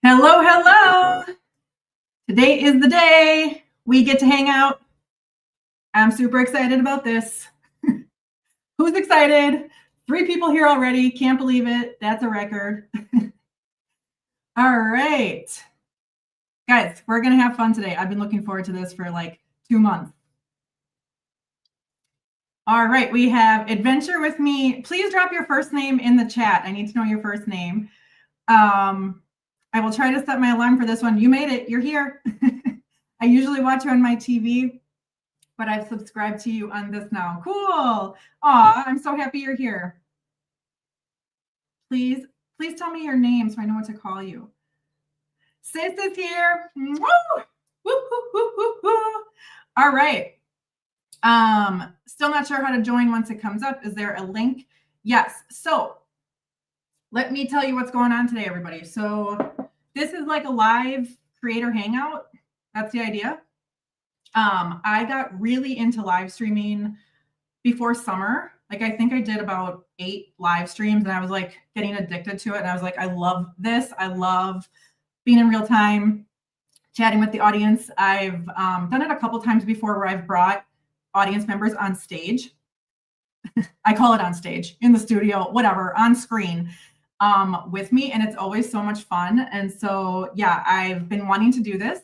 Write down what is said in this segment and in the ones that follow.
Hello, hello. Today is the day we get to hang out. I'm super excited about this. Who's excited? 3 people here already. Can't believe it. That's a record. All right. Guys, we're going to have fun today. I've been looking forward to this for like 2 months. All right, we have Adventure with Me. Please drop your first name in the chat. I need to know your first name. I will try to set my alarm for this one. You made it. You're here. I usually watch you on my TV, but I've subscribed to you on this now. Cool. Aw, I'm so happy you're here. Please tell me your name so I know what to call you. Sis is here. Woo! Woo, woo, woo, woo, woo. All right. Still not sure how to join once it comes up. Is there a link? Yes. So let me tell you what's going on today, everybody. So this is like a live creator hangout. That's the idea. I got really into live streaming before summer. Like I think I did about 8 live streams and I was like getting addicted to it. And I was like, I love this. I love being in real time, chatting with the audience. I've done it a couple times before where I've brought audience members on stage. I call it on stage, in the studio, whatever, on screen with me. And it's always so much fun. And so, yeah, I've been wanting to do this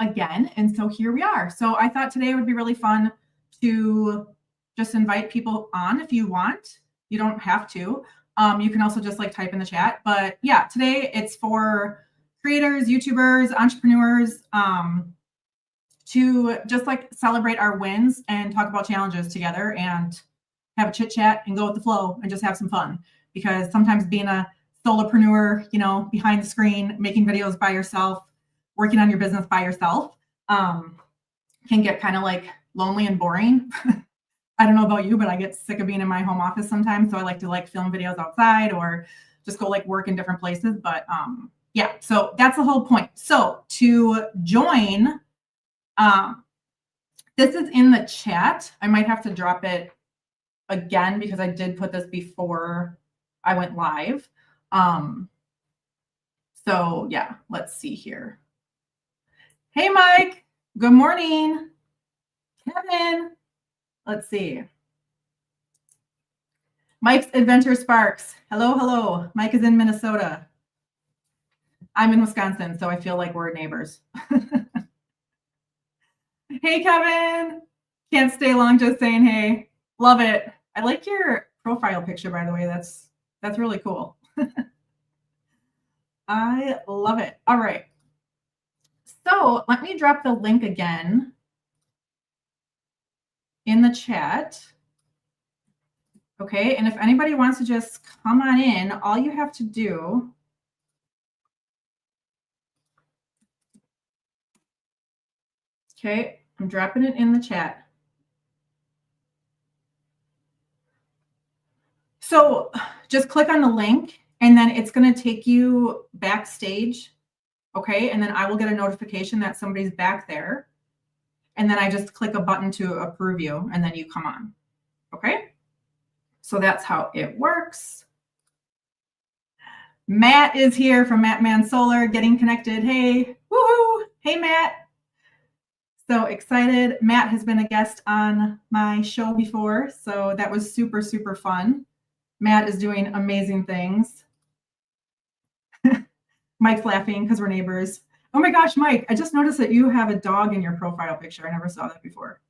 again. And so here we are. So I thought today would be really fun to just invite people on if you want. You don't have to. You can also just like type in the chat. But yeah, today it's for creators, YouTubers, entrepreneurs, to just like celebrate our wins and talk about challenges together and have a chit chat and go with the flow and just have some fun. Because sometimes being a solopreneur, you know, behind the screen, making videos by yourself, working on your business by yourself, can get kind of like lonely and boring. I don't know about you, but I get sick of being in my home office sometimes. So I like to like film videos outside or just go like work in different places. But yeah, so that's the whole point. So to join, this is in the chat. I might have to drop it again because I did put this before I went live. So yeah, let's see here. Hey, Mike. Good morning. Kevin. Let's see. Mike's Adventure Sparks. Hello, hello. Mike is in Minnesota. I'm in Wisconsin, so I feel like we're neighbors. Hey, Kevin. Can't stay long, just saying hey. Love it. I like your profile picture, by the way. That's really cool. I love it. All right. So let me drop the link again in the chat. Okay, and if anybody wants to just come on in, all you have to do okay, I'm dropping it in the chat. So just click on the link and then it's going to take you backstage. Okay, and then I will get a notification that somebody's back there. And then I just click a button to approve you and then you come on. Okay, so that's how it works. Matt is here from Matt Man Solar, getting connected. Hey, woohoo! Hey, Matt. So excited. Matt has been a guest on my show before, so that was super, super fun. Matt is doing amazing things. Mike's laughing because we're neighbors. Oh my gosh, Mike, I just noticed that you have a dog in your profile picture. I never saw that before.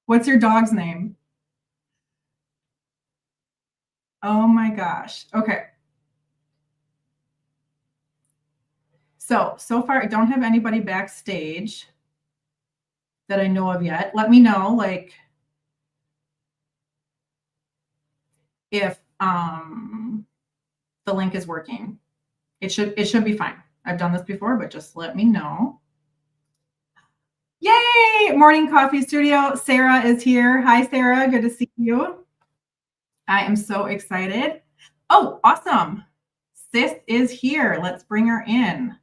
What's your dog's name? Oh my gosh. Okay. So far, I don't have anybody backstage that I know of yet. Let me know, like, if the link is working. It should be fine. I've done this before, but just let me know. Yay! Morning Coffee Studio. Sarah is here. Hi, Sarah. Good to see you. I am so excited. Oh, awesome. Sis is here. Let's bring her in.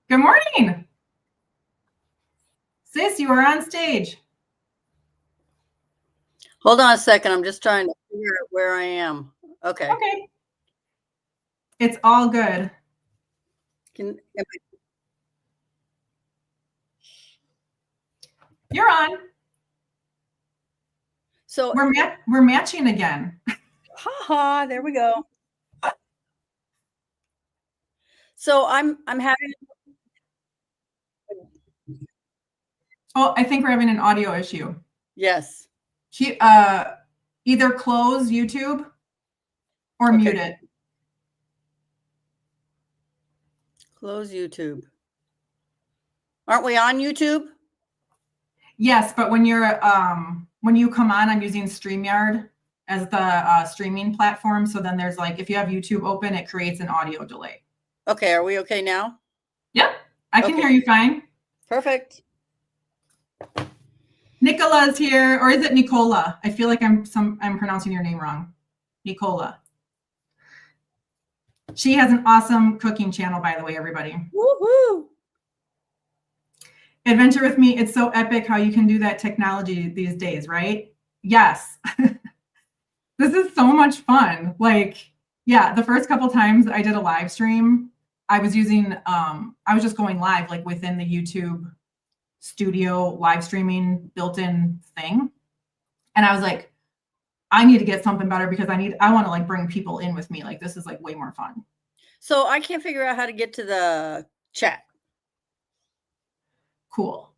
Good morning. Sis, you are on stage. Hold on a second. I'm just trying to figure out where I am. Okay. Okay. It's all good. You're on. So we're matching again. Ha, there we go. So I'm having. Oh, I think we're having an audio issue. Yes. Either close YouTube or mute it. Close YouTube. Aren't we on YouTube? Yes, but when you come on, I'm using StreamYard as the streaming platform. So then there's like, if you have YouTube open, it creates an audio delay. Okay, are we okay now? Yep, I can hear you fine. Perfect. Nicola's here, or is it Nicola? I feel like I'm pronouncing your name wrong. Nicola. She has an awesome cooking channel, by the way, everybody. Woohoo! Adventure with me. It's so epic how you can do that technology these days, right? Yes. This is so much fun. Like, yeah, the first couple times I did a live stream, I was using, I was just going live, like within the YouTube studio live streaming built-in thing. And I was like, I need to get something better because I want to like bring people in with me. Like, this is like way more fun. So I can't figure out how to get to the chat. Cool.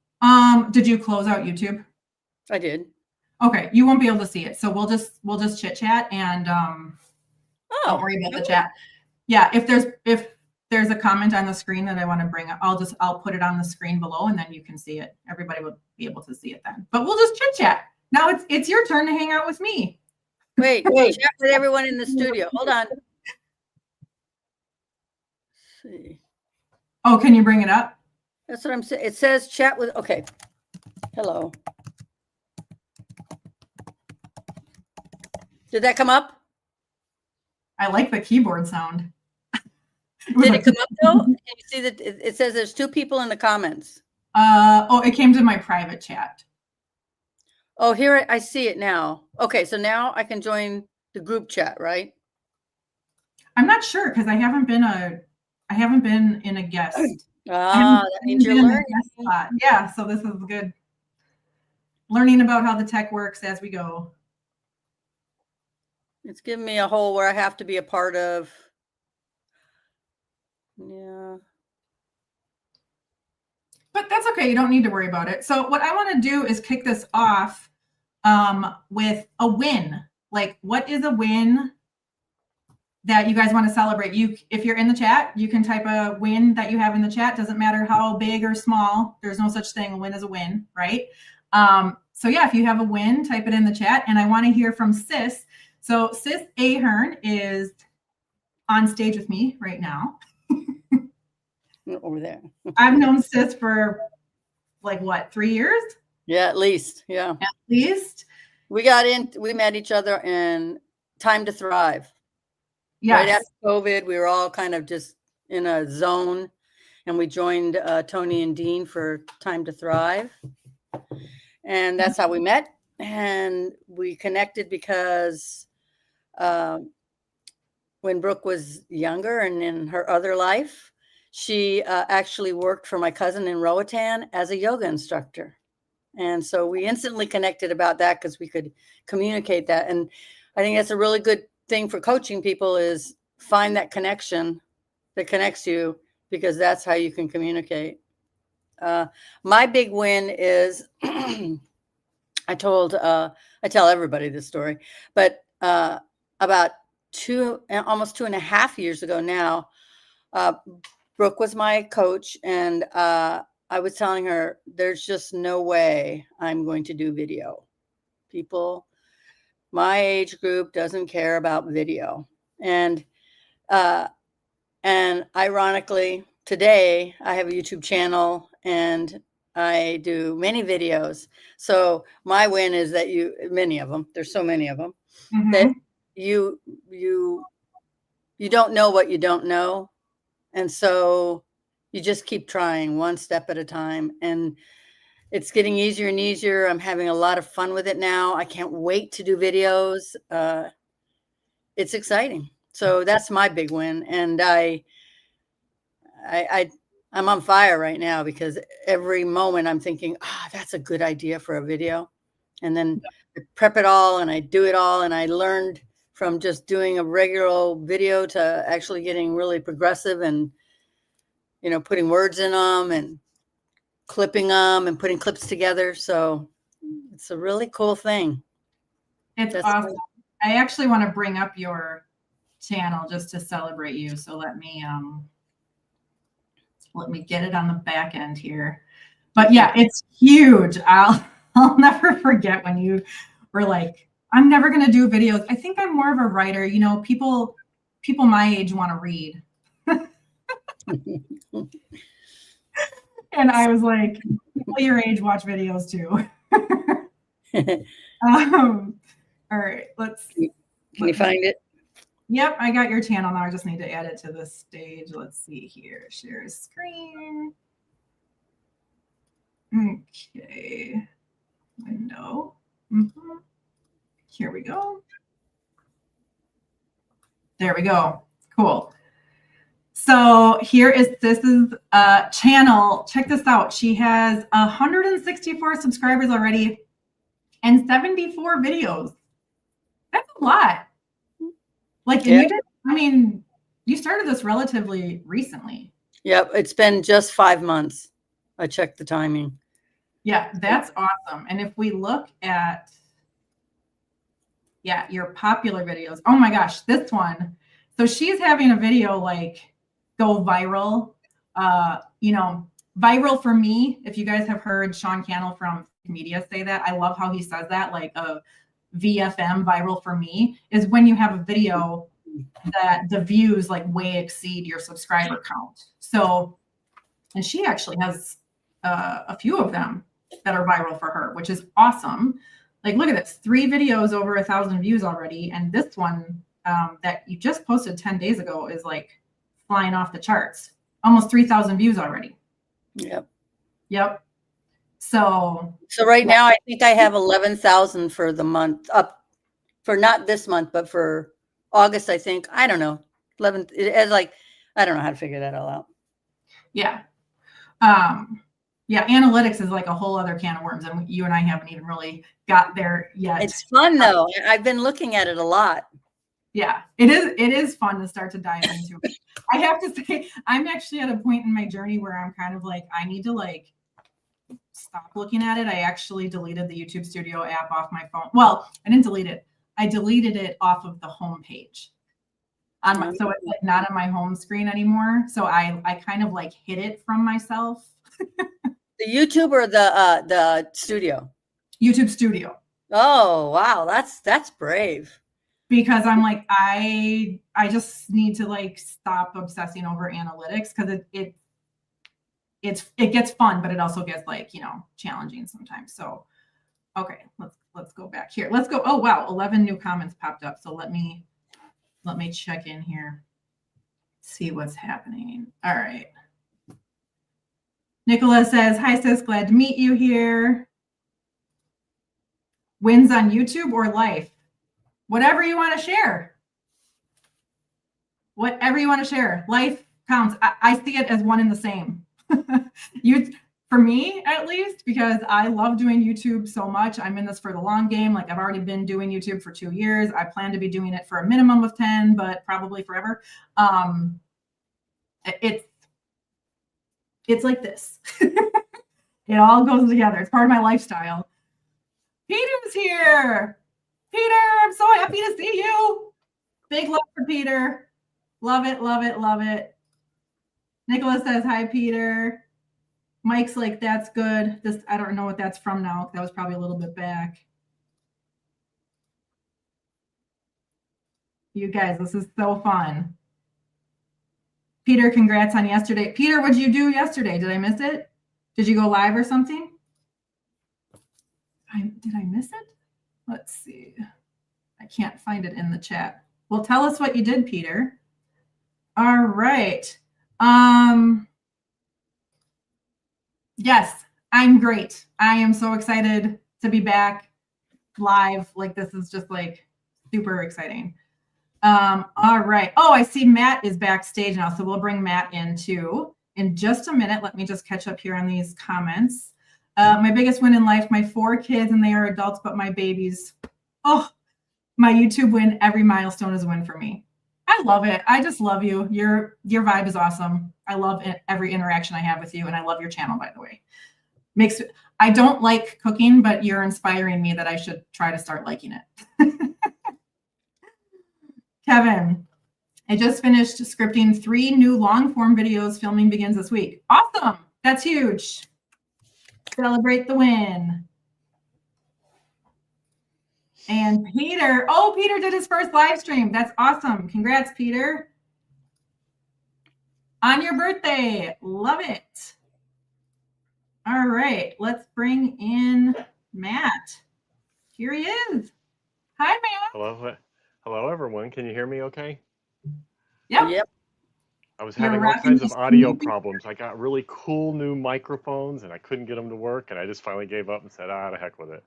Did you close out YouTube? I did. Okay, you won't be able to see it. So we'll just chit chat and don't worry about the chat. Yeah, if there's a comment on the screen that I want to bring up, I'll put it on the screen below and then you can see it. Everybody will be able to see it then. But we'll just chit chat. Now it's your turn to hang out with me. Wait, chat with everyone in the studio. Hold on. Let's see. Oh, can you bring it up? That's what I'm saying. It says chat with, okay. Hello. Did that come up? I like the keyboard sound. Did it come up though? Can you see that it says there's 2 people in the comments? It came to my private chat. Oh, here I see it now. Okay, so now I can join the group chat, right? I'm not sure because I haven't been in a guest. That means you're learning. Yeah, so this is good. Learning about how the tech works as we go. It's giving me a hole where I have to be a part of. Yeah. But that's okay. You don't need to worry about it. So what I want to do is kick this off with a win. Like, what is a win that you guys want to celebrate? If you're in the chat, you can type a win that you have in the chat. Doesn't matter how big or small. There's no such thing. A win is a win, right? So yeah, if you have a win, type it in the chat. And I want to hear from Sis. So Sis Ahern is on stage with me right now. Over there. I've known Sis for like what, 3 years? Yeah, at least. Yeah. At least. We met each other in Time to Thrive. Yes. Right after COVID, we were all kind of just in a zone, and we joined Tony and Dean for Time to Thrive. And that's how we met. And we connected because when Brooke was younger and in her other life, she actually worked for my cousin in Roatan as a yoga instructor. And so we instantly connected about that because we could communicate that. And I think that's a really good thing for coaching people is find that connection that connects you, because that's how you can communicate. My big win is I tell everybody this story, but about almost 2.5 years ago now, Brooke was my coach, and I was telling her, there's just no way I'm going to do video. People, my age group doesn't care about video. And ironically, today I have a YouTube channel and I do many videos. So my win is that many of them, there's so many of them, that you don't know what you don't know. And so you just keep trying one step at a time, and it's getting easier and easier. I'm having a lot of fun with it now. I can't wait to do videos. it's exciting. So that's my big win. And I'm on fire right now because every moment I'm thinking, that's a good idea for a video. And then I prep it all and I do it all. And I learned from just doing a regular video to actually getting really progressive and, putting words in them and clipping them and putting clips together. So it's a really cool thing. It's awesome. I actually want to bring up your channel just to celebrate you. So let me get it on the back end here. But yeah, it's huge. I'll never forget when you were like, I'm never going to do videos. I think I'm more of a writer. People my age want to read. And I was like, people your age watch videos too. All right, Can you find it? Yep, I got your channel now. I just need to add it to the stage. Let's see here. Share screen. Okay. Window. Here we go. There we go. Cool. So this is a channel. Check this out. She has 164 subscribers already and 74 videos. That's a lot. Like, and you started this relatively recently. Yep. It's been just 5 months. I checked the timing. Yeah, that's awesome. And if we look at, your popular videos, oh my gosh, this one. So she's having a video like go viral. Viral for me, if you guys have heard Sean Cannell from Media say that, I love how he says that, like a VFM, viral for me, is when you have a video that the views like way exceed your subscriber count. So, and she actually has a few of them that are viral for her, which is awesome. Like, look at this, 3 videos over 1,000 views already. And this one that you just posted 10 days ago is like flying off the charts, almost 3,000 views already. Yep. So right now, I think I have 11,000 for the month up for not this month, but for August, I think. I don't know. 11. I don't know how to figure that all out. Yeah. Analytics is like a whole other can of worms, and you and I haven't even really got there yet. It's fun though. I've been looking at it a lot. Yeah, it is fun to start to dive into it. I have to say, I'm actually at a point in my journey where I'm kind of like, I need to like stop looking at it. I actually deleted the YouTube Studio app off my phone. Well, I didn't delete it. I deleted it off of the home page. So it's like not on my home screen anymore. So I kind of like hid it from myself. The YouTube or the studio? YouTube Studio. Oh wow, that's brave. Because I'm like, I just need to like stop obsessing over analytics, because it gets fun, but it also gets like, challenging sometimes. So okay, let's go back here. Let's go. Oh wow, 11 new comments popped up. So let me check in here, see what's happening. All right. Nicola says, hi sis, glad to meet you here. Wins on YouTube or life? Whatever you want to share. Whatever you want to share. Life counts. I see it as one and the same. For me, at least, because I love doing YouTube so much. I'm in this for the long game. Like, I've already been doing YouTube for 2 years. I plan to be doing it for a minimum of 10, but probably forever. It's like this. It all goes together. It's part of my lifestyle. Peter's here. Peter, I'm so happy to see you. Big love for Peter. Love it, love it, love it. Nicholas says, hi, Peter. Mike's like, that's good. I don't know what that's from now. That was probably a little bit back. You guys, this is so fun. Peter, congrats on yesterday. Peter, what did you do yesterday? Did I miss it? Did you go live or something? Did I miss it? Let's see. I can't find it in the chat. Well, tell us what you did, Peter. All right. Yes, I'm great. I am so excited to be back live. Like, this is just like super exciting. All right. Oh, I see Matt is backstage now, so we'll bring Matt in too in just a minute. Let me just catch up here on these comments. My biggest win in life, my 4 kids, and they are adults, but my babies. Oh, my YouTube win. Every milestone is a win for me. I love it. I just love you. Your vibe is awesome. I love every interaction I have with you, and I love your channel, by the way. I don't like cooking, but you're inspiring me that I should try to start liking it. Kevin, I just finished scripting 3 new long form videos. Filming begins this week. Awesome. That's huge. Celebrate the win. And Peter, oh, Peter did his first live stream. That's awesome. Congrats, Peter. On your birthday. Love it. All right, let's bring in Matt. Here he is. Hi, Matt. Hello, everyone. Can you hear me okay? Yep. I was having all kinds of audio problems. I got really cool new microphones, and I couldn't get them to work, and I just finally gave up and said, the heck with it.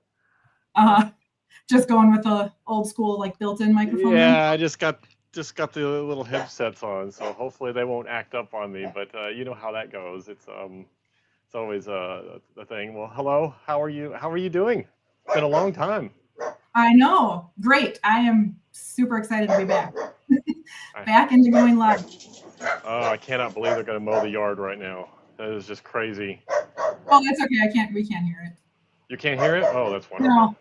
Just going with the old school, like built-in microphone. Yeah, I just got the little headsets on, so hopefully they won't act up on me. But you know how that goes. It's always a thing. Well, hello. How are you? How are you doing? It's been a long time. I know. Great. I am super excited to be back. Back into going live. Oh, I cannot believe they're going to mow the yard right now. That is just crazy. Oh, that's okay. We can't hear it. You can't hear it? Oh, that's wonderful. No.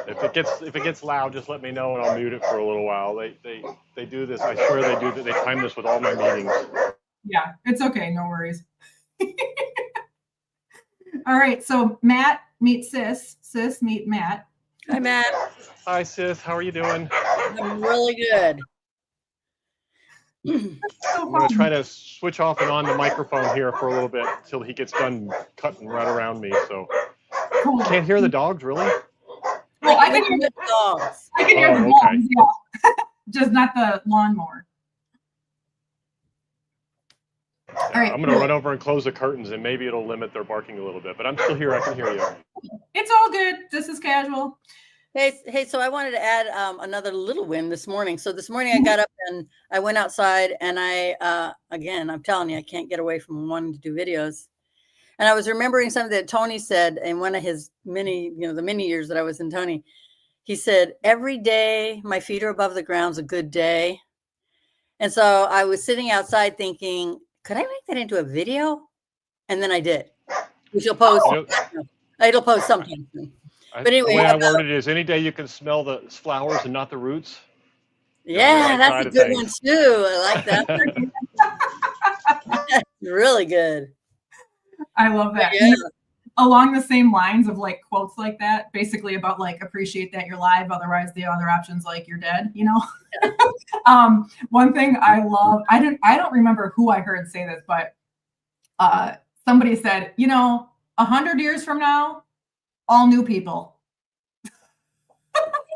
If it gets loud, just let me know and I'll mute it for a little while. They do this. I swear they do. They time this with all my meetings. Yeah, it's okay. No worries. All right. So Matt meet Sis. Sis meet Matt. Hi, Matt. Hi, Sis. How are you doing? I'm really good. I'm going to try to switch off and on the microphone here for a little bit until he gets done cutting right around me. So Cool. Can't hear the dogs, really? Well, I can hear the dogs. I can hear the dogs, yeah. Just not the lawnmower. Yeah, All right, I'm going to run over and close the curtains, and maybe it'll limit their barking a little bit. But I'm still here. I can hear you. It's all good. This is casual. Hey, so I wanted to add another little win this morning. So this morning I got up and I went outside, and again, I'm telling you, I can't get away from wanting to do videos. And I was remembering something that Tony said in one of his the many years that I was in Tony. He said, every day my feet are above the ground's a good day. And so I was sitting outside thinking, could I make that into a video? And then I did. Which you'll post. It'll post sometime soon. But anyway, the way I worded it is, any day you can smell the flowers and not the roots. Yeah, that's a good one too. I like that. That's really good. I love that. Yeah. Along the same lines of like quotes like that, basically about like appreciate that you're live, otherwise the other option's like you're dead, you know? One thing I love, I don't remember who I heard say this, but somebody said, 100 years from now, all new people.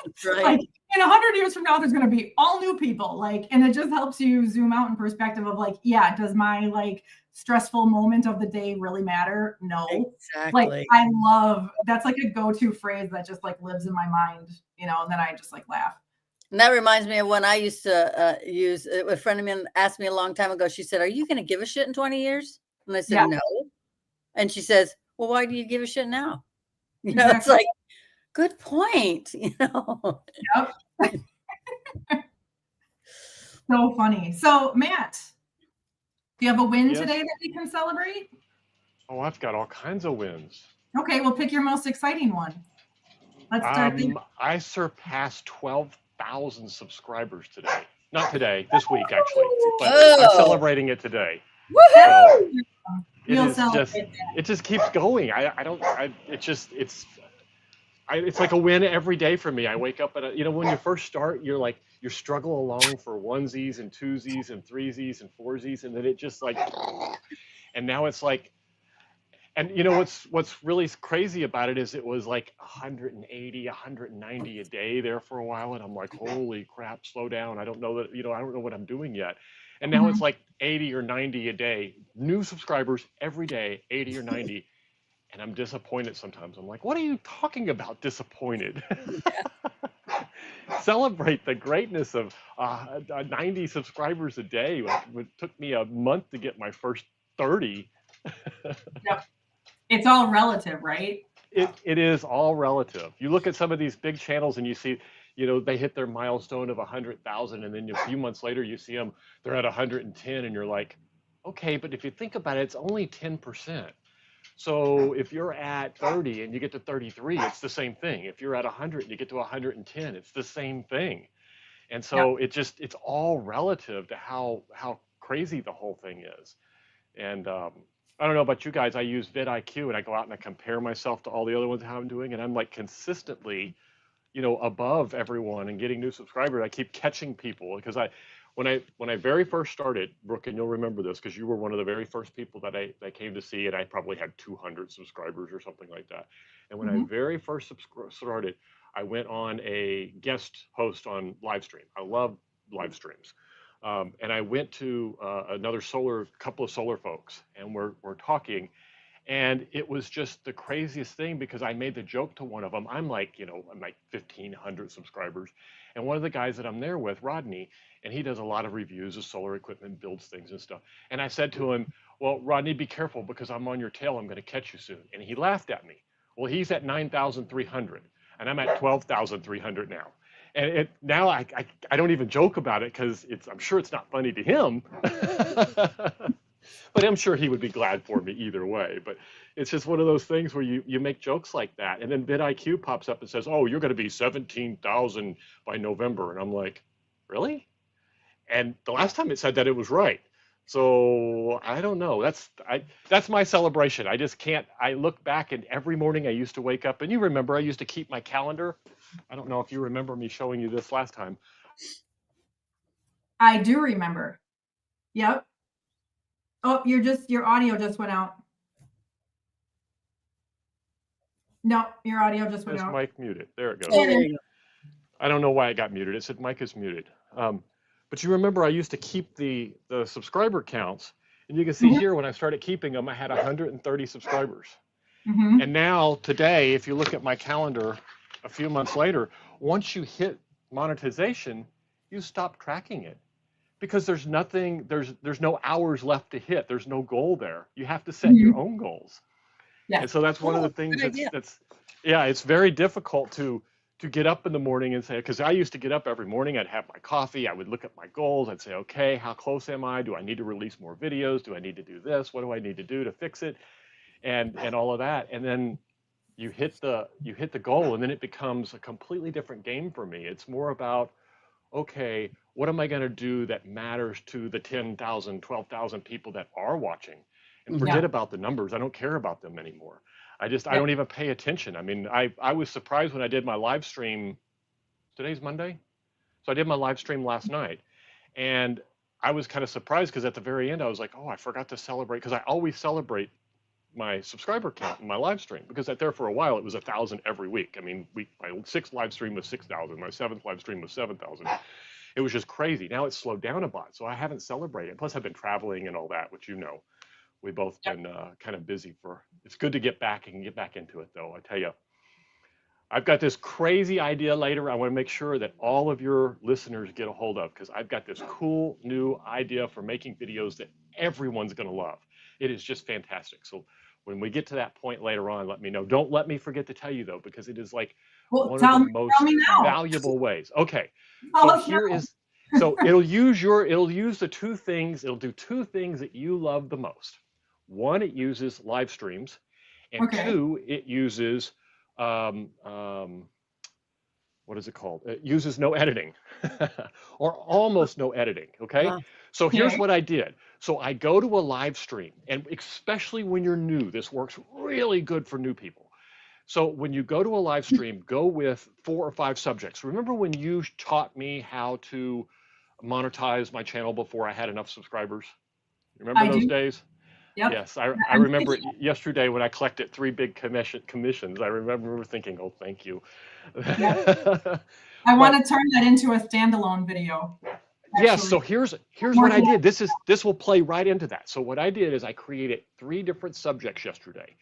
That's right. Like, in 100 years from now, there's going to be all new people. And it just helps you zoom out in perspective of does my stressful moment of the day really matter? No. Exactly. I love, that's like a go-to phrase that just lives in my mind, and then I just laugh. And that reminds me of when I used to use, a friend of mine asked me a long time ago, she said, are you going to give a shit in 20 years? And I said, no. And she says, well, why do you give a shit now? Exactly. It's like, good point. Yep. So funny. So Matt, do you have a win today that we can celebrate? Oh, I've got all kinds of wins. Okay, well, pick your most exciting one. Let's start there. I surpassed 12,000 subscribers today. Not today, this week actually. But I'm celebrating it today. Woohoo! It just keeps going. It's like a win every day for me. I wake up at when you first start, you're struggle along for onesies and twosies and threesies and foursies, and then it just and now it's and what's really crazy about it is it was 180, 190 a day there for a while, and I'm like, holy crap, slow down. I don't know that I don't know what I'm doing yet. And now it's 80 or 90 a day, new subscribers every day, 80 or 90. And I'm disappointed sometimes. I'm like, what are you talking about, disappointed? celebrate the greatness of 90 subscribers a day. It took me a month to get my first 30. Yep. It's all relative, right? It is all relative. You look at some of these big channels and you see, they hit their milestone of 100,000, and then a few months later you see them, they're at 110, and you're like, okay, but if you think about it, it's only 10%. So if you're at 30 and you get to 33, it's the same thing. If you're at 100 and you get to 110, it's the same thing. And so it's all relative to how crazy the whole thing is. And I don't know about you guys, I use vidIQ and I go out and I compare myself to all the other ones, how I'm doing, and I'm like consistently, above everyone and getting new subscribers. I keep catching people because when I very first started, Brooke, and you'll remember this because you were one of the very first people that I came to see, and I probably had 200 subscribers or something like that. And when I very first started, I went on a guest host on livestream. I love live streams. And I went to another couple of solar folks, and we're talking, and it was just the craziest thing because I made the joke to one of them. I'm like 1,500 subscribers, and one of the guys that I'm there with, Rodney, and he does a lot of reviews of solar equipment, builds things and stuff. And I said to him, "Well, Rodney, be careful because I'm on your tail. I'm going to catch you soon." And he laughed at me. Well, he's at 9,300, and I'm at 12,300 now. And now I don't even joke about it because I'm sure it's not funny to him, but I'm sure he would be glad for me either way. But it's just one of those things where you make jokes like that, and then vidIQ pops up and says, "Oh, you're going to be 17,000 by November," and I'm like, "Really?" And the last time it said that, it was right. So I don't know. That's my celebration. I just can't. I look back, and every morning I used to wake up, and you remember I used to keep my calendar. I don't know if you remember me showing you this last time. I do remember. Yep. Oh, your audio just went out. No, your audio just went out. Mic muted. There it goes. Oh, there you go. I don't know why it got muted. It said mic is muted. But you remember I used to keep the subscriber counts, and you can see here when I started keeping them, I had 130 subscribers. And now today, if you look at my calendar a few months later, once you hit monetization, you stop tracking it because there's nothing, there's no hours left to hit. There's no goal there. You have to set your own goals. Yeah. And so that's one of the things it's very difficult to get up in the morning and say, because I used to get up every morning, I'd have my coffee, I would look at my goals, I'd say, okay, how close am I? Do I need to release more videos? Do I need to do this? What do I need to do to fix it? And all of that. And then you hit the goal, and then it becomes a completely different game for me. It's more about, okay, what am I going to do that matters to the 10,000, 12,000 people that are watching? And forget about the numbers. I don't care about them anymore. I don't even pay attention. I mean, I was surprised when I did my live stream. Today's Monday. So I did my live stream last night, and I was kind of surprised because at the very end I was like, oh, I forgot to celebrate, because I always celebrate my subscriber count in my live stream, because there for a while it was 1,000 every week. I mean, my sixth live stream was 6,000, my seventh live stream was 7,000. It was just crazy. Now it's slowed down a lot, so I haven't celebrated. Plus I've been traveling and all that, which we've both been kind of busy for. It's good to get back into it though. I tell you, I've got this crazy idea later I want to make sure that all of your listeners get a hold of, because I've got this cool new idea for making videos that everyone's going to love. It is just fantastic. So when we get to that point later on, let me know. Don't let me forget to tell you though, because it is like one of the most valuable ways. Okay. So here is, so it'll use the two things. It'll do two things that you love the most. One, it uses live streams, and two, it uses, what is it called? It uses no editing or almost no editing. Okay. So here's what I did. So I go to a live stream, and especially when you're new, this works really good for new people. So when you go to a live stream, go with 4 or 5 subjects. Remember when you taught me how to monetize my channel before I had enough subscribers? Remember those days? Yep. Yes, I remember it yesterday when I collected 3 big commissions. I remember thinking, oh, thank you. Yep. I want to turn that into a standalone video. Yes, so here's what I did. This will play right into that. So what I did is I created 3 different subjects yesterday.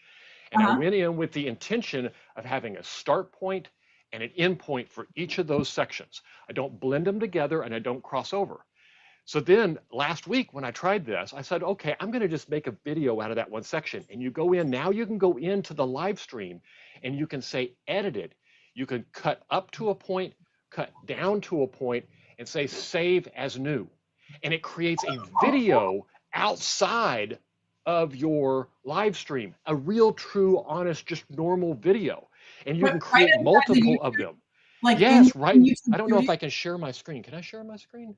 And I went in with the intention of having a start point and an endpoint for each of those sections. I don't blend them together and I don't cross over. So then last week when I tried this, I said, okay, I'm going to just make a video out of that one section. And you go in, now you can go into the live stream and you can say edited. You can cut up to a point, cut down to a point, and say save as new. And it creates a video outside of your live stream, a real, true, honest, just normal video. And you can create multiple of them. Like yes, right. in YouTube I don't know if Studio? I can share my screen. Can I share my screen?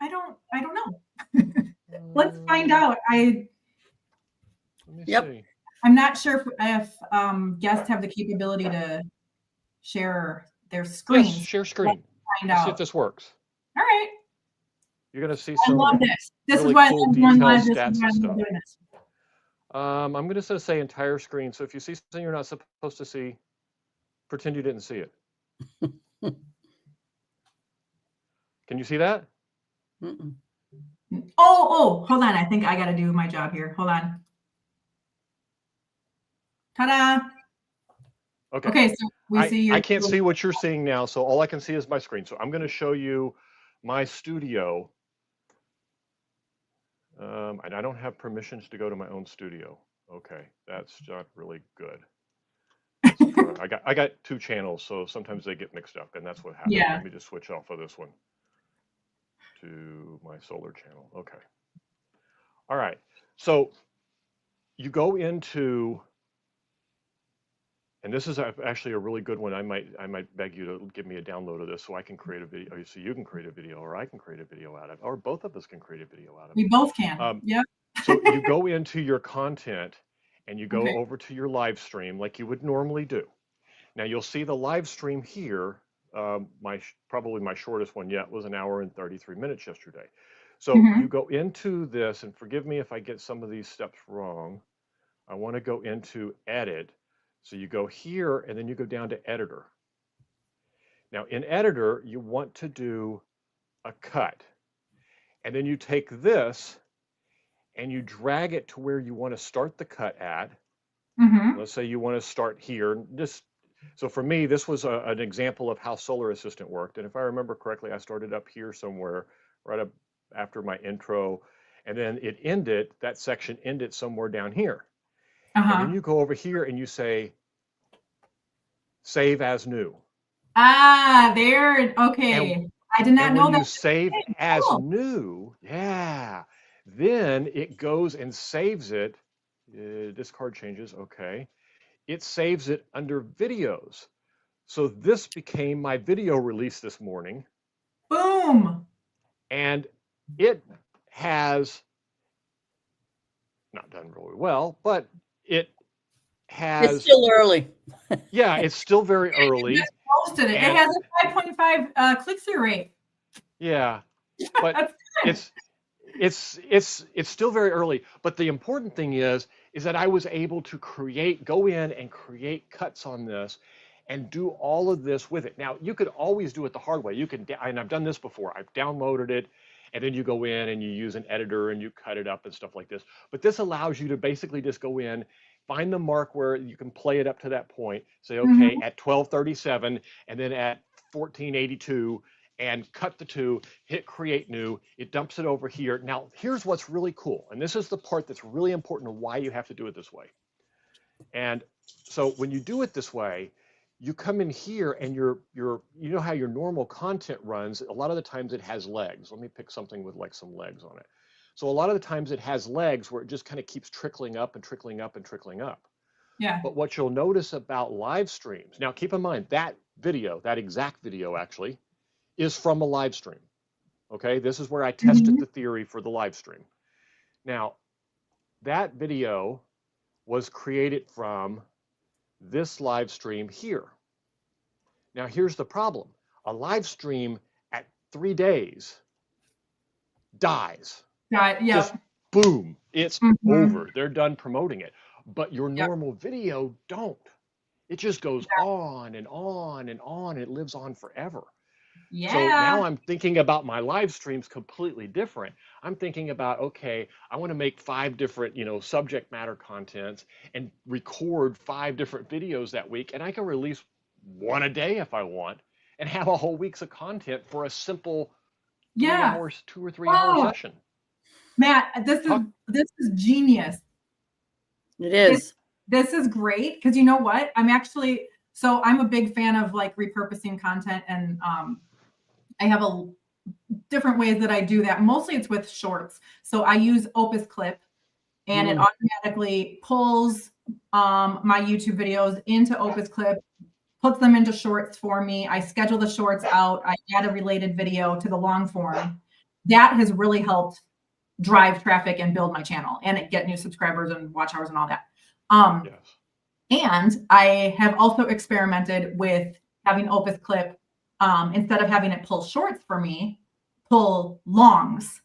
I don't know. Let's find out. Let me Yep. see. I'm not sure if guests have the capability to share their screens. Yes, share screen. Find Let's see out. if this works. All right. You're going to see I some love this. This really is why cool I'm doing live. details, This is stats, why and I'm stuff. doing this. I'm going to say entire screen. So if you see something you're not supposed to see, pretend you didn't see it. Can you see that? Mm-mm. Oh, hold on. I think I got to do my job here. Hold on. Ta-da. Okay, so we see your... I can't see what you're seeing now, so all I can see is my screen. So I'm going to show you my studio. And I don't have permissions to go to my own studio. Okay, that's not really good. I got two channels, so sometimes they get mixed up, and that's what happens. Yeah. Let me just switch off of this one to my solar channel. Okay. All right. So you go into, and this is actually a really good one. I might beg you to give me a download of this so I can create a video. So you can create a video, or I can create a video out of it, or both of us can create a video out of it. We both can. Yep. So you go into your content and you go over to your live stream like you would normally do. Now you'll see the live stream here. Probably my shortest one yet was 1 hour and 33 minutes yesterday. So you go into this, and forgive me if I get some of these steps wrong. I want to go into edit. So you go here and then you go down to editor. Now in editor, you want to do a cut. And then you take this and you drag it to where you want to start the cut at. Let's say you want to start here. So for me, this was an example of how Solar Assistant worked. And if I remember correctly, I started up here somewhere right up after my intro. And then it ended, that section ended somewhere down here. And then you go over here and you say, save as new. There. Okay. I did not know that. When you save as new, then it goes and saves it. Discard changes, okay. It saves it under videos. So this became my video release this morning. Boom. And it has not done really well, but it has... It's still early. Yeah, it's still very early. Just posted it. It has a 5.5 click-through rate. Yeah, but it's still very early. But the important thing is that I was able to go in and create cuts on this and do all of this with it. Now, you could always do it the hard way. You can, and I've done this before. I've downloaded it, and then you go in and you use an editor and you cut it up and stuff like this. But this allows you to basically just go in, find the mark where you can play it up to that point, say, okay, at 12:37, and then at 14:82, and cut the two, hit create new, it dumps it over here. Now, here's what's really cool, and this is the part that's really important of why you have to do it this way. And so when you do it this way, you come in here and you know how your normal content runs, a lot of the times it has legs. Let me pick something with like some legs on it. So a lot of the times it has legs where it just kind of keeps trickling up and trickling up and trickling up. Yeah. But what you'll notice about live streams, now keep in mind that video, that exact video actually, is from a live stream. Okay, this is where I tested the theory for the live stream. Now, that video was created from this live stream here. Now, here's the problem. A live stream at 3 days dies. Just boom, it's over. They're done promoting it. But your normal video don't. It just goes on and on and on. It lives on forever. Yeah. So now I'm thinking about my live streams completely different. I'm thinking about, okay, I want to make 5 different, subject matter contents and record 5 different videos that week, and I can release one a day if I want, and have a whole week's of content for a simple Yeah. 2 or 3 hour Oh, session. Matt, this is genius. It is. This is great because you know what? I'm a big fan of like repurposing content, and I have different ways that I do that. Mostly it's with shorts. So I use Opus Clip, and it automatically pulls my YouTube videos into Opus Clip, puts them into shorts for me. I schedule the shorts out. I add a related video to the long form. That has really helped drive traffic and build my channel and get new subscribers and watch hours and all that. Yes. And I have also experimented with having Opus Clip, instead of having it pull shorts for me, pull longs.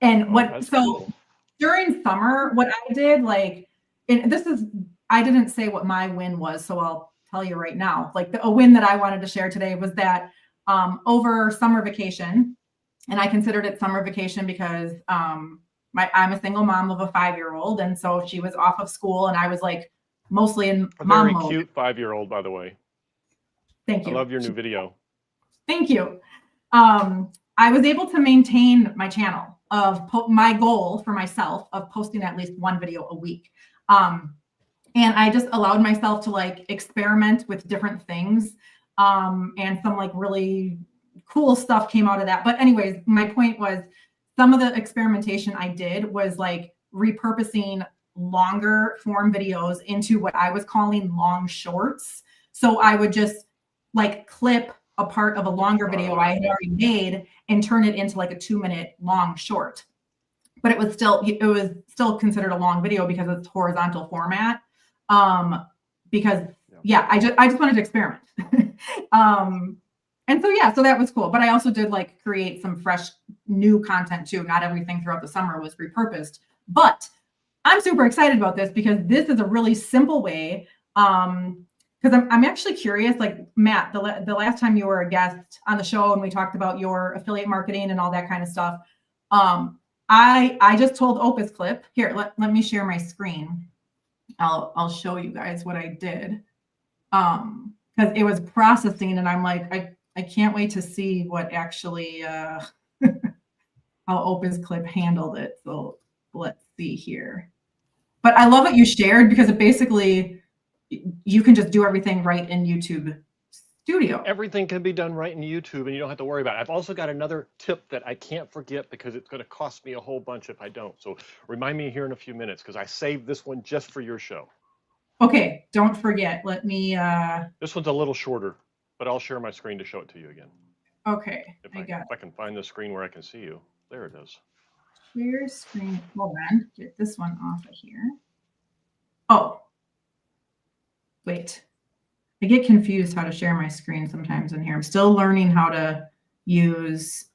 And Cool. during summer, what I did, like, I didn't say what my win was, so I'll tell you right now. Like a win that I wanted to share today was that over summer vacation, and I considered it summer vacation because I'm a single mom of a 5-year-old, and so she was off of school, and I was like mostly in mom mode. Very cute 5-year-old, by the way. Thank you. I love your new video. Thank you. I was able to maintain my channel of my goal for myself of posting at least one video a week. And I just allowed myself to like experiment with different things. And some like really cool stuff came out of that. But anyways, my point was some of the experimentation I did was like repurposing longer form videos into what I was calling long shorts. So I would just like clip a part of a longer video I had already made and turn it into like a 2-minute long short. But it was still considered a long video because it's horizontal format. Because I just wanted to experiment. And so that was cool. But I also did like create some fresh new content too. Not everything throughout the summer was repurposed, but I'm super excited about this because this is a really simple way. Because I'm actually curious, like Matt, the last time you were a guest on the show and we talked about your affiliate marketing and all that kind of stuff, I just told Opus Clip, here, let me share my screen. I'll show you guys what I did. Because it was processing and I'm like, I can't wait to see what actually, how Opus Clip handled it. So let's see here. But I love what you shared because it basically, you can just do everything right in YouTube Studio. Everything can be done right in YouTube and you don't have to worry about it. I've also got another tip that I can't forget because it's going to cost me a whole bunch if I don't. So remind me here in a few minutes because I saved this one just for your show. Okay, don't forget. Let me. This one's a little shorter, but I'll share my screen to show it to you again. Okay, If I can find the screen where I can see you. There it is. Share screen. Hold on. Get this one off of here. Oh. Wait. I get confused how to share my screen sometimes in here. I'm still learning how to use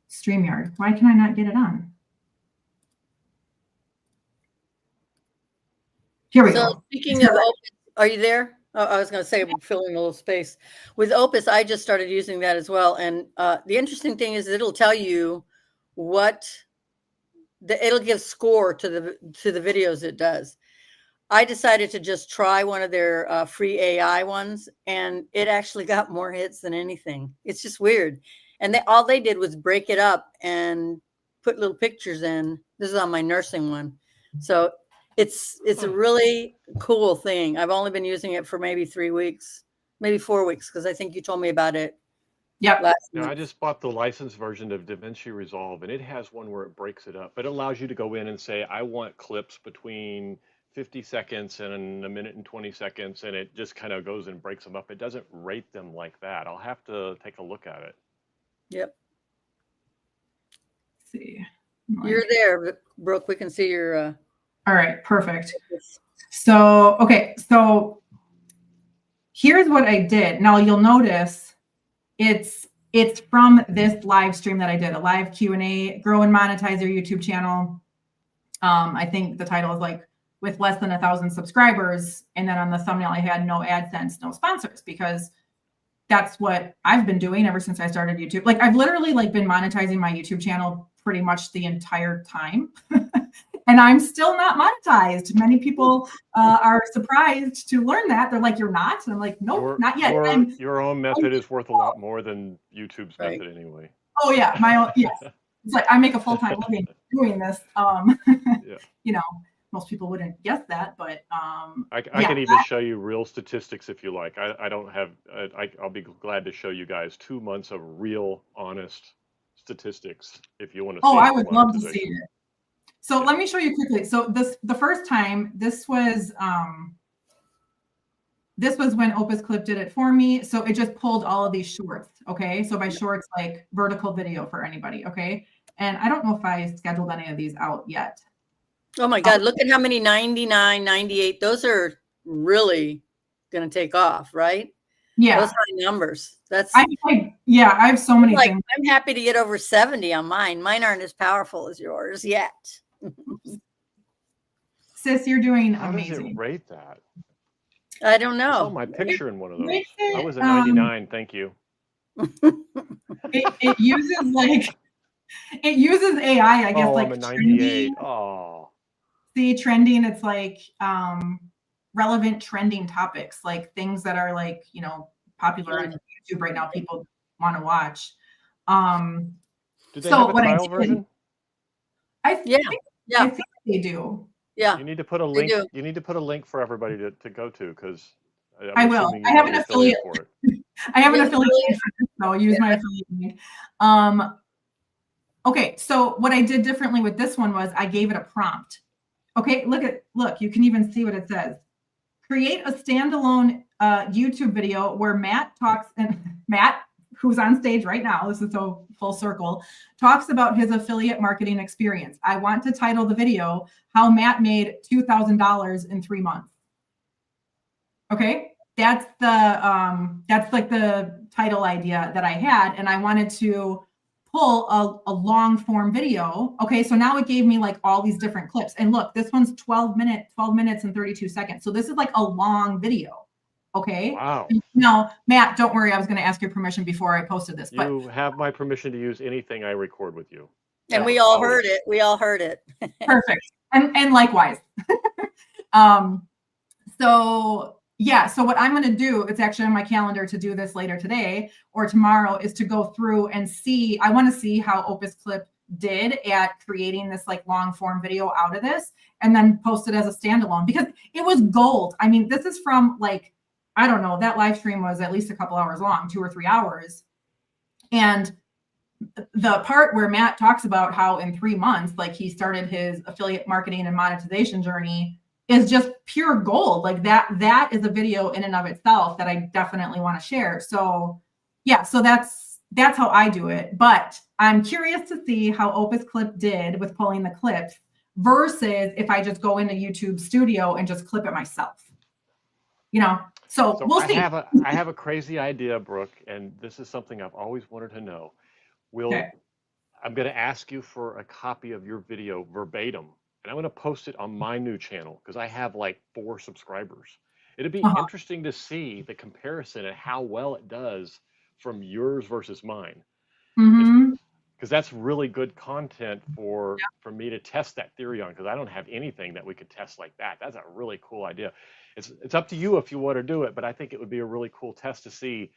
StreamYard. Why can I not get it on? Here we go. Speaking of Opus, are you there? Oh, I was going to say filling a little space. With Opus, I just started using that as well. And the interesting thing is it'll tell you what it'll give score to the videos it does. I decided to just try one of their free AI ones, and it actually got more hits than anything. It's just weird. And all they did was break it up and put little pictures in. This is on my nursing one. So it's a really cool thing. I've only been using it for maybe 3 weeks, maybe 4 weeks, because I think you told me about it. Yep. Now, I just bought the licensed version of DaVinci Resolve, and it has one where it breaks it up. But it allows you to go in and say, I want clips between 50 seconds and a minute and 20 seconds, and it just kind of goes and breaks them up. It doesn't rate them like that. I'll have to take a look at it. Yep. Let's see. You're there, Brooke. We can see your. All right, perfect. So, okay, so here's what I did. Now you'll notice it's from this live stream that I did, a live Q&A, grow and monetize your YouTube channel. I think the title is like, with less than 1,000 subscribers. And then on the thumbnail, I had no AdSense, no sponsors, because that's what I've been doing ever since I started YouTube. Like I've literally like been monetizing my YouTube channel pretty much the entire time. And I'm still not monetized. Many people are surprised to learn that. They're like, you're not? And I'm like, nope, not yet. Your own method is worth a lot more than YouTube's Right. method anyway. Oh yeah, my own, yes. It's like I make a full-time living doing this. Yeah. You know, most people wouldn't guess that, but I yeah, can even show you real statistics if you like. I don't have, I'll be glad to show you guys 2 months of real, honest statistics if you want to see oh, it I for would love to see monetization. it. So let me show you quickly. So the first time, this was when Opus Clip did it for me. So it just pulled all of these shorts. Okay. So by shorts, like vertical video for anybody. Okay. And I don't know if I scheduled any of these out yet. Oh my God, look at how many 99, 98. Those are really going to take off, right? Yeah. Those high numbers. That's I have so many things. I'm happy to get over 70 on mine. Mine aren't as powerful as yours yet. Sis, you're doing How amazing. does it rate that? I don't I saw know. my picture in one of those. It, I was a 99. Thank you. It uses AI, I guess. Oh, like I'm a 98. Oh. See, trending, it's like relevant trending topics, like things that are like, you know, popular on YouTube right now, people want to watch. Do they have a trial version? I think they do. Yeah. You need to put a link. You need to put a link for everybody to go to, because I will. I have an affiliate for it. I have an affiliate link for this, so I'll use my affiliate link. Okay, so what I did differently with this one was I gave it a prompt. Okay, look, you can even see what it says. Create a standalone YouTube video where Matt talks, and Matt, who's on stage right now, this is so full circle, talks about his affiliate marketing experience. I want to title the video, How Matt Made $2,000 in 3 months. Okay, that's like the title idea that I had, and I wanted to pull a long form video. Okay, so now it gave me like all these different clips, and look, this one's 12 minutes and 32 seconds. So this is like a long video. Okay. Wow. No, Matt, don't worry. I was going to ask your permission before I posted this. But you have my permission to use anything I record with you. And we all heard it. We all heard it. Perfect. And likewise. So yeah, so what I'm going to do, it's actually on my calendar to do this later today or tomorrow, is to go through and see, I want to see how Opus Clip did at creating this like long form video out of this, and then post it as a standalone, because it was gold. I mean, this is from like, I don't know, that live stream was at least a couple hours long, 2 or 3 hours. And the part where Matt talks about how in 3 months, like he started his affiliate marketing and monetization journey, is just pure gold. Like that is a video in and of itself that I definitely want to share. So yeah, so that's how I do it. But I'm curious to see how Opus Clip did with pulling the clips versus if I just go into YouTube Studio and just clip it myself. You know, so we'll see. I have a crazy idea, Brooke, and this is something I've always wanted to know. I'm going to ask you for a copy of your video verbatim, and I'm going to post it on my new channel because I have like 4 subscribers. It'd be interesting to see the comparison and how well it does from yours versus mine. Because that's really good content for me to test that theory on, because I don't have anything that we could test like that. That's a really cool idea. It's up to you if you want to do it, but I think it would be a really cool test to see.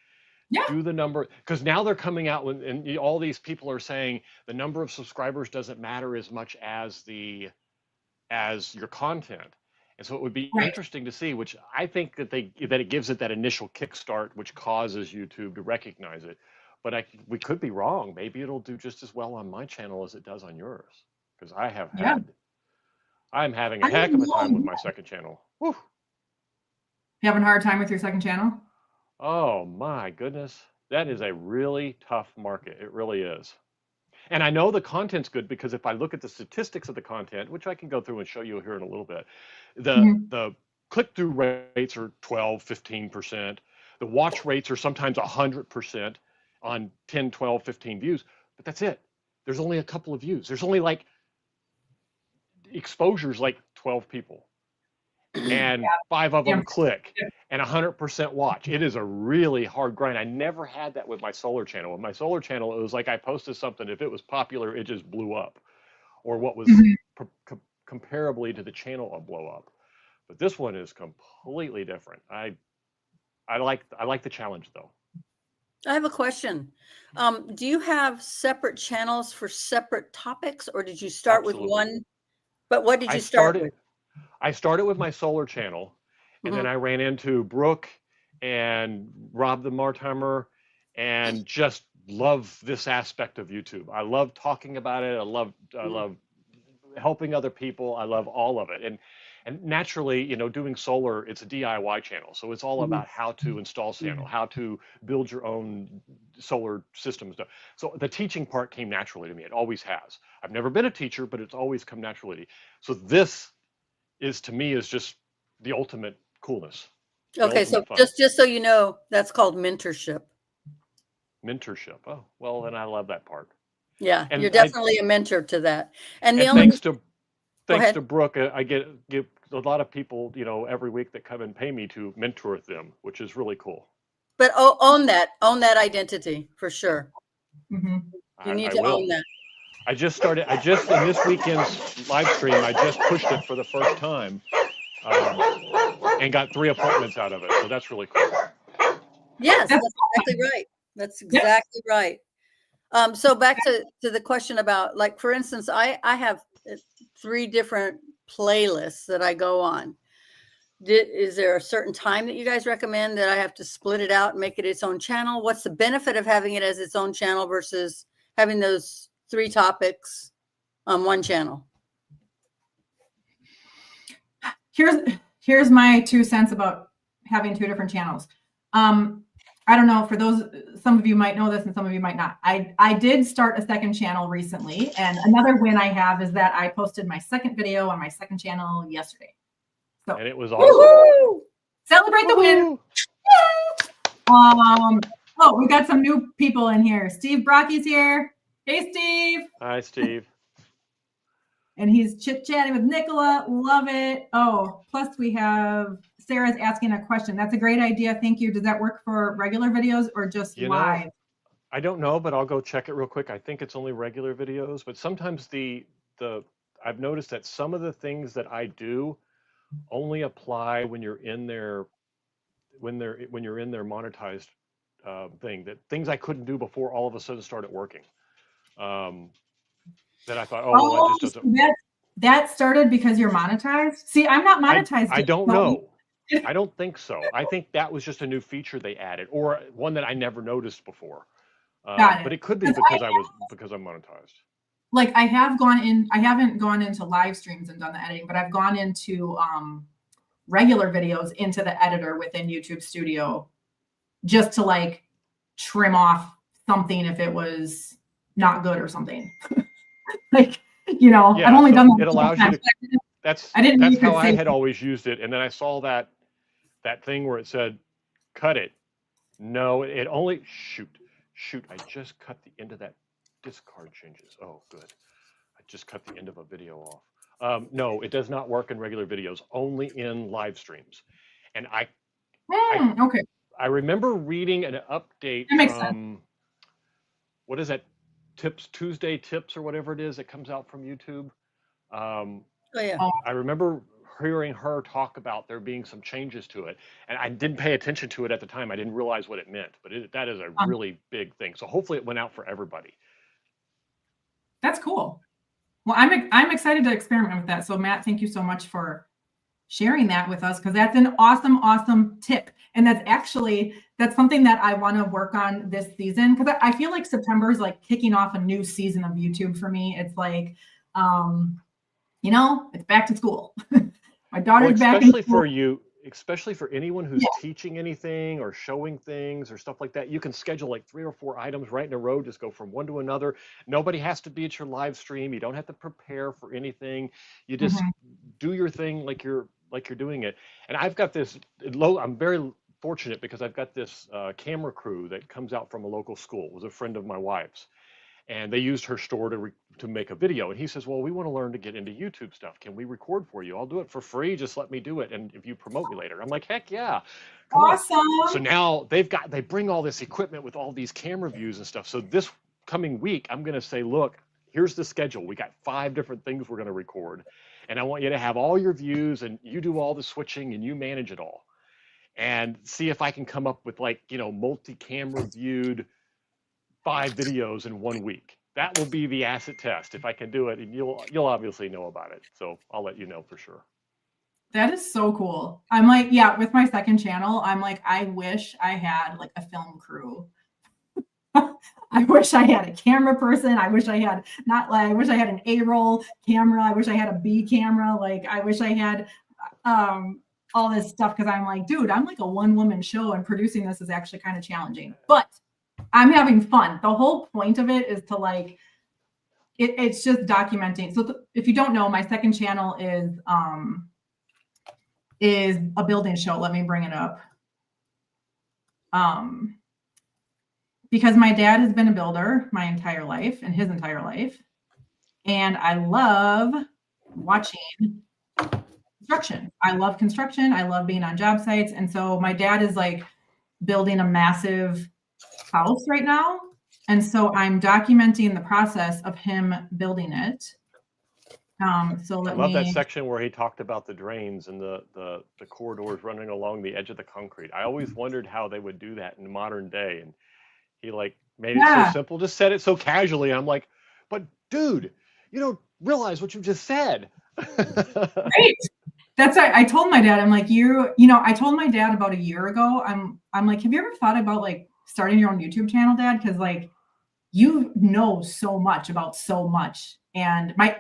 Do the number, because now they're coming out and all these people are saying the number of subscribers doesn't matter as much as your content. And so it would be interesting to see, which I think that it gives it that initial kickstart, which causes YouTube to recognize it. But we could be wrong. Maybe it'll do just as well on my channel as it does on yours, because I'm having a heck of a time with my second channel. Whew. You having a hard time with your second channel? Oh my goodness. That is a really tough market. It really is. And I know the content's good, because if I look at the statistics of the content, which I can go through and show you here in a little bit, the click-through rates are 12, 15%. The watch rates are sometimes 100% on 10, 12, 15 views, but that's it. There's only a couple of views. There's only like exposures, like 12 people. And 5 of them click, and 100% watch. It is a really hard grind. I never had that with my solar channel. With my solar channel, it was like I posted something. If it was popular, it just blew up. Or what was comparably to the channel a blow up. But this one is completely different. I like the challenge though. I have a question. Do you have separate channels for separate topics, or did you start with Absolutely. one? But what did you start with? I started with my solar channel, and then I ran into Brooke and Rob the Martimer, and just love this aspect of YouTube. I love talking about it. I love helping other people. I love all of it. And naturally, you know, doing solar, it's a DIY channel. So it's all about how to install panel, how to build your own solar system stuff. So the teaching part came naturally to me. It always has. I've never been a teacher, but it's always come naturally. So this is, to me, is just the ultimate coolness. Okay, so just so you know, that's called mentorship. Mentorship. Oh, well, then I love that part. Yeah, and you're definitely a mentor to that. And the thanks to Brooke, I get a lot of people, you know, every week that come and pay me to mentor them, which is really cool. But own that identity for sure. Mm-hmm. You need to own that. I just in this weekend's live stream, I just pushed it for the first time and got 3 appointments out of it. So that's really cool. Yes, that's exactly right. That's exactly right. So back to the question about, like, for instance, I have 3 different playlists that I go on. Is there a certain time that you guys recommend that I have to split it out and make it its own channel? What's the benefit of having it as its own channel versus having those 3 topics on one channel? Here's my 2 cents about having 2 different channels. I don't know, for those, some of you might know this and some of you might not. I did start a second channel recently, and another win I have is that I posted my second video on my second channel yesterday. So, and it was awesome. Celebrate the win. Oh, we got some new people in here. Steve Brocky's here. Hey, Steve. Hi, Steve. And he's chit-chatting with Nicola. Love it. Oh, plus we have Sarah's asking a question. That's a great idea. Thank you. Does that work for regular videos or just live? I don't know, but I'll go check it real quick. I think it's only regular videos, but sometimes I've noticed that some of the things that I do only apply when you're in their monetized thing. That things I couldn't do before all of a sudden started working. That I thought, it just doesn't. That started because you're monetized? See, I'm not monetized. I don't know. I don't think so. I think that was just a new feature they added, or one that I never noticed before. But it could be because I'm monetized. Like I haven't gone into live streams and done the editing, but I've gone into regular videos into the editor within YouTube Studio just to like trim off something if it was not good or something. Like, you know, I've only done that. It allows you to. That's how I had always used it, and then I saw that thing where it said, "Cut it." No, it only shoot. I just cut the end of that discard changes. Oh, good. I just cut the end of a video off. No, it does not work in regular videos. Only in live streams. And okay. I remember reading an update from what is that? Tuesday tips or whatever it is that comes out from YouTube. I remember hearing her talk about there being some changes to it, and I didn't pay attention to it at the time. I didn't realize what it meant, but that is a really big thing. So hopefully it went out for everybody. That's cool. Well, I'm excited to experiment with that. So Matt, thank you so much for sharing that with us, because that's an awesome tip. And that's something that I want to work on this season, because I feel like September is like kicking off a new season of YouTube for me. It's like, you know, it's back to school. My daughter's back in school. Especially for anyone who's teaching anything or showing things or stuff like that, you can schedule like 3 or 4 items right in a row, just go from one to another. Nobody has to be at your live stream. You don't have to prepare for anything. You just do your thing like you're doing it. And I've got this I'm very fortunate because I've got this camera crew that comes out from a local school. It was a friend of my wife's, and they used her store to make a video. And he says, well, we want to learn to get into YouTube stuff. Can we record for you? I'll do it for free. Just let me do it. And if you promote me later, I'm like, heck yeah. Awesome. So now they bring all this equipment with all these camera views and stuff. So this coming week, I'm going to say, look, here's the schedule. We got 5 different things we're going to record. and I want you to have all your views, and you do all the switching, and you manage it all, and see if I can come up with like, multi-camera viewed 5 videos in 1 week. That will be the acid test if I can do it, and you'll obviously know about it. So I'll let you know for sure. That is so cool. I'm like, yeah, with my second channel, I'm like, I wish I had like a film crew. I wish I had a camera person. I wish I had an A-roll camera. I wish I had a B camera. Like, I wish I had all this stuff, because I'm like, dude, I'm like a one-woman show, and producing this is actually kind of challenging. But I'm having fun. The whole point of it is to like, it's just documenting. So if you don't know, my second channel is a building show. Let me bring it up. Because my dad has been a builder my entire life, and his entire life. And I love watching construction. I love construction. I love being on job sites. And so my dad is like building a massive house right now. And so I'm documenting the process of him building it. So I love that section where he talked about the drains and the corridors running along the edge of the concrete. I always wondered how they would do that in modern day. And he like made it so simple, just said it so casually. I'm like, but dude, you don't realize what you just said. Right. That's I told my dad, I'm like, I told my dad about a year ago, I'm like, have you ever thought about like starting your own YouTube channel, Dad? Because like, you know so much about so much. And I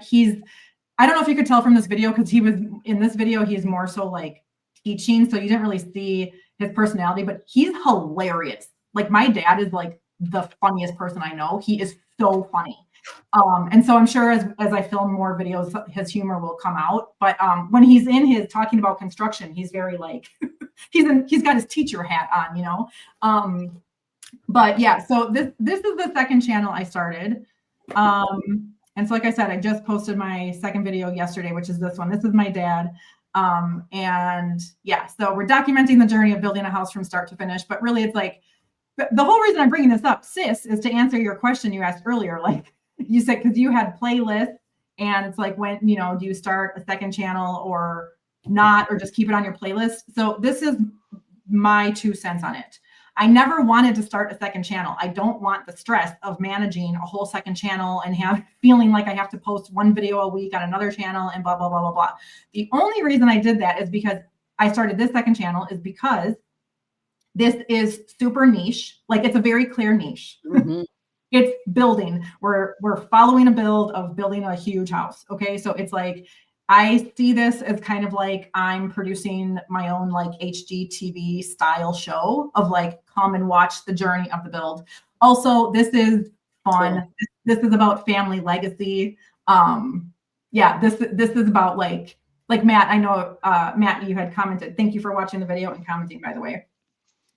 don't know if you could tell from this video, because he was in this video, he's more so like teaching. So you didn't really see his personality, but he's hilarious. Like, my dad is like the funniest person I know. He is so funny. And so I'm sure as I film more videos, his humor will come out. But when he's in his talking about construction, he's very like, he's got his teacher hat on, But yeah, so this is the second channel I started. And so like I said, I just posted my second video yesterday, which is this one. This is my dad. And yeah, so we're documenting the journey of building a house from start to finish. But really, it's like, the whole reason I'm bringing this up, sis, is to answer your question you asked earlier. Like you said, because you had playlists, and it's like, when, do you start a second channel or not, or just keep it on your playlist? So this is my 2 cents on it. I never wanted to start a second channel. I don't want the stress of managing a whole second channel and feeling like I have to post 1 video a week on another channel and blah, blah, blah, blah, blah. The only reason I did that is because I started this second channel is because this is super niche. Like, it's a very clear niche. Mm-hmm. It's building. We're following a build of building a huge house. Okay. So it's like, I see this as kind of like I'm producing my own like HGTV style show of like, come and watch the journey of the build. Also, this is fun. Cool. This is about family legacy. Yeah, this is about like Matt. I know Matt, you had commented. Thank you for watching the video and commenting, by the way.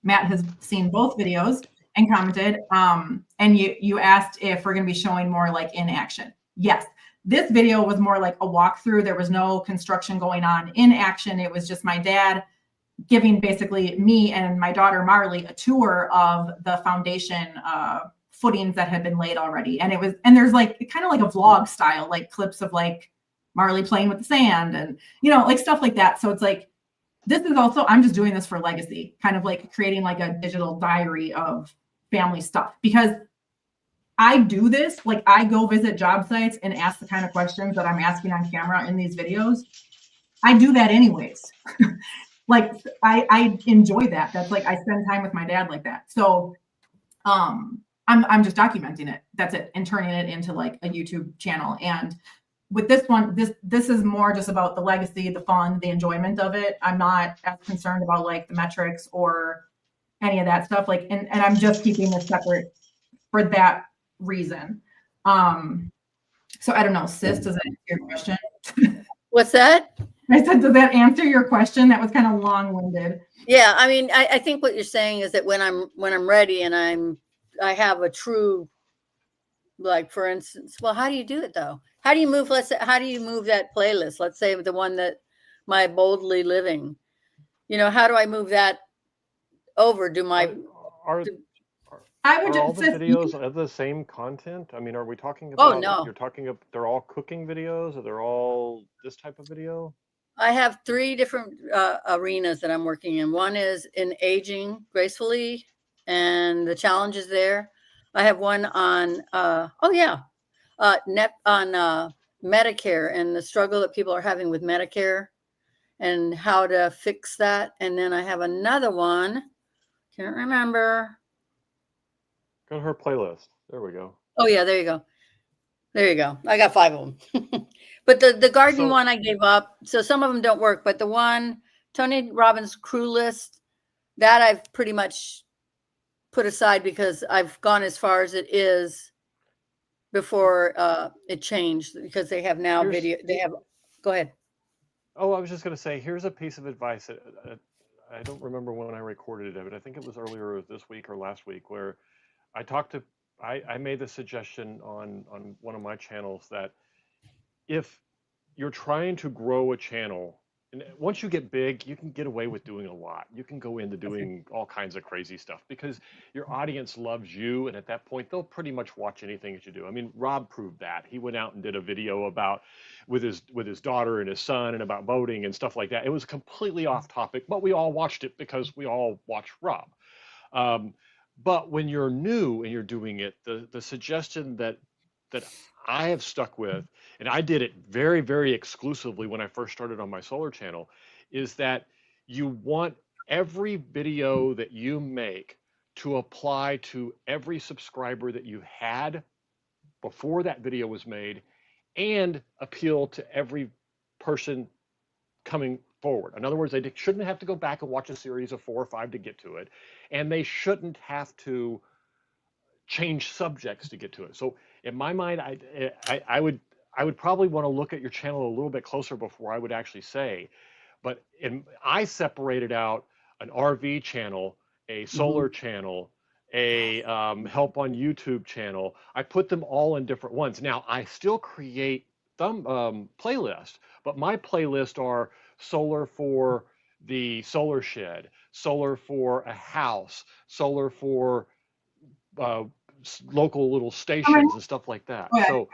Matt has seen both videos and commented. And you asked if we're going to be showing more like in action. Yes. This video was more like a walkthrough. There was no construction going on in action. It was just my dad giving basically me and my daughter Marley a tour of the foundation footings that had been laid already. And there's like kind of like a vlog style, like clips of like Marley playing with the sand and, like stuff like that. So it's like, this is also, I'm just doing this for legacy, kind of like creating like a digital diary of family stuff, because I do this, like I go visit job sites and ask the kind of questions that I'm asking on camera in these videos. I do that anyways. Like I enjoy that. That's like, I spend time with my dad like that. So I'm just documenting it. That's it. And turning it into like a YouTube channel. And with this one, this is more just about the legacy, the fun, the enjoyment of it. I'm not as concerned about like the metrics or any of that stuff. Like, and I'm just keeping this separate for that reason. So I don't know, sis, does that answer your question? What's that? I said, does that answer your question? That was kind of long-winded. Yeah, I mean, I think what you're saying is that when I'm ready and I have a true, like, for instance, well, how do you do it though? How do you move? How do you move that playlist? Let's say the one that my boldly living, how do I move that over? I would Are all just, the sis, you videos can, of the same content? I mean, are we talking Oh, about, no. you're talking of, they're all cooking videos, or they're all this type of video? I have 3 different arenas that I'm working in. One is in aging gracefully and the challenges there. I have one on, Medicare and the struggle that people are having with Medicare and how to fix that. And then I have another one, can't remember. Go to her playlist. There we go. Oh, yeah, there you go. There you go. I got 5 of them. But the garden So one I gave up. So some of them don't work, but the one, Tony Robbins crew list, that I've pretty much put aside because I've gone as far as it is before it changed, because they have now here's, video. They have, go ahead. oh, I was just going to say, here's a piece of advice that I don't remember when I recorded it, but I think it was earlier this week or last week, where I talked to, I made the suggestion on one of my channels that if you're trying to grow a channel, and once you get big, you can get away with doing a lot. You can go into Okay. doing all kinds of crazy stuff because your audience loves you, and at that point, they'll pretty much watch anything that you do. I mean, Rob proved that. He went out and did a video about with his daughter and his son and about voting and stuff like that. It was completely off topic, but we all watched it because we all watch Rob. Um, but when you're new and you're doing it, the suggestion that I have stuck with, and I did it very, very exclusively when I first started on my solar channel, is that you want every video that you make to apply to every subscriber that you had before that video was made and appeal to every person coming forward. In other words, they shouldn't have to go back and watch a series of 4 or 5 to get to it, and they shouldn't have to change subjects to get to it. So in my mind, I would probably want to look at your channel a little bit closer before I would actually say. But I separated out an RV channel, a Mm-hmm. solar channel, a help on YouTube channel. I put them all in different ones. Now I still create playlists, but my playlists are solar for the solar shed, solar for a house, solar for uh, local little how many? stations and stuff like that. Go ahead. So,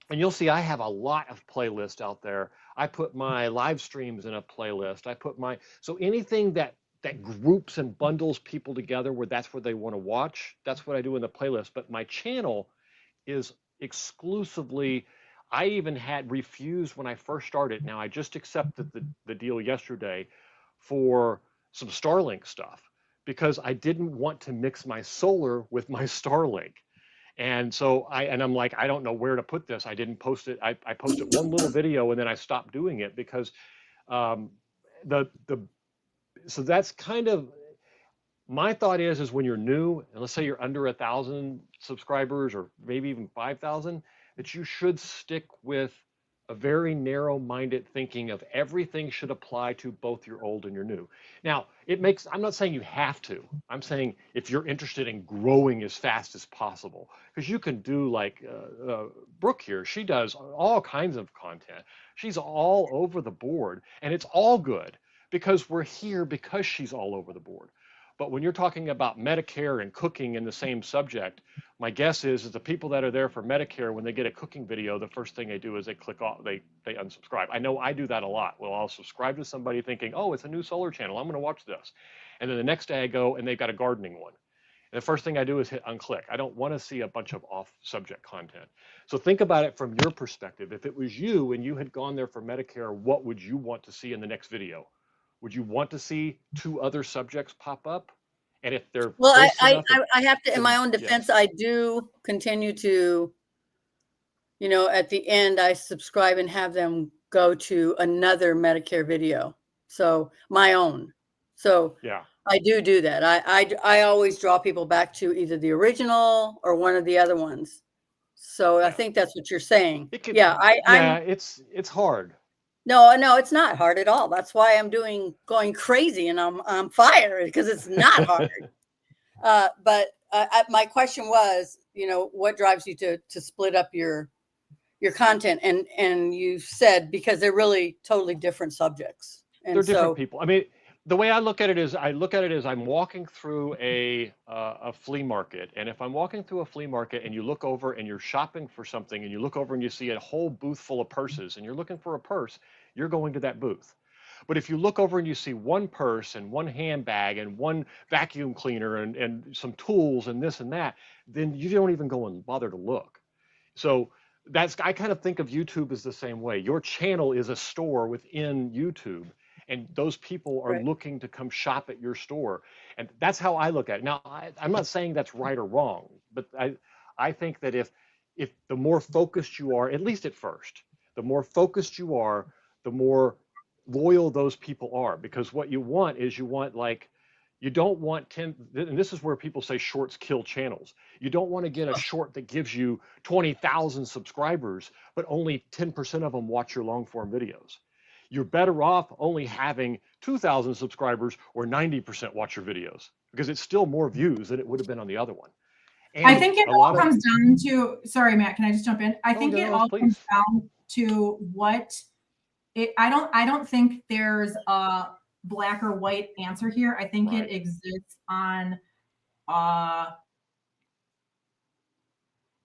and you'll see I have a lot of playlists out there. I put my live streams in a playlist. I put my, so anything that groups and bundles people together where that's where they want to watch, that's what I do in the playlist. But my channel is exclusively, I even had refused when I first started. Now I just accepted the deal yesterday for some Starlink stuff because I didn't want to mix my solar with my Starlink. And so I'm like, I don't know where to put this. I didn't post it. I posted one little video and then I stopped doing it because um, the so that's kind of my thought is when you're new, and let's say you're under 1,000 subscribers or maybe even 5,000, that you should stick with a very narrow-minded thinking of everything should apply to both your old and your new. Now, I'm not saying you have to. I'm saying if you're interested in growing as fast as possible, because you can do like Brooke here, she does all kinds of content. She's all over the board, and it's all good because we're here because she's all over the board. But when you're talking about Medicare and cooking in the same subject, my guess is the people that are there for Medicare, when they get a cooking video, the first thing they do is they click off, they unsubscribe. I know I do that a lot. Well, I'll subscribe to somebody thinking, oh, it's a new solar channel. I'm going to watch this. And then the next day I go and they've got a gardening one. And the first thing I do is hit unclick. I don't want to see a bunch of off subject content. So think about it from your perspective. If it was you and you had gone there for Medicare, what would you want to see in the next video? Would you want to see 2 other subjects pop up? And if they're Well, close enough, I have to, in my own defense, yes. I do continue to, at the end, I subscribe and have them go to another Medicare video. So my own. So Yeah. I do that. I always draw people back to either the original or one of the other ones. So I Yeah. think that's what you're saying. It could, Yeah, yeah, it's hard. No, it's not hard at all. That's why I'm going crazy and I'm on fire because it's not hard. But my question was, what drives you to split up your content? And you said because they're really totally different subjects. And They're different so, people. I mean, The way I look at it is I'm walking through a flea market, and if I'm walking through a flea market and you look over and you're shopping for something and you look over and you see a whole booth full of purses and you're looking for a purse, you're going to that booth. But if you look over and you see one purse and one handbag and one vacuum cleaner and some tools and this and that, then you don't even go and bother to look. So I kind of think of YouTube as the same way. Your channel is a store within YouTube, and those people are Right. looking to come shop at your store. And that's how I look at it. Now, I'm not saying that's right or wrong, but I think that if the more focused you are, at least at first, the more focused you are, the more loyal those people are. Because what you want is you don't want 10, and this is where people say shorts kill channels. You don't want to get a short that gives you 20,000 subscribers, but only 10% of them watch your long form videos. You're better off only having 2,000 subscribers or 90% watch your videos, because it's still more views than it would have been on the other one. And I think it a all lot of, comes down to, sorry, Matt, can I just jump in? I think it no, all comes please. down to I don't think there's a black or white answer here. I think Right. it exists on,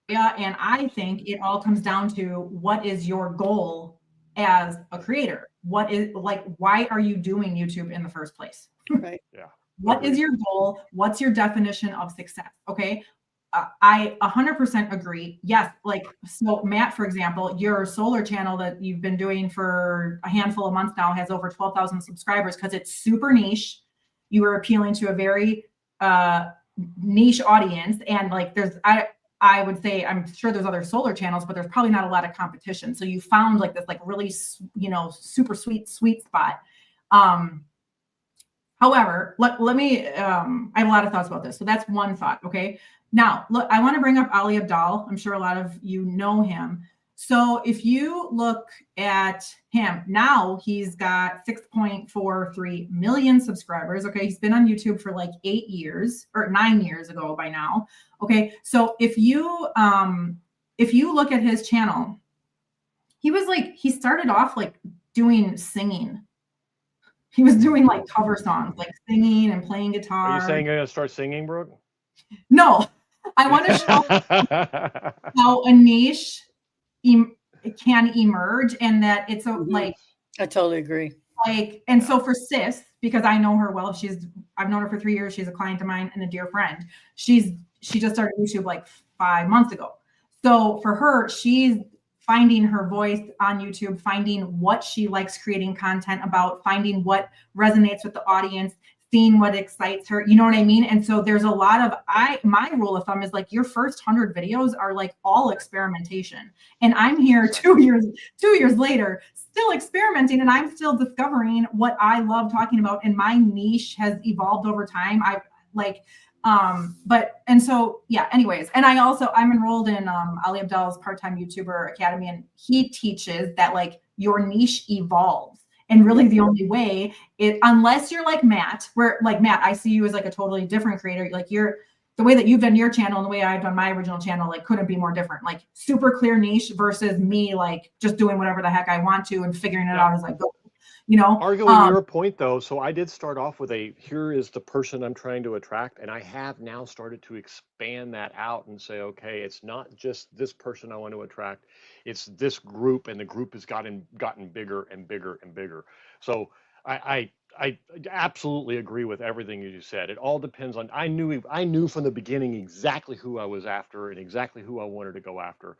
yeah, and I think it all comes down to what is your goal as a creator? What is, like, why are you doing YouTube in the first place? Right. Yeah. What is Agreed. your goal? What's your definition of success? Okay. I 100% agree. Yes. Like, so Matt, for example, your solar channel that you've been doing for a handful of months now has over 12,000 subscribers because it's super niche. You are appealing to a very niche audience. And like, I would say, I'm sure there's other solar channels, but there's probably not a lot of competition. So you found like this, like really, super sweet spot. However, let me, I have a lot of thoughts about this. So that's one thought. Okay. Now, look, I want to bring up Ali Abdaal. I'm sure a lot of you know him. So if you look at him now, he's got 6.43 million subscribers. Okay. He's been on YouTube for like 8 years or 9 years ago by now. Okay. So if you look at his channel, he started off like doing singing. He was doing like cover songs, like singing and playing guitar. Are you saying you're going to start singing, Brooke? No, I want to show how a niche can emerge, and that it's like, I totally agree. Like, and so for Sis, because I know her well, I've known her for 3 years. She's a client of mine and a dear friend. She just started YouTube like 5 months ago. So for her, she's finding her voice on YouTube, finding what she likes creating content about, finding what resonates with the audience, seeing what excites her. You know what I mean? And so there's a lot of, my rule of thumb is like your first 100 videos are like all experimentation. And I'm here 2 years later, still experimenting, and I'm still discovering what I love talking about. And my niche has evolved over time. Anyways, and I'm enrolled in Ali Abdaal's part-time YouTuber Academy, and he teaches that like your niche evolves. And really the only way unless you're like Matt, where like Matt, I see you as like a totally different creator. Like the way that you've done your channel and the way I've done my original channel, like couldn't be more different. Like super clear niche versus me, like just doing whatever the heck I want to and figuring it out as I go. Arguing your point though, so I did start off with here is the person I'm trying to attract, and I have now started to expand that out and say, okay, it's not just this person I want to attract, it's this group, and the group has gotten bigger and bigger and bigger. So I absolutely agree with everything you just said. It all depends on, I knew from the beginning exactly who I was after and exactly who I wanted to go after.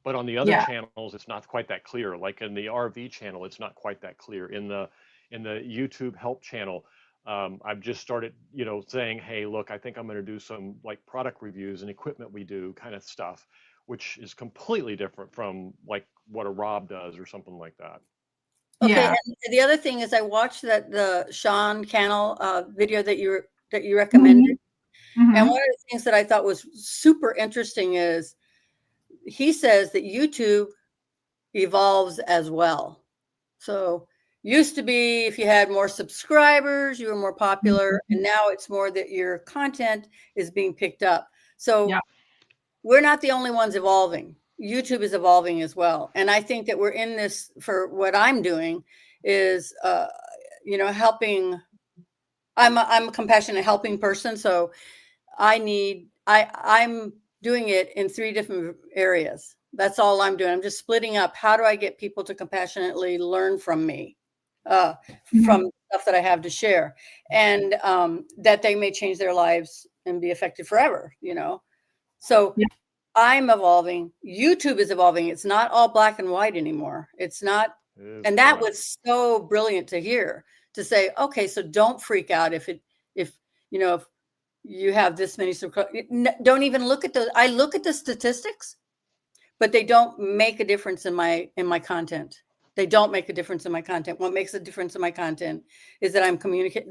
But on the other channels, it's not quite that clear. Like in the RV channel, it's not quite that clear. In the YouTube help channel, I've just started, saying, hey, look, I think I'm going to do some like product reviews and equipment we do kind of stuff, which is completely different from like what a Rob does or something like that. Okay. Yeah. And the other thing is I watched the Sean Cannell video that you recommended. Mm-hmm. And one of the things that I thought was super interesting is he says that YouTube evolves as well. So used to be if you had more subscribers, you were more popular. And now it's more that your content is being picked up. So we're not the only ones evolving. YouTube is evolving as well. And I think that we're in this for what I'm doing is, helping I'm a compassionate helping person. So I'm doing it in 3 different areas. That's all I'm doing. I'm just splitting up. How do I get people to compassionately learn from me, from stuff that I have to share, and that they may change their lives and be affected forever, you know? So Yeah. I'm evolving. YouTube is evolving. It's not all black and white anymore. It's not. And that was so brilliant to hear, to say, okay, so don't freak out if you know, if you have this many, don't even look at those. I look at the statistics, but they don't make a difference in my content. They don't make a difference in my content. What makes a difference in my content is that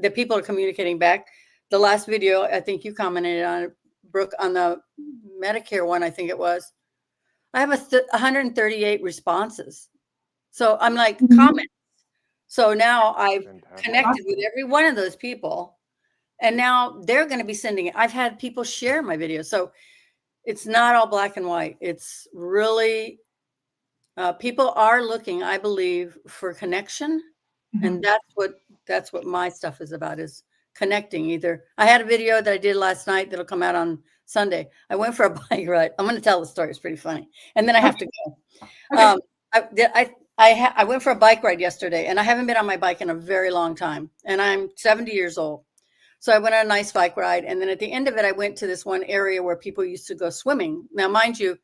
that people are communicating back. The last video, I think you commented on it, Brooke, on the Medicare one, I think it was. I have 138 responses. So I'm like, comments. So now I've connected with every one of those people, and now they're going to be sending it. I've had people share my videos. So it's not all black and white. It's really, people are looking, I believe, for connection. And that's what my stuff is about, is connecting. Either I had a video that I did last night that'll come out on Sunday. I went for a bike ride. I'm going to tell the story. It's pretty funny. And then I have to go. I went for a bike ride yesterday, and I haven't been on my bike in a very long time. And I'm 70 years old. So I went on a nice bike ride. And then at the end of it, I went to this one area where people used to go swimming. Now, mind you,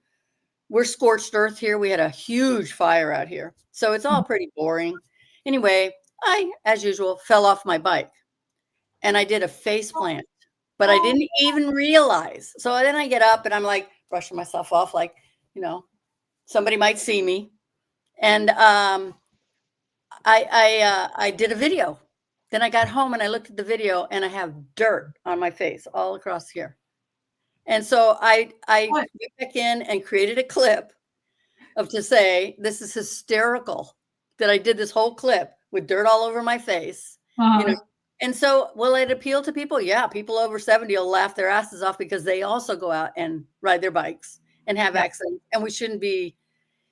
we're scorched earth here. We had a huge fire out here. So it's all pretty boring. Anyway, I, as usual, fell off my bike, and I did a face plant, but I didn't even realize. So then I get up and I'm like brushing myself off, like, you know, somebody might see me. And I did a video. Then I got home and I looked at the video, and I have dirt on my face all across here. And so I went back in and created a clip to say, this is hysterical that I did this whole clip with dirt all over my face. You know? And so will it appeal to people? Yeah, people over 70 will laugh their asses off, because they also go out and ride their bikes and have accidents. And we shouldn't be,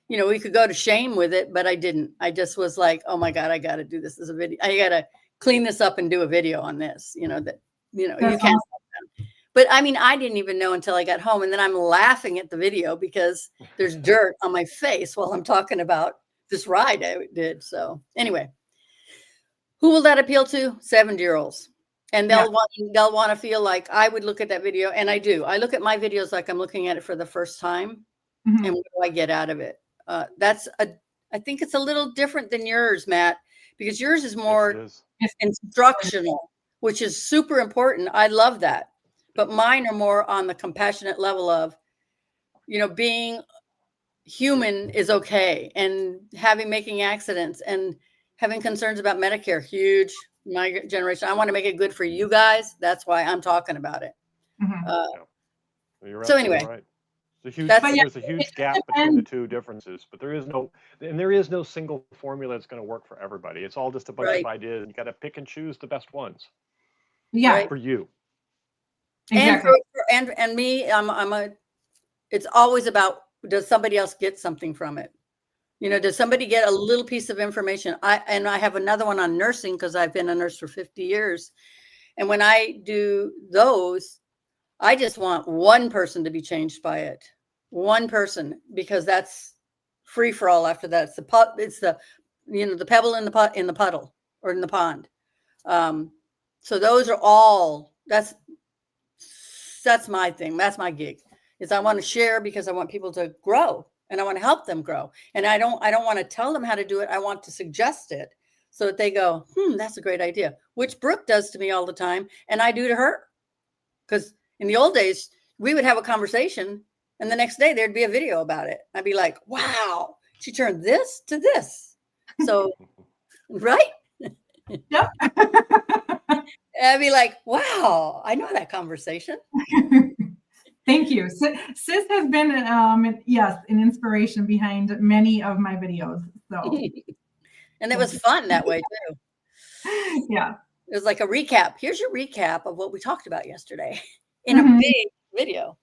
you know, we could go to shame with it, but I didn't. I just was like, oh my God, I got to do this as a video. I got to clean this up and do a video on this, you know, that, you know, you can't. But I mean, I didn't even know until I got home, and then I'm laughing at the video because there's dirt on my face while I'm talking about this ride I did. So anyway, who will that appeal to? 70-year-olds. And they'll want to feel like I would look at that video. And I do. I look at my videos like I'm looking at it for the first time. And what do I get out of it? I think it's a little different than yours, Matt, because yours is more instructional, which is super important. I love that. But mine are more on the compassionate level of, you know, being human is okay, and making accidents and having concerns about Medicare, huge. My generation, I want to make it good for you guys. That's why I'm talking about it. So anyway, right. There's a huge gap between the two differences, but there is no single formula that's going to work for everybody. It's all just a bunch of ideas. You got to pick and choose the best ones. For you. Exactly. And me, it's always about, does somebody else get something from it? You know, does somebody get a little piece of information? I have another one on nursing, because I've been a nurse for 50 years. And when I do those, I just want one person to be changed by it. One person, because that's free for all after that. It's the pebble in the puddle or in the pond. So those are all, that's my thing. That's my gig, is I want to share because I want people to grow. And I want to help them grow. And I don't want to tell them how to do it. I want to suggest it so that they go, that's a great idea, which Brooke does to me all the time. And I do to her. Because in the old days, we would have a conversation, and the next day there'd be a video about it. I'd be like, wow, she turned this to this. So, right? Yep. I'd be like, wow, I know that conversation. Thank you. Sis has been, an inspiration behind many of my videos. So, and it was fun that way too. Yeah. It was like a recap. Here's your recap of what we talked about yesterday in a big video.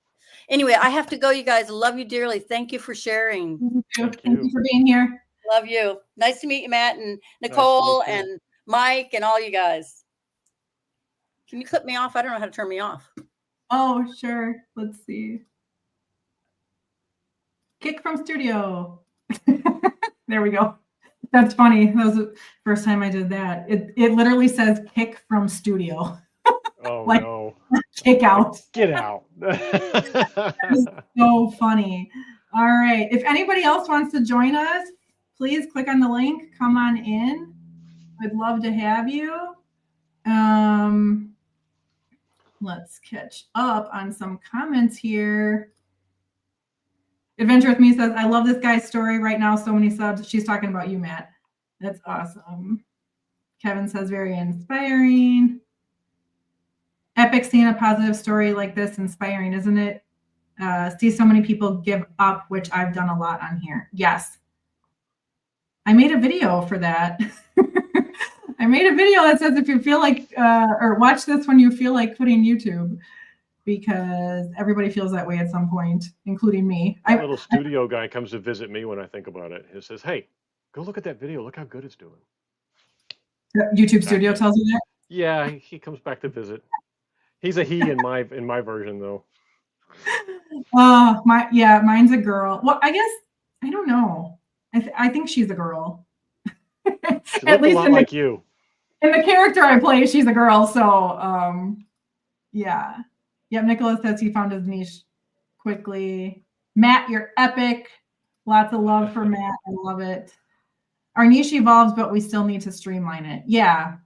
Anyway, I have to go, you guys. Love you dearly. Thank you for sharing. Thank you for being here. Love you. Nice to meet you, Matt and Nicole and Mike and all you guys. Can you clip me off? I don't know how to turn me off. Oh, sure. Let's see. Kick from studio. There we go. That's funny. That was the first time I did that. It literally says kick from studio. Oh Like, no. Kick out. Get out. So funny. All right. If anybody else wants to join us, please click on the link. Come on in. I'd love to have you. Let's catch up on some comments here. Adventure with Me says, I love this guy's story right now. So many subs. She's talking about you, Matt. That's awesome. Kevin says, very inspiring. Epic seeing a positive story like this, inspiring, isn't it? See so many people give up, which I've done a lot on here. Yes. I made a video for that. I made a video that says if you feel like, or watch this when you feel like quitting YouTube, because everybody feels that way at some point, including me. A little studio guy comes to visit me when I think about it. He says, hey, go look at that video. Look how good it's doing. YouTube Studio tells you that? Yeah, he comes back to visit. He's a he in my version though. Mine's a girl. Well, I guess I don't know. I think she's a girl. She looks a lot like you. In the character I play, she's a girl. So yeah. Yep, Nicholas says he found his niche quickly. Matt, you're epic. Lots of love for Matt. I love it. Our niche evolves, but we still need to streamline it. Yeah.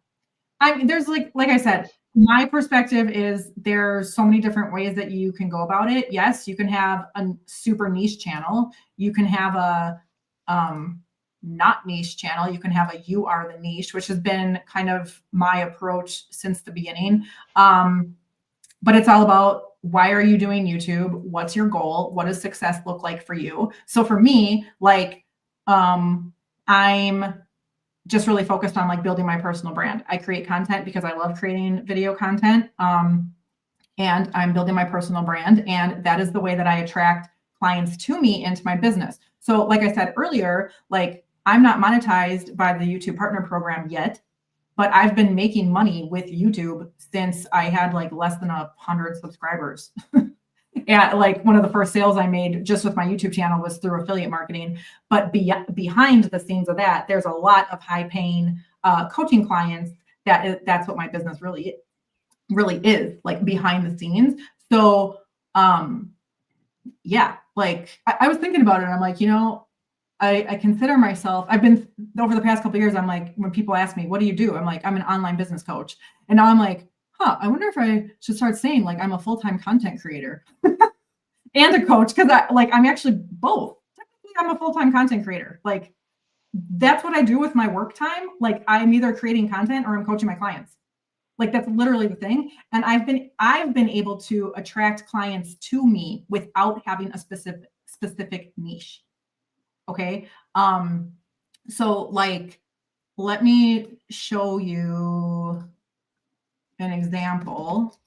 There's like I said, my perspective is there's so many different ways that you can go about it. Yes, you can have a super niche channel. You can have a not niche channel. You can have a you are the niche, which has been kind of my approach since the beginning. But it's all about, why are you doing YouTube? What's your goal? What does success look like for you? So for me, like, I'm just really focused on like building my personal brand. I create content because I love creating video content. And I'm building my personal brand. And that is the way that I attract clients to me into my business. So like I said earlier, like I'm not monetized by the YouTube Partner Program yet, but I've been making money with YouTube since I had like less than 100 subscribers. Yeah, like one of the first sales I made just with my YouTube channel was through affiliate marketing. But behind the scenes of that, there's a lot of high paying coaching clients that's what my business really is, like behind the scenes. So yeah, like I was thinking about it and I'm like, I consider myself, I've been over the past couple of years, I'm like, when people ask me, what do you do? I'm like, I'm an online business coach. And now I'm like, I wonder if I should start saying like, I'm a full-time content creator and a coach. Cause I'm actually both. Technically, I'm a full-time content creator. Like that's what I do with my work time. Like I'm either creating content or I'm coaching my clients. Like that's literally the thing. And I've been able to attract clients to me without having a specific niche. Okay. So like, let me show you an example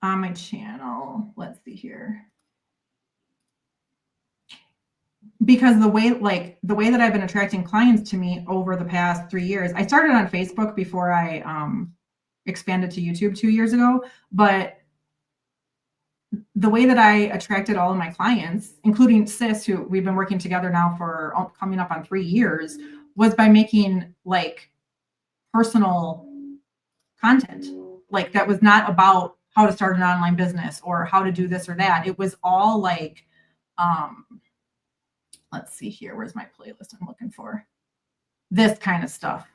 on my channel. Let's see here. Because the way that I've been attracting clients to me over the past 3 years, I started on Facebook before I expanded to YouTube 2 years ago, but the way that I attracted all of my clients, including Sis, who we've been working together now for coming up on 3 years, was by making like personal content. Like that was not about how to start an online business or how to do this or that. It was all like, let's see here. Where's my playlist I'm looking for? This kind of stuff.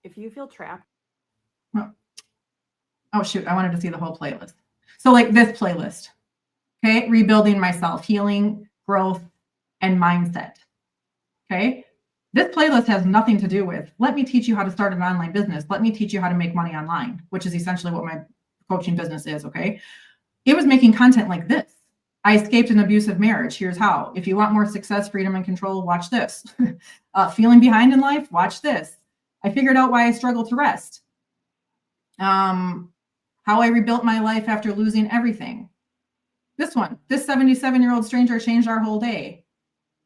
If you feel trapped. Oh shoot, I wanted to see the whole playlist. So like this playlist, okay? Rebuilding myself, healing, growth, and mindset, okay? This playlist has nothing to do with, let me teach you how to start an online business. Let me teach you how to make money online, which is essentially what my coaching business is, okay? It was making content like this. I escaped an abusive marriage. Here's how. If you want more success, freedom, and control, watch this. Feeling behind in life, watch this. I figured out why I struggle to rest. How I rebuilt my life after losing everything. This one, this 77-year-old stranger changed our whole day.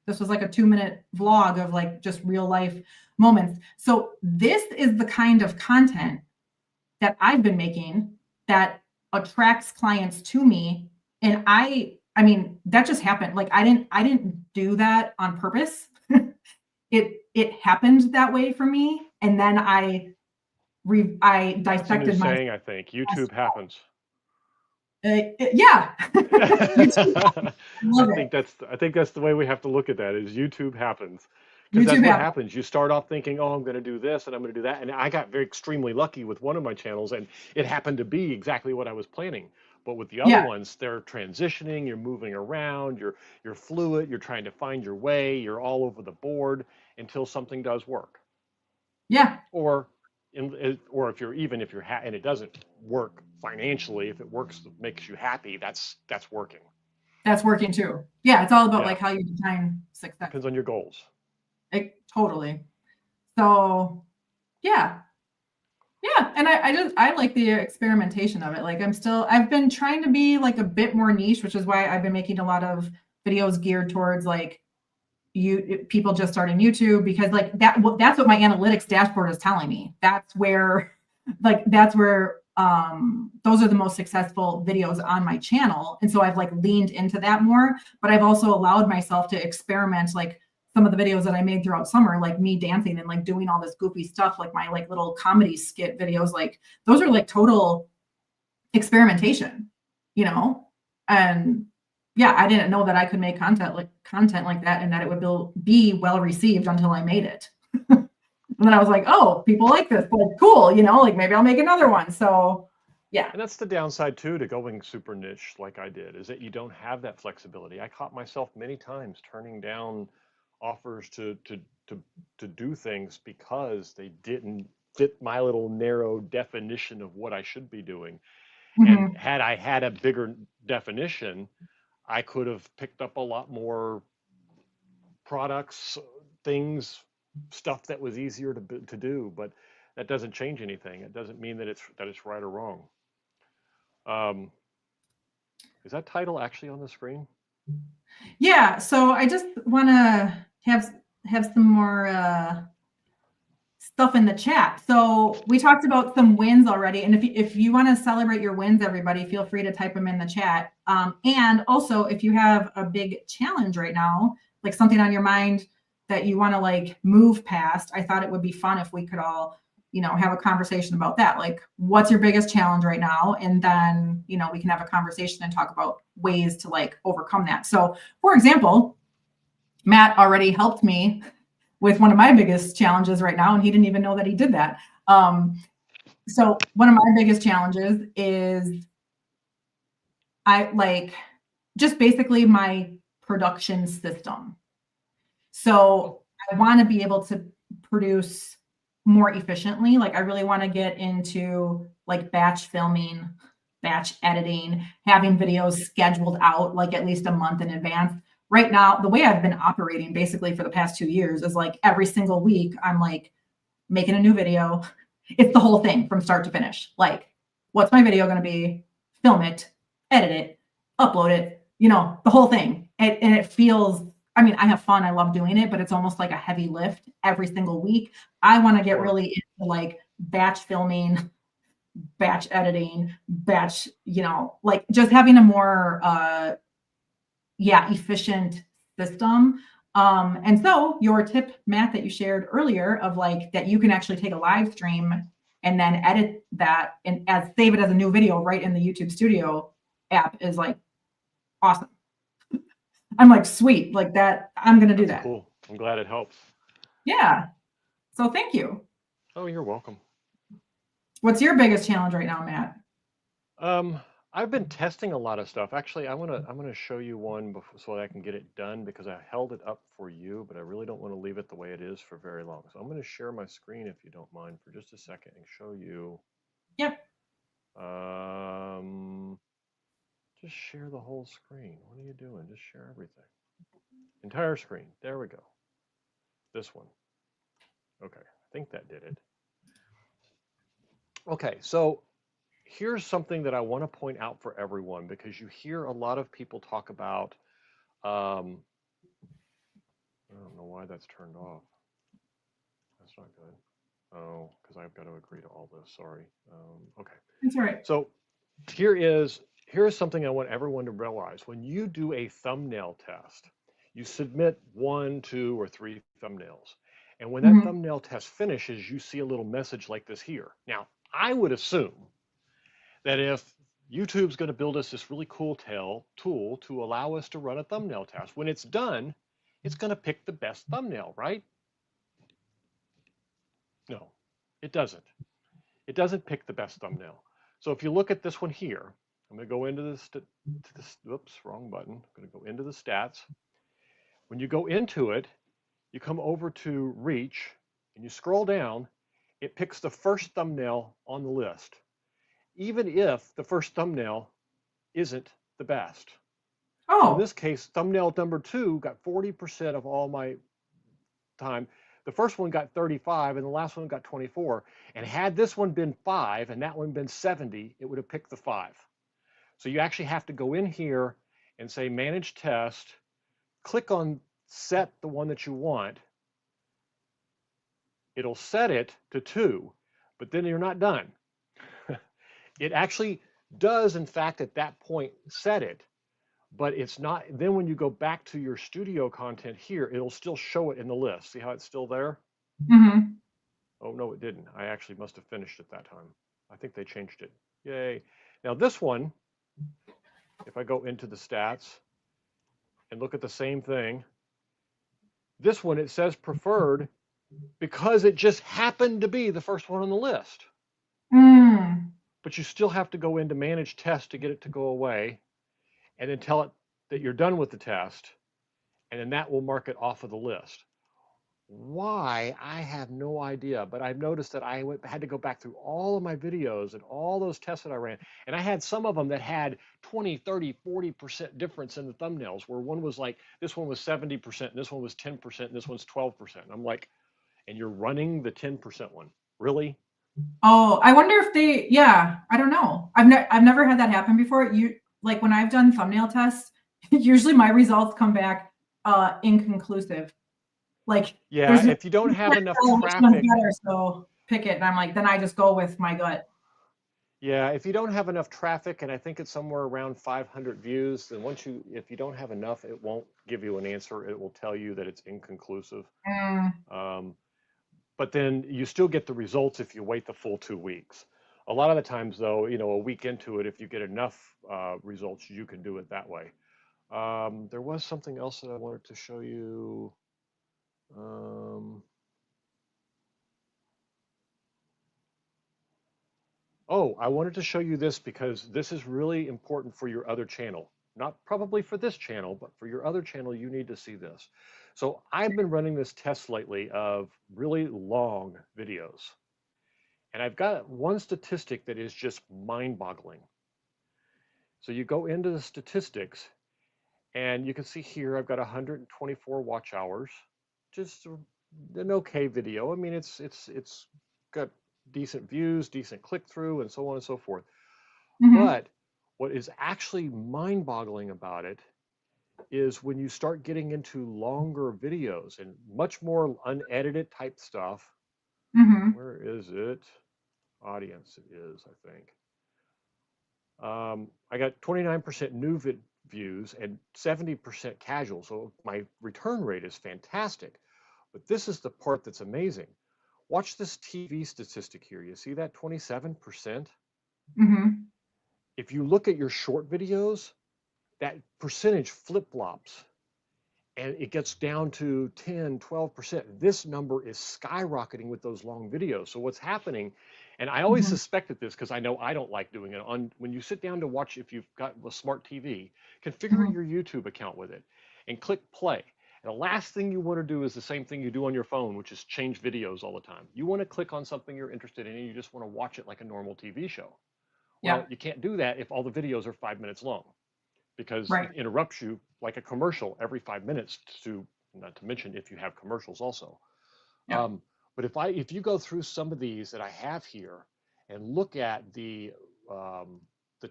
This was like a 2-minute vlog of like just real life moments. So this is the kind of content that I've been making that attracts clients to me. And I mean, that just happened. Like I didn't do that on purpose. It happened that way for me. And then I That's a new dissected my saying, I think. YouTube happens. yeah. I love it. I think that's the way we have to look at that is YouTube happens. Because that's YouTube what happens. happens. You start off thinking, oh, I'm going to do this and I'm going to do that. And I got very extremely lucky with one of my channels and it happened to be exactly what I was planning. But with the other Yeah. ones, they're transitioning, you're moving around, you're fluid, you're trying to find your way, you're all over the board until something does work. Yeah. Or if you're and it doesn't work financially, if it works, makes you happy, that's working. That's working too. Yeah. It's all about Yeah. like how you define success. Depends on your goals. Totally. So yeah. Yeah. And I like the experimentation of it. Like I've been trying to be like a bit more niche, which is why I've been making a lot of videos geared towards like people just starting YouTube, because like that's what my analytics dashboard is telling me. That's where those are the most successful videos on my channel. And so I've like leaned into that more, but I've also allowed myself to experiment. Like some of the videos that I made throughout summer, like me dancing and like doing all this goofy stuff, like my like little comedy skit videos, like those are like total experimentation, you know? And yeah, I didn't know that I could make content like that and that it would be well received until I made it. And then I was like, oh, people like this. Like, cool, you know, like maybe I'll make another one. So yeah. And that's the downside too to going super niche like I did, is that you don't have that flexibility. I caught myself many times turning down offers to do things because they didn't fit my little narrow definition of what I should be doing. And had I had a bigger definition, I could have picked up a lot more products, things, stuff that was easier to do. But that doesn't change anything. It doesn't mean that it's right or wrong. Is that title actually on the screen? Yeah. So I just want to have some more stuff in the chat. So we talked about some wins already. And if you want to celebrate your wins, everybody, feel free to type them in the chat. And also if you have a big challenge right now, like something on your mind that you want to like move past, I thought it would be fun if we could all, you know, have a conversation about that. Like, what's your biggest challenge right now? And then, you know, we can have a conversation and talk about ways to like overcome that. So for example, Matt already helped me with one of my biggest challenges right now, and he didn't even know that he did that. So one of my biggest challenges is just basically my production system. So I want to be able to produce more efficiently. Like I really want to get into like batch filming, batch editing, having videos scheduled out like at least a month in advance. Right now, the way I've been operating basically for the past 2 years is like every single week, I'm like making a new video. It's the whole thing from start to finish. Like, what's my video going to be? Film it, edit it, upload it, you know, the whole thing. And it feels, I mean, I have fun. I love doing it, but it's almost like a heavy lift every single week. I want to get really into like batch filming, batch editing, batch, you know, like just having a more, efficient system. And so your tip, Matt, that you shared earlier of like that you can actually take a live stream and then edit that and save it as a new video right in the YouTube Studio app is like awesome. I'm like, sweet, like that. I'm going to do that. Cool. I'm glad it helps. Yeah. So thank you. Oh, you're welcome. What's your biggest challenge right now, Matt? I've been testing a lot of stuff. Actually, I'm gonna show you one so that I can get it done because I held it up for you, but I really don't want to leave it the way it is for very long. So I'm going to share my screen if you don't mind for just a second and show you. Yep. Just share the whole screen. What are you doing? Just share everything. Entire screen. There we go. This one. Okay, I think that did it. Okay, so here's something that I want to point out for everyone because you hear a lot of people talk about I don't know why that's turned off. That's not good. Oh, because I've got to agree to all this. Sorry. Okay. That's all right. So here is something I want everyone to realize. When you do a thumbnail test, you submit 1, 2, or 3 thumbnails. And when that Mhm. thumbnail test finishes, you see a little message like this here. Now, I would assume that if YouTube's going to build us this really cool tool to allow us to run a thumbnail test, when it's done, it's going to pick the best thumbnail, right? No, it doesn't. It doesn't pick the best thumbnail. So if you look at this one here, I'm going to go into this, oops, wrong button. I'm going to go into the stats. When you go into it, you come over to reach and you scroll down, it picks the first thumbnail on the list, even if the first thumbnail isn't the best. So in Oh, this case, thumbnail number 2 got 40% of all my time. The first one got 35 and the last one got 24. And had this one been 5 and that one been 70, it would have picked the 5. So you actually have to go in here and say manage test, click on set the one that you want. It'll set it to 2, but then you're not done. It actually does, in fact, at that point, set it, but it's not. Then when you go back to your studio content here, it'll still show it in the list. See how it's still there? mm-hmm. Oh, no, it didn't. I actually must have finished at that time. I think they changed it. Yay. Now this one, if I go into the stats and look at the same thing, this one, it says preferred because it just happened to be the first one on the list. Mm. But you still have to go into manage test to get it to go away and then tell it that you're done with the test. And then that will mark it off of the list. Why? I have no idea, but I've noticed that I had to go back through all of my videos and all those tests that I ran. And I had some of them that had 20, 30, 40% difference in the thumbnails, where one was like, this one was 70%, and this one was 10%, and this one's 12%. And I'm like, and you're running the 10% one. Really? Oh, I wonder if they, yeah, I don't know. I've never had that happen before. Like when I've done thumbnail tests, usually my results come back inconclusive. Like Yeah, there's no, if you don't you have can't enough tell which one's traffic, better, so pick it. And I'm like, then I just go with my gut. yeah, if you don't have enough traffic, and I think it's somewhere around 500 views, then if you don't have enough, it won't give you an answer. It will tell you that it's inconclusive. Mm, Um, but then you still get the results if you wait the full 2 weeks. A lot of the times, though, a week into it, if you get enough results, you can do it that way. There was something else that I wanted to show you. Oh, I wanted to show you this because this is really important for your other channel. Not probably for this channel, but for your other channel, you need to see this. So I've been running this test lately of really long videos. And I've got one statistic that is just mind-boggling. So you go into the statistics, and you can see here I've got 124 watch hours. Just an okay video. I mean, it's got decent views, decent click-through, and so on and so forth. mm-hmm. But what is actually mind-boggling about it is when you start getting into longer videos and much more unedited type stuff. Mm-hmm. Where is it? Audience it is, I think. I got 29% new views and 70% casual. So my return rate is fantastic. But this is the part that's amazing. Watch this TV statistic here. You see that 27%? Mm-hmm. If you look at your short videos, that percentage flip-flops and it gets down to 10, 12%. This number is skyrocketing with those long videos. So what's happening, and I always Mm-hmm. suspected this because I know I don't like doing it, when you sit down to watch, if you've got a smart TV, configure Mm-hmm. your YouTube account with it and click play. And the last thing you want to do is the same thing you do on your phone, which is change videos all the time. You want to click on something you're interested in and you just want to watch it like a normal TV show. Well, Yeah, you can't do that if all the videos are 5 minutes long, because right. it interrupts you like a commercial every 5 minutes, not to mention if you have commercials also. Yeah. But if you go through some of these that I have here and look at the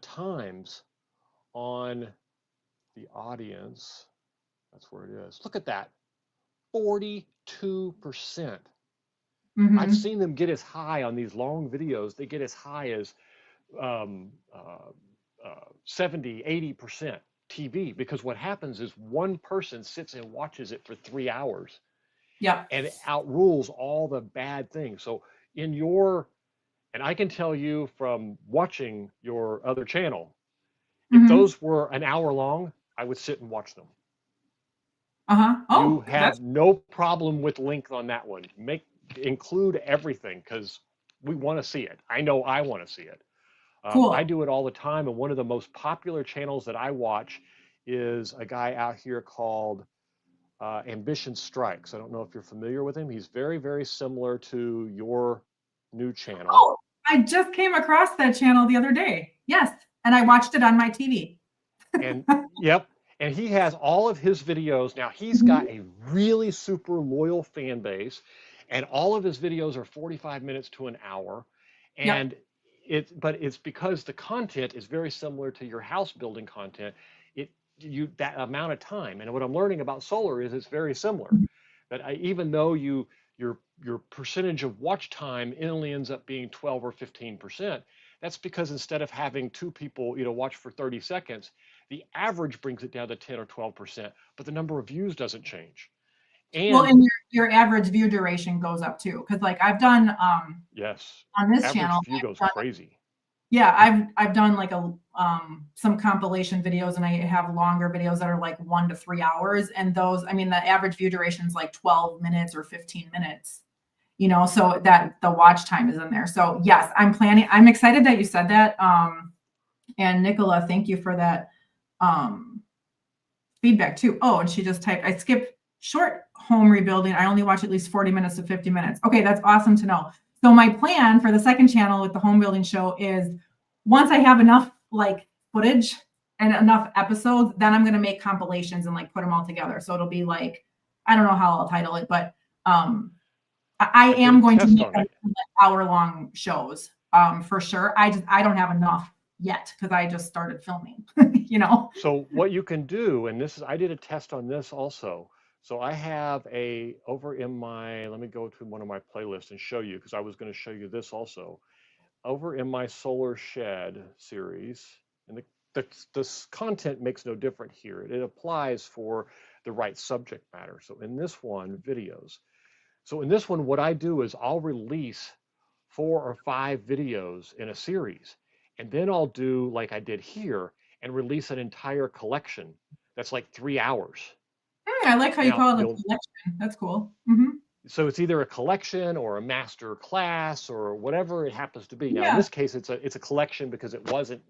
times on the audience, that's where it is. Look at that. 42%. Mm-hmm. I've seen them get as high on these long videos, they get as high as um, uh, 70, 80% TV, because what happens is one person sits and watches it for 3 hours Yep. and it outrules all the bad things. So in your, and I can tell you from watching your other channel, if Mm-hmm. those were an hour long, I would sit and watch them. Uh-huh. You Oh, have that's no problem with length on that one. Include everything because we want to see it. I know I want to see it. I cool. do it all the time, and one of the most popular channels that I watch is a guy out here called Ambition Strikes. I don't know if you're familiar with him. He's very, very similar to your new channel. Oh, I just came across that channel the other day. Yes. And I watched it on my TV. And yep, and he has all of his videos. Now he's Mhm. got a really super loyal fan base, and all of his videos are 45 minutes to an hour. Yep. And but it's because the content is very similar to your house building content. It that amount of time. And what I'm learning about solar is it's very similar. That even though your percentage of watch time only ends up being 12 or 15%, that's because instead of having two people, watch for 30 seconds, the average brings it down to 10 or 12%, but the number of views doesn't change. Well, And and your average view duration goes up too. Because like I've done yes, on this average channel, view goes I've done, crazy. yeah, I've done like a some compilation videos, and I have longer videos that are like 1 to 3 hours. And those, I mean, the average view duration is like 12 minutes or 15 minutes. So that the watch time is in there. So yes, I'm excited that you said that. And Nicola, thank you for that feedback too. Oh, and she just typed, I skipped short home rebuilding. I only watch at least 40 minutes to 50 minutes. Okay, that's awesome to know. So my plan for the second channel with the home building show is once I have enough like footage and enough episodes, then I'm going to make compilations and like put them all together. So it'll be like, I don't know how I'll title it, but I I did a am going to test make on them it. like hour-long shows, for sure. I don't have enough yet because I just started filming, So what you can do, and I did a test on this also. So I have over in let me go to one of my playlists and show you, because I was going to show you this also. Over in my solar shed series, and the content makes no different here. It applies for the right subject matter. So in this one, videos. So in this one, what I do is I'll release 4 or 5 videos in a series, and then I'll do like I did here and release an entire collection that's like 3 hours. I like how you Now call it a you'll collection. That's cool. Mm-hmm. so it's either a collection or a master class or whatever it happens to be. Now in Yeah. this case, it's a collection because it wasn't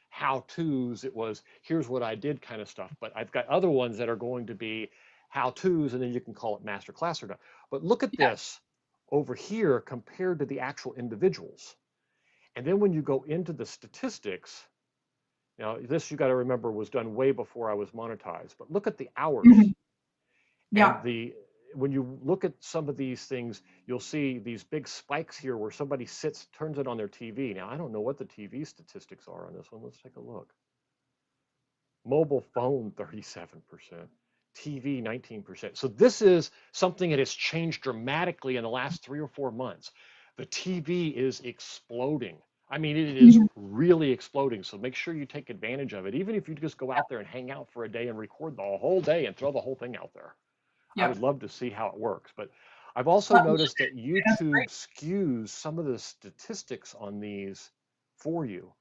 how-tos. It was here's what I did kind of stuff. But I've got other ones that are going to be how-tos, and then you can call it master class or not. But look at Yeah. this over here compared to the actual individuals. And then when you go into the statistics, now this you got to remember was done way before I was monetized. But look at the hours. Mhm. And Yeah. when you look at some of these things, you'll see these big spikes here where somebody turns it on their TV. Now, I don't know what the TV statistics are on this one. Let's take a look. Mobile phone, 37%. TV, 19%. So this is something that has changed dramatically in the last 3 or 4 months. The TV is exploding. I mean, it is Mhm. really exploding. So make sure you take advantage of it. Even if you just go out there and hang out for a day and record the whole day and throw the whole thing out there. I would Yep. love to see how it works. But I've also Well, noticed that that's YouTube great. skews some of the statistics on these for you.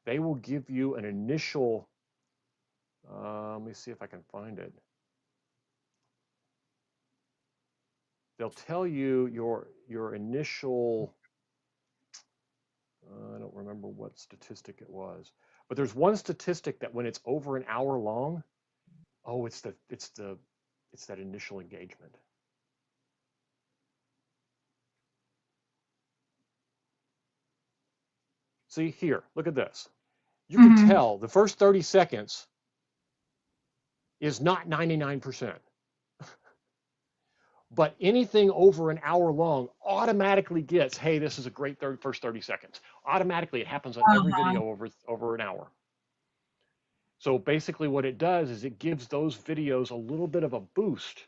They will give you an initial, let me see if I can find it. They'll tell you your initial, I don't remember what statistic it was, but there's one statistic that when it's over an hour long, oh, it's that initial engagement. See here, look at this. You can Mhm. tell the first 30 seconds is not 99%. But anything over an hour long automatically gets, hey, this is a great first 30 seconds. Automatically, it happens on every Uh-huh. video over an hour. So basically what it does is it gives those videos a little bit of a boost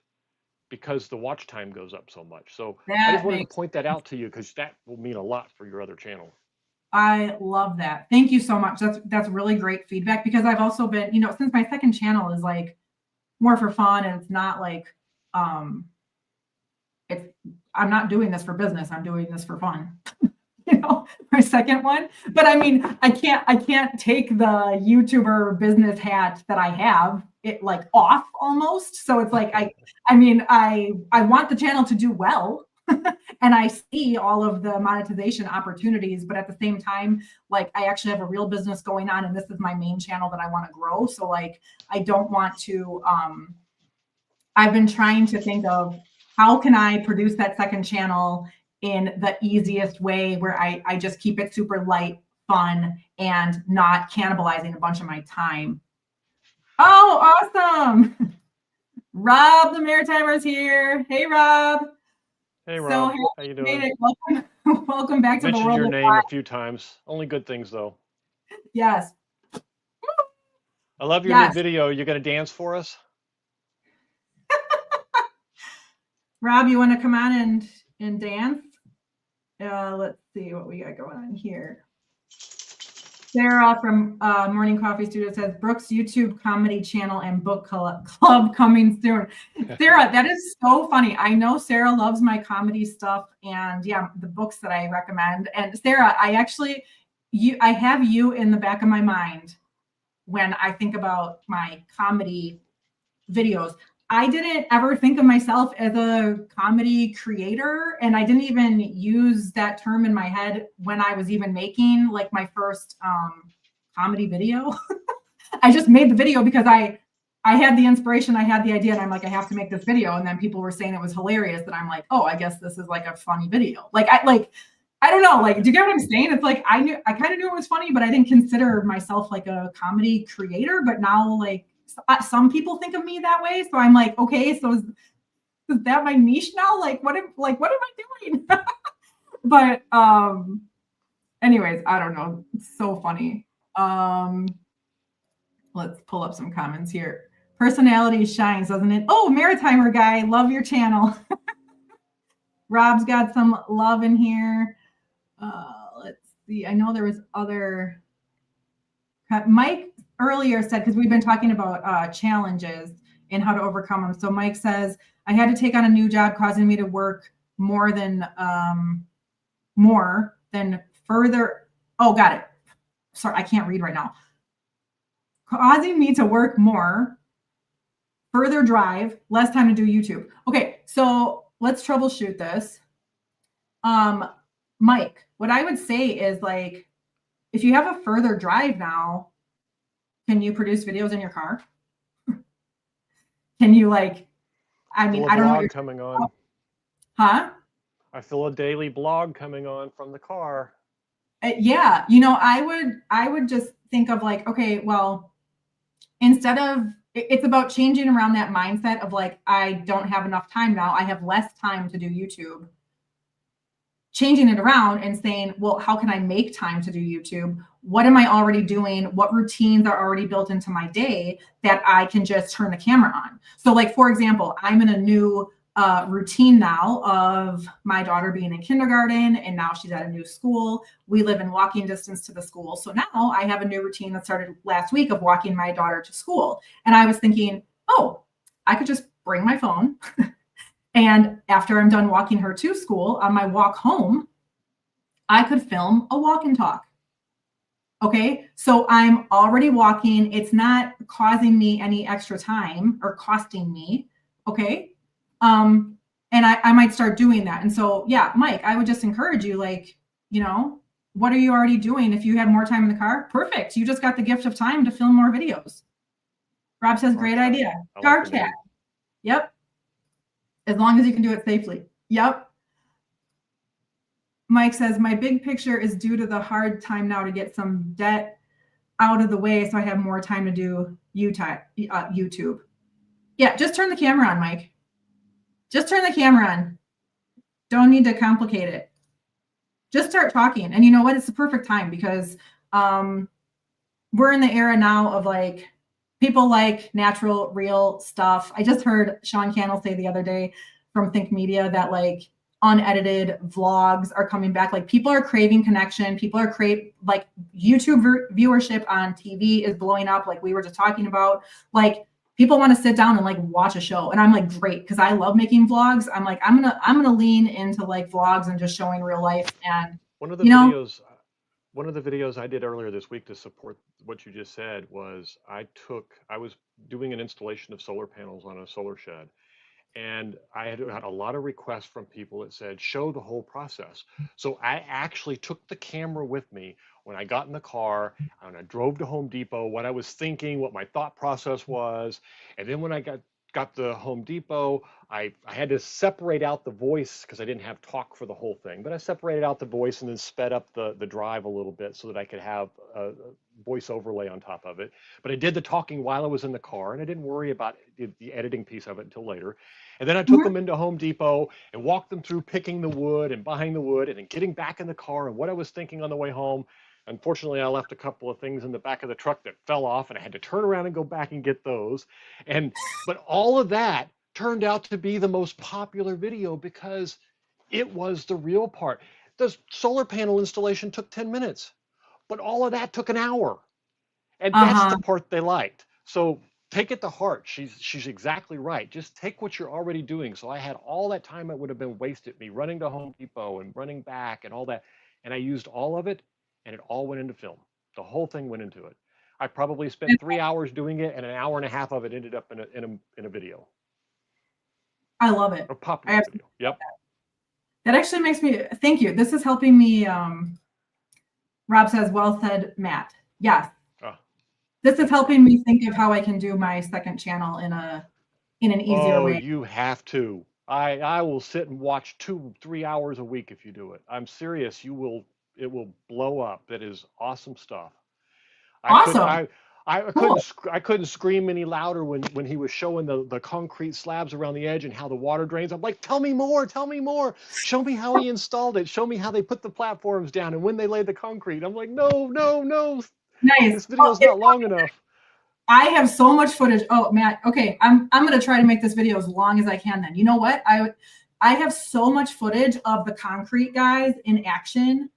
because the watch time goes up so much. So I That just wanted to makes point that out to you because that will mean a lot for your other channel. I love that. Thank you so much. That's really great feedback because I've also been, you know, since my second channel is like more for fun and it's not like it's I'm not doing this for business. I'm doing this for fun. You know, my second one. But I mean, I can't take the YouTuber business hat that I have it like off almost. So it's like I mean, I want the channel to do well. And I see all of the monetization opportunities, but at the same time, like I actually have a real business going on and this is my main channel that I want to grow. So like I don't want to I've been trying to think of how can I produce that second channel in the easiest way where I just keep it super light, fun, and not cannibalizing a bunch of my time. Oh, awesome. Rob the Maritimer's here. Hey, Rob. Hey, Rob. How you doing? Welcome back to the Mentioned world. your name a few times. Only good things, though. Yes. I love your new video. You're going to dance for us? Rob, you want to come on and dance? Let's see what we got going on here. Sarah from Morning Coffee Studio says Brooke's YouTube comedy channel and book club coming soon. Sarah, that is so funny. I know Sarah loves my comedy stuff and yeah, the books that I recommend. And Sarah, I have you in the back of my mind when I think about my comedy videos. I didn't ever think of myself as a comedy creator, and I didn't even use that term in my head when I was even making like my first comedy video. I just made the video because I had the inspiration, I had the idea, and I'm like, I have to make this video. And then people were saying it was hilarious, and I'm like, oh, I guess this is like a funny video. I don't know, like, do you get what I'm saying? It's like I kind of knew it was funny, but I didn't consider myself like a comedy creator. But now, like, some people think of me that way, so I'm like, okay, so is that my niche now? Like, what am I doing? But anyways, I don't know. It's so funny. Let's pull up some comments here. Personality shines, doesn't it? Oh, Maritimer guy, love your channel. Rob's got some love in here. Let's see. I know there was other. Mike earlier said, because we've been talking about challenges and how to overcome them. So Mike says, I had to take on a new job causing me to work more than further. Oh, got it. Sorry, I can't read right now. Causing me to work more, further drive, less time to do YouTube. Okay, so let's troubleshoot this. Mike, what I would say is like, if you have a further drive now, can you produce videos in your car? Can you I don't know what you're coming on. Huh? I feel a daily blog coming on from the car. Yeah, I would just think of like, okay, well, instead of it's about changing around that mindset of like, I don't have enough time now. I have less time to do YouTube. Changing it around and saying, well, how can I make time to do YouTube? What am I already doing? What routines are already built into my day that I can just turn the camera on? So like, for example, I'm in a new routine now of my daughter being in kindergarten and now she's at a new school. We live in walking distance to the school. So now I have a new routine that started last week of walking my daughter to school. And I was thinking, oh, I could just bring my phone and after I'm done walking her to school, on my walk home, I could film a walk and talk. Okay, so I'm already walking. It's not causing me any extra time or costing me. Okay, and I might start doing that. And so, yeah, Mike, I would just encourage you, like, what are you already doing? If you had more time in the car, perfect. You just got the gift of time to film more videos. Rob says, great idea. Car chat. Yep. As long as you can do it safely. Yep. Mike says, my big picture is due to the hard time now to get some debt out of the way so I have more time to do YouTube. Yeah, just turn the camera on, Mike. Just turn the camera on. Don't need to complicate it. Just start talking. And you know what? It's the perfect time because we're in the era now of like, people like natural, real stuff. I just heard Sean Cannell say the other day from Think Media that like unedited vlogs are coming back. Like people are craving connection. People are like YouTube viewership on TV is blowing up. Like we were just talking about, like people want to sit down and like watch a show. And I'm like, great. Cause I love making vlogs. I'm like, I'm going to lean into like vlogs and just showing real life. And One of the you know, videos, one of the videos I did earlier this week to support what you just said was I was doing an installation of solar panels on a solar shed. And I had a lot of requests from people that said, show the whole process. So I actually took the camera with me when I got in the car and I drove to Home Depot, what I was thinking, what my thought process was. And then when I got to Home Depot, I had to separate out the voice because I didn't have talk for the whole thing. But I separated out the voice and then sped up the drive a little bit so that I could have a voice overlay on top of it. But I did the talking while I was in the car, and I didn't worry about the editing piece of it until later. And then I took them into Home Depot and walked them through picking the wood and buying the wood and then getting back in the car and what I was thinking on the way home. Unfortunately, I left a couple of things in the back of the truck that fell off and I had to turn around and go back and get those. But all of that turned out to be the most popular video because it was the real part. The solar panel installation took 10 minutes, but all of that took an hour. And that's the part they liked. So take it to heart. She's exactly right. Just take what you're already doing. So I had all that time that would have been wasted, me running to Home Depot and running back and all that. And I used all of it and it all went into film. The whole thing went into it. I probably spent 3 hours doing it and an hour and a half of it ended up in a video. I love it. A popular video. Yep. That actually makes me, thank you. This is helping me. Rob says, well said, Matt. Yes. This is helping me think of how I can do my second channel in an easier way. You have to. I will sit and watch 2-3 hours a week if you do it. I'm serious. It will blow up. That is awesome stuff. Awesome. I couldn't scream any louder when he was showing the concrete slabs around the edge and how the water drains. I'm like, tell me more. Show me how he installed it. Show me how they put the platforms down and when they laid the concrete. I'm like, no. Nice. This video's not long enough. I have so much footage. Oh, Matt. Okay, I'm gonna try to make this video as long as I can. Then you know what? I have so much footage of the concrete guys in action.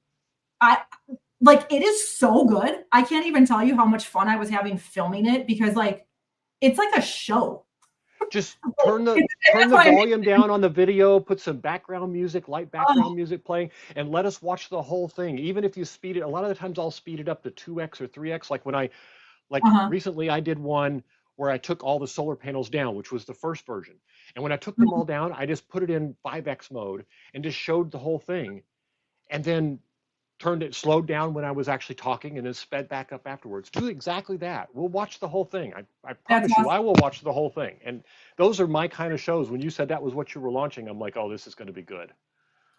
It is so good. I can't even tell you how much fun I was having filming it because it's like a show. Just turn the volume down on the video, put some background music, light background music playing, and let us watch the whole thing. Even if you speed it, a lot of the times I'll speed it up to 2x or 3x. Like when recently I did one where I took all the solar panels down, which was the first version. And when I took them all down, I just put it in 5x mode and just showed the whole thing. And then slowed down when I was actually talking and then sped back up afterwards. Do exactly that. We'll watch the whole thing. I promise you, I will watch the whole thing. And those are my kind of shows. When you said that was what you were launching, I'm like, oh, this is going to be good.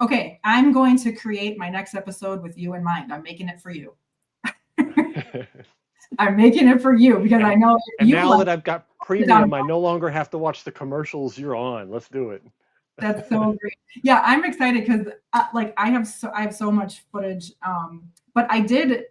Okay, I'm going to create my next episode with you in mind. I'm making it for you. I'm making it for you because I know. And now that I've got premium, I no longer have to watch the commercials you're on. Let's do it. That's so great. Yeah, I'm excited because I have so much footage. But I did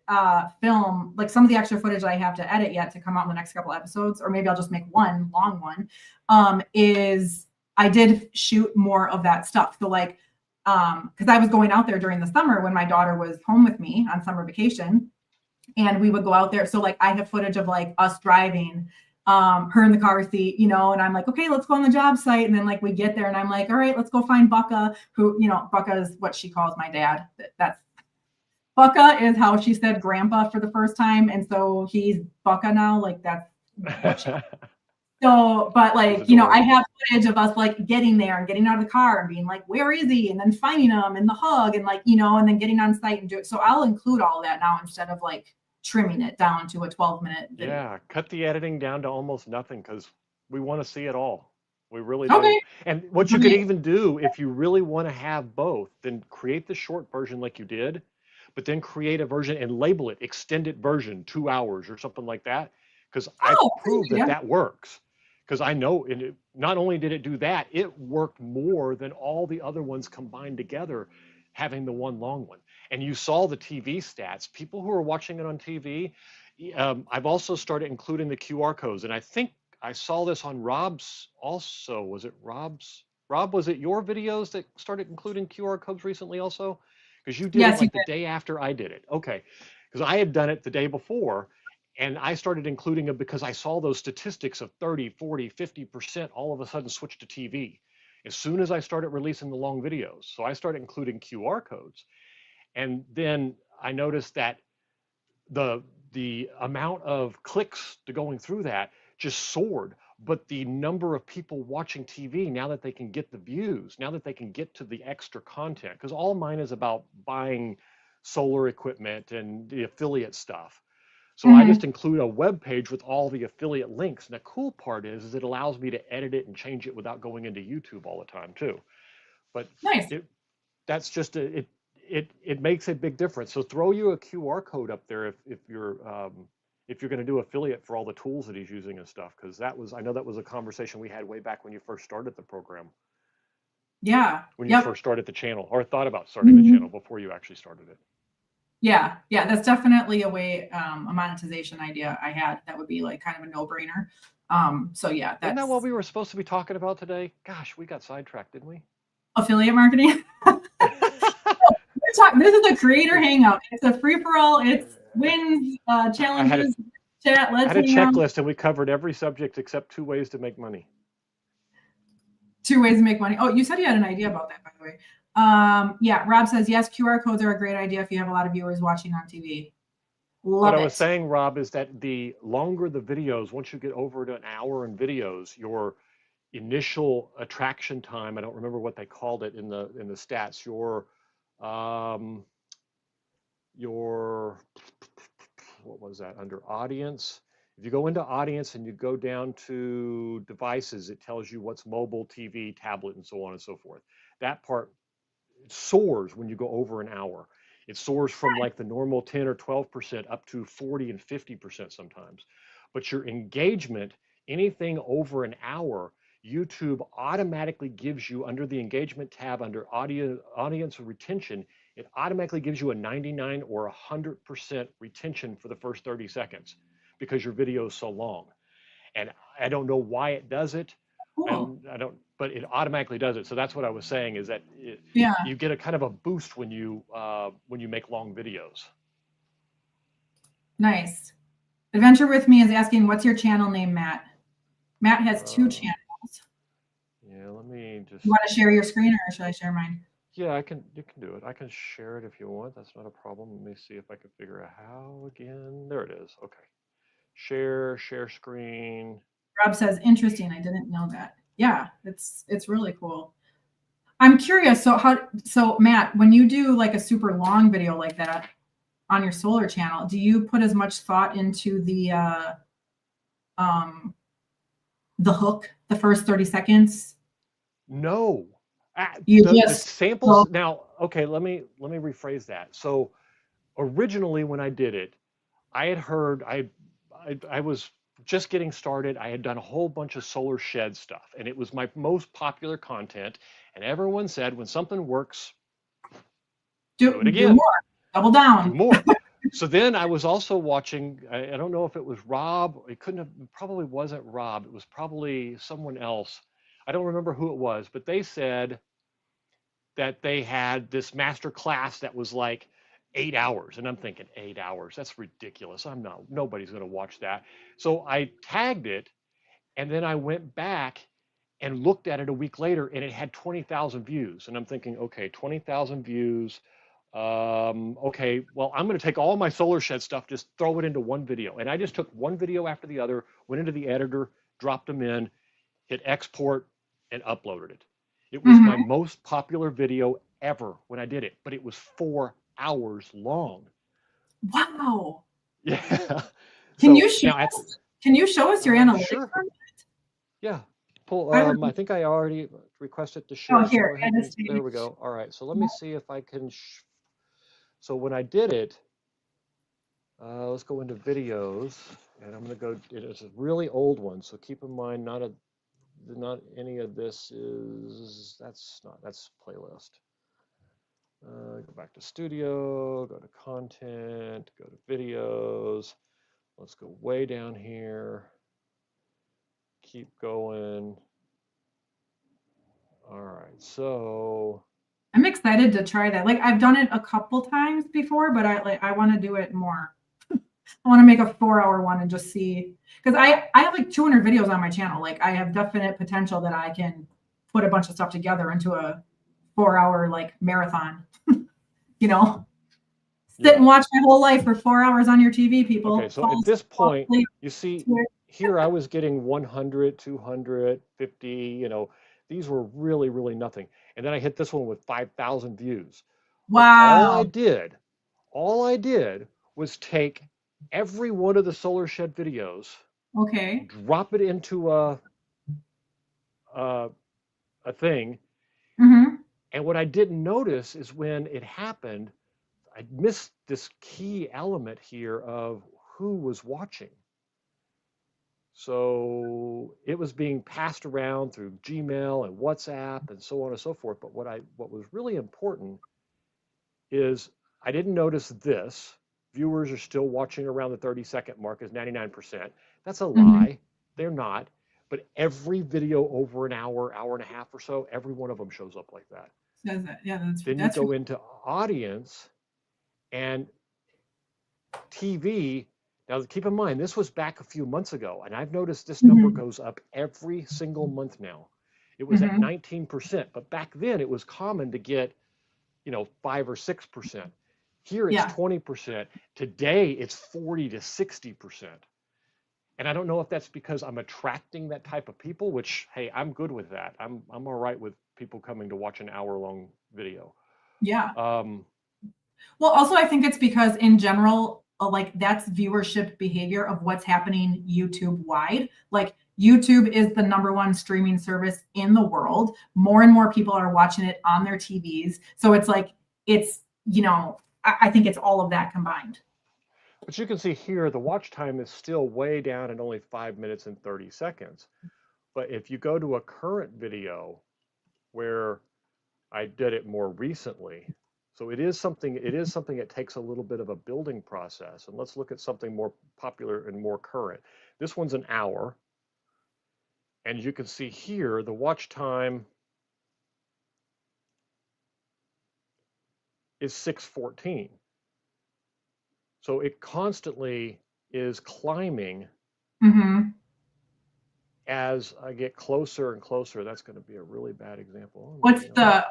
film some of the extra footage I have to edit yet to come out in the next couple episodes, or maybe I'll just make one long one. Is I did shoot more of that stuff. So because I was going out there during the summer when my daughter was home with me on summer vacation, and we would go out there. So I have footage of us driving. Her in the car seat, and I'm like, okay, let's go on the job site. And then we get there and I'm like, all right, let's go find Bucka, who, Bucka is what she calls my dad. Bucka is how she said grandpa for the first time. And so he's Bucka now. That's what she So, but I have footage of us getting there and getting out of the car and being like, where is he? And then finding him and the hug and and then getting on site and do it. So I'll include all of that now instead of trimming it down to a 12-minute video. Yeah, cut the editing down to almost nothing because we want to see it all. We really do. Okay. And what you could even do if you really want to have both, then create the short version like you did, but then create a version and label it extended version 2 hours or something like that. Because I proved that works. Because I know not only did it do that, it worked more than all the other ones combined together, having the one long one. And you saw the TV stats. People who are watching it on TV, I've also started including the QR codes, and I think I saw this on Rob's also. Was it Rob's? Rob, was it your videos that started including QR codes recently also? Because you did it Yes, you like the did. day after I did it. Okay. Because I had done it the day before, and I started including them because I saw those statistics of 30, 40, 50% all of a sudden switch to TV as soon as I started releasing the long videos. So I started including QR codes. And then I noticed that the amount of clicks to going through that just soared, but the number of people watching TV, now that they can get the views, now that they can get to the extra content, because all mine is about buying solar equipment and the affiliate stuff. So I just include a web page with all the affiliate links. And the cool part is it allows me to edit it and change it without going into YouTube all the time too. But Nice. that's just it makes a big difference. So throw you a QR code up there if you're going to do affiliate for all the tools that he's using and stuff, because I know that was a conversation we had way back when you first started the program, Yeah. when you Yep. first started the channel or thought about starting the channel before you actually started it. Yeah. That's definitely a way, a monetization idea I had that would be like kind of a no-brainer. So yeah, Isn't that that's what we were supposed to be talking about today? Gosh, we got sidetracked, didn't we? affiliate marketing. This is a creator hangout. It's a free-for-all. It's wins, challenges, chat. I Let's had a hang out. checklist and we covered every subject except 2 ways to make money. 2 ways to make money. Oh, you said you had an idea about that, by the way. Yeah, Rob says, yes, QR codes are a great idea if you have a lot of viewers watching on TV. Love What it. I was saying, Rob, is that the longer the videos, once you get over to an hour in videos, your initial attraction time, I don't remember what they called it in the stats, your what was that under audience? If you go into audience and you go down to devices, it tells you what's mobile, TV, tablet, and so on and so forth. That part soars when you go over an hour. It soars from like the normal 10 or 12% up to 40 and 50% sometimes. But your engagement, anything over an hour, YouTube automatically gives you under the engagement tab under audience retention, it automatically gives you a 99 or 100% retention for the first 30 seconds because your video is so long. And I don't know why it does it. Cool. I don't, but it automatically does it. So that's what I was saying is that you get a kind of a boost when you make long videos. Nice. Adventure with Me is asking, what's your channel name, Matt? Matt has 2 channels. Yeah, let me just. You want to share your screen or should I share mine? Yeah, you can do it. I can share it if you want. That's not a problem. Let me see if I can figure out how again. There it is. Okay. Share screen. Rob says, interesting. I didn't know that. Yeah, it's really cool. I'm curious. So Matt, when you do like a super long video like that on your solar channel, do you put as much thought into the hook, the first 30 seconds? No. You The just samples now, okay, let me rephrase that. So originally when I did it, I had heard I was just getting started. I had done a whole bunch of solar shed stuff, and it was my most popular content. And everyone said, when something works, do it again. Do more. Double down. Do more. So then I was also watching, I don't know if it was Rob, it probably wasn't Rob. It was probably someone else. I don't remember who it was, but they said that they had this master class that was like 8 hours. And I'm thinking 8 hours, that's ridiculous. Nobody's going to watch that. So I tagged it, and then I went back and looked at it a week later, and it had 20,000 views. And I'm thinking, okay, 20,000 views. Okay, well, I'm going to take all my solar shed stuff, just throw it into one video. And I just took one video after the other, went into the editor, dropped them in, hit export, and uploaded it. It was my most popular video ever when I did it, but it was 4 hours long. Wow. Yeah. Can you show us your analytics? Sure. Yeah. Pull. I think I already requested to share. Oh, here. There we go. All right. So let me see if I can. So when I did it, let's go into videos, and I'm going to go. It's a really old one, so keep in mind not any of this is that's playlist. Go back to studio, go to content, go to videos. Let's go way down here. Keep going. All right, so I'm excited to try that. Like I've done it a couple times before, but I want to do it more. I want to make a 4-hour one and just see, because I have like 200 videos on my channel. Like I have definite potential that I can put a bunch of stuff together into a 4-hour like marathon. You know, sit and watch my whole life for 4 hours on your TV, people. Okay, so at this point, you see here I was getting 100, 250, you know, these were really, really nothing. And then I hit this one with 5,000 views. But Wow. all I did was take every one of the solar shed videos, Okay. drop it into a thing. Mm-hmm. And what I didn't notice is when it happened, I missed this key element here of who was watching. So it was being passed around through Gmail and WhatsApp and so on and so forth. But what was really important is I didn't notice this. Viewers are still watching around the 30-second mark is 99%. That's a lie. They're not. But every video over an hour, hour and a half or so, every one of them shows up like that. Says that. Yeah, Then you go into audience and TV. Now, keep in mind, this was back a few months ago, and I've noticed this number goes up every single month now. It was at 19%, but back then it was common to get, you know, 5 or 6%. Here it's 20%. Today it's 40 to 60%. And I don't know if that's because I'm attracting that type of people, which, hey, I'm good with that. I'm all right with people coming to watch an hour-long video. Yeah. Well, also I think it's because in general, like that's viewership behavior of what's happening YouTube wide. Like YouTube is the #1 streaming service in the world. More and more people are watching it on their TVs. So it's like, it's, you know, I think it's all of that combined. But you can see here, the watch time is still way down at only 5 minutes and 30 seconds. But if you go to a current video where I did it more recently, so it is something that takes a little bit of a building process. And let's look at something more popular and more current. This one's an hour. And you can see here, the watch time is 6:14. So it constantly is climbing as I get closer and closer. That's going to be a really bad example. What's the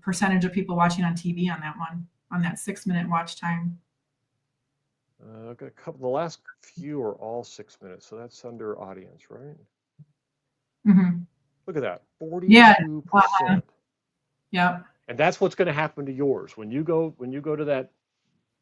percentage of people watching on TV on that one, on that 6-minute watch time? I've got a couple. The last few are all 6 minutes, so that's under audience, right? Look at that, 42%. Yeah. And that's what's going to happen to yours when you go to that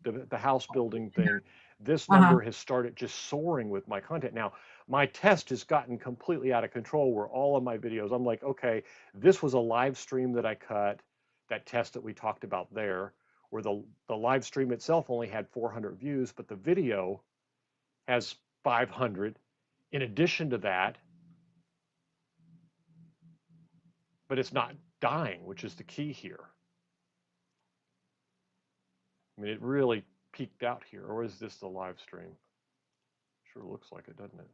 the house building thing. This number has started just soaring with my content. Now, my test has gotten completely out of control where all of my videos, I'm like, okay, this was a live stream that I cut, that test that we talked about there, where the live stream itself only had 400 views, but the video has 500 in addition to that, but it's not dying, which is the key here. I mean, it really peaked out here, or is this the live stream? Sure looks like it, doesn't it?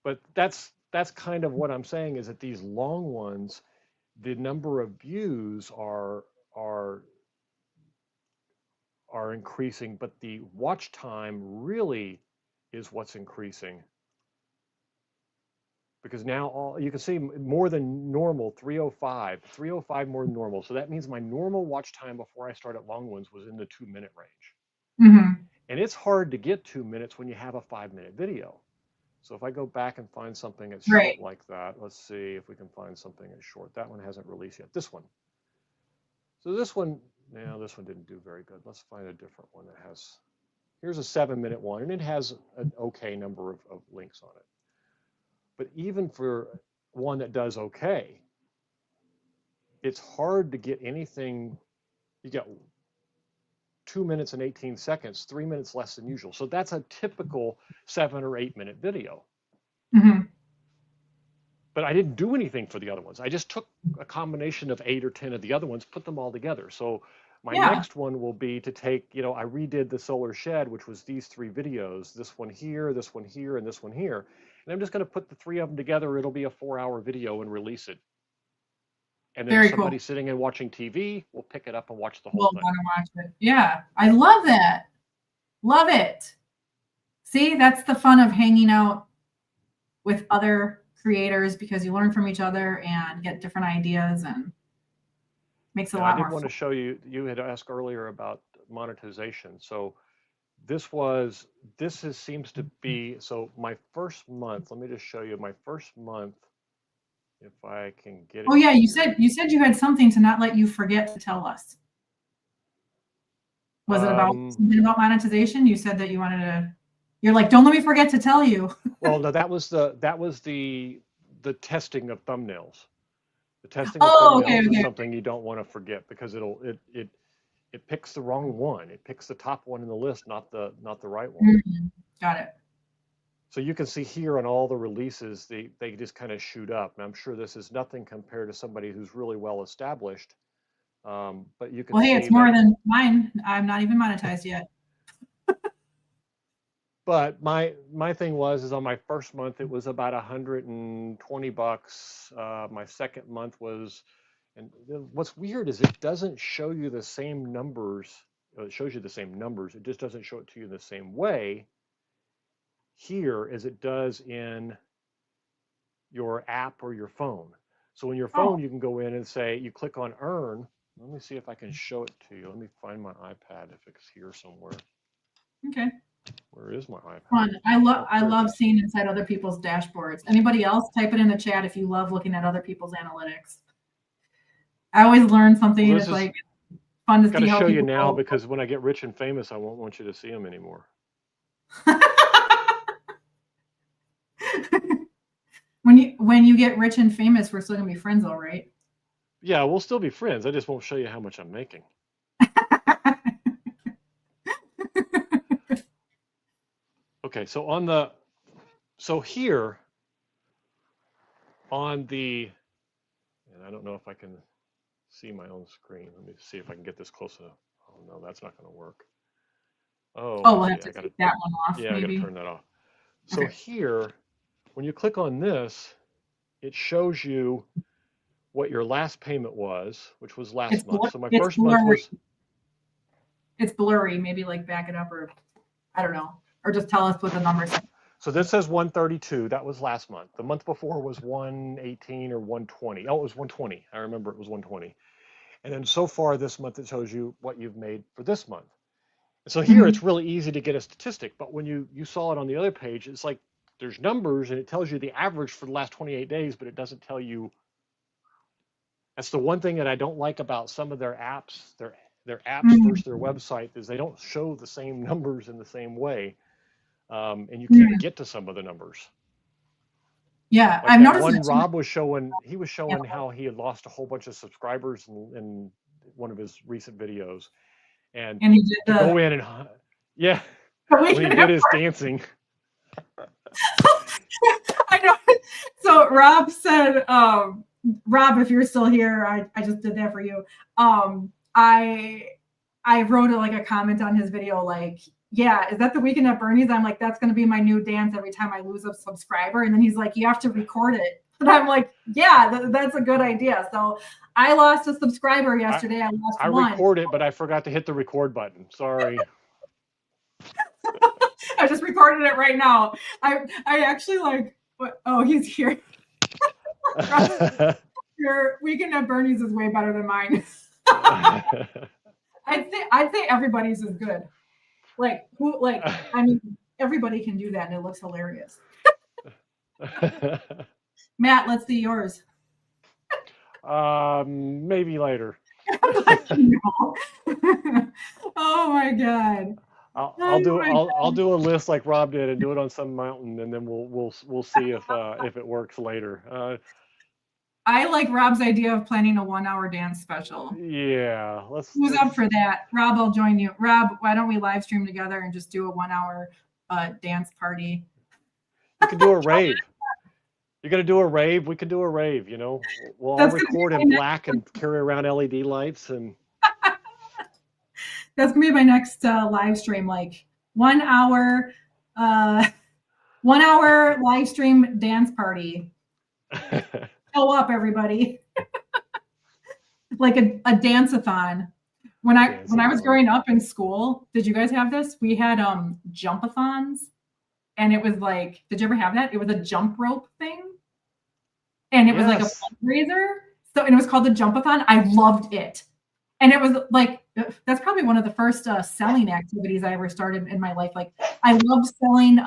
But that's kind of what I'm saying, is that these long ones, the number of views are increasing, but the watch time really is what's increasing. Because now you can see more than normal, 305 more than normal. So that means my normal watch time before I started long ones was in the 2-minute range. And it's hard to get 2 minutes when you have a 5-minute video. So if I go back and find something that's short like that, let's see if we can find something that's short. That one hasn't released yet. This one. So this one, no, this one didn't do very good. Let's find a different one that has, here's a 7-minute one, and it has an okay number of links on it. But even for one that does okay, it's hard to get anything. You get 2 minutes and 18 seconds, 3 minutes less than usual. So that's a typical 7 or 8 minute video. But I didn't do anything for the other ones. I just took a combination of 8 or 10 of the other ones, put them all together. So My Yeah. next one will be to take, I redid the solar shed, which was these 3 videos, this one here, and this one here. And I'm just going to put the 3 of them together. It'll be a 4-hour video and release it. And then Very if somebody's cool. sitting and watching TV, we'll pick it up and watch the whole We'll thing. want to watch it. Yeah. I love that. Love it. See, that's the fun of hanging out with other creators, because you learn from each other and get different ideas, and makes it a And lot I did more want to fun. show you, you had asked earlier about monetization. So seems to be, so my first month, let me just show you my first month, if I can get it. Oh yeah, you here. said you had something to not let you forget to tell us. Was it about something about monetization? You said that you wanted to, you're like, don't let me forget to tell you. Well, no, that was the testing of thumbnails. The testing of Oh, thumbnails okay. is something you don't want to forget, because it picks the wrong one. It picks the top one in the list, not the right one. Got it. So you can see here on all the releases, they just kind of shoot up. And I'm sure this is nothing compared to somebody who's really well established. But you can Well, hey, see it's more than mine. I'm not even monetized yet. But my thing is on my first month, it was about $120. My second month was, and what's weird is it doesn't show you the same numbers. It shows you the same numbers. It just doesn't show it to you the same way here as it does in your app or your phone. So in your phone, you can go in and say, you click on earn. Let me see if I can show it to you. Let me find my iPad if it's here somewhere. Okay. Where is my iPad? Fun. I love seeing inside other people's dashboards. Anybody else? Type it in the chat if you love looking at other people's analytics. I always learn something. Well, it's like fun to see how people. Got to show you now, because when I get rich and famous, I won't want you to see them anymore. When you get rich and famous, we're still gonna be friends, all right? Yeah, we'll still be friends. I just won't show you how much I'm making. Okay, so here on the, and I don't know if I can see my own screen. Let me see if I can get this close enough. Oh no, that's not going to work. Oh, we'll have to take that one off. Yeah, maybe. I got to turn that off. So here, when you click on this, it shows you what your last payment was, which was last month. So my first month was. It's blurry. Maybe like back it up, or I don't know, or just tell us what the numbers are. So this says 132. That was last month. The month before was 118 or 120. Oh, it was 120. I remember it was 120. And then so far this month, it shows you what you've made for this month. And so here it's really easy to get a statistic. But when you saw it on the other page, it's like there's numbers and it tells you the average for the last 28 days, but it doesn't tell you. That's the one thing that I don't like about some of their apps. Their apps versus their website is they don't show the same numbers in the same way. And you can't get to some of the numbers. Yeah, like I've noticed one Rob was showing. He was showing how he had lost a whole bunch of subscribers in one of his recent videos, and he did to go in and when he did his dancing. I know. So Rob said, Rob, if you're still here, I just did that for you. I wrote a comment on his video, like, yeah, is that the weekend at Bernie's? I'm like, that's going to be my new dance every time I lose a subscriber. And then he's like, you have to record it. And I'm like, yeah, that's a good idea. So I lost a subscriber yesterday. I lost one. I record it, but I forgot to hit the record button. Sorry. I just recorded it right now. I actually oh, he's here. Your weekend at Bernie's is way better than mine. I'd say everybody's is good. I mean, everybody can do that and it looks hilarious. Matt, let's see yours. Maybe later. Oh my God. I'll do a list like Rob did and do it on some mountain, and then we'll see if it works later. I like Rob's idea of planning a 1-hour dance special. Yeah, Who's up for that? Rob, I'll join you. Rob, why don't we live stream together and just do a 1-hour dance party? You can do a rave. You're gonna do a rave? We can do a rave. We'll all record in black and carry around LED lights and. That's gonna be my next live stream, like 1 hour, 1 hour live stream dance party. Show up, everybody. Like a dance-a-thon. When I was growing up in school, did you guys have this? We had jump-a-thons, and it was like, did you ever have that? It was a jump rope thing, and it was like a fundraiser. So, and it was called the jump-a-thon. I loved it, and it was like, that's probably one of the first selling activities I ever started in my life. Like, I loved selling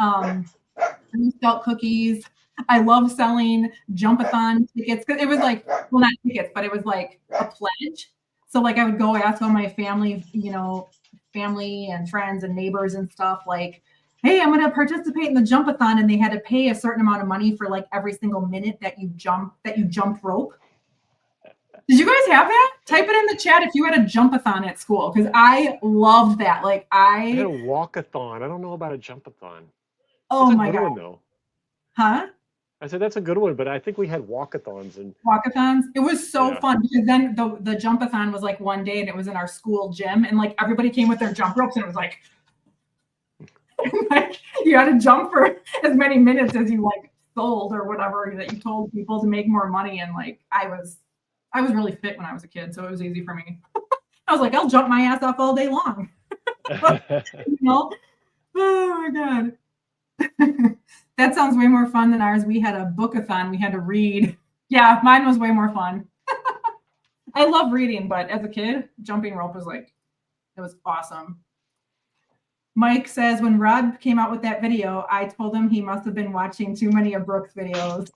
Scout cookies. I love selling jump-a-thon tickets, because it was like, well, not tickets, but it was like a pledge. So like I would go ask all my family, family and friends and neighbors and stuff, like, hey, I'm going to participate in the jump-a-thon, and they had to pay a certain amount of money for like every single minute that you jumped rope. Did you guys have that? Type it in the chat if you had a jump-a-thon at school, because I loved that. Like I had a walk-a-thon. I don't know about a jump-a-thon. Oh my God. God. One, though. Huh? I said that's a good one, but I think we had walk-a-thons. And walk-a-thons. It was so fun, because then the jump-a-thon was like one day, and it was in our school gym, and like everybody came with their jump ropes, and it was like, like you had to jump for as many minutes as you like sold or whatever that you told people to make more money. And like I was really fit when I was a kid, so it was easy for me. I was like, I'll jump my ass off all day long. Oh my God. That sounds way more fun than ours. We had a book-a-thon. We had to read. Yeah, mine was way more fun. I love reading, but as a kid, jumping rope was like, it was awesome. Mike says, when Rod came out with that video, I told him he must have been watching too many of Brooke's videos.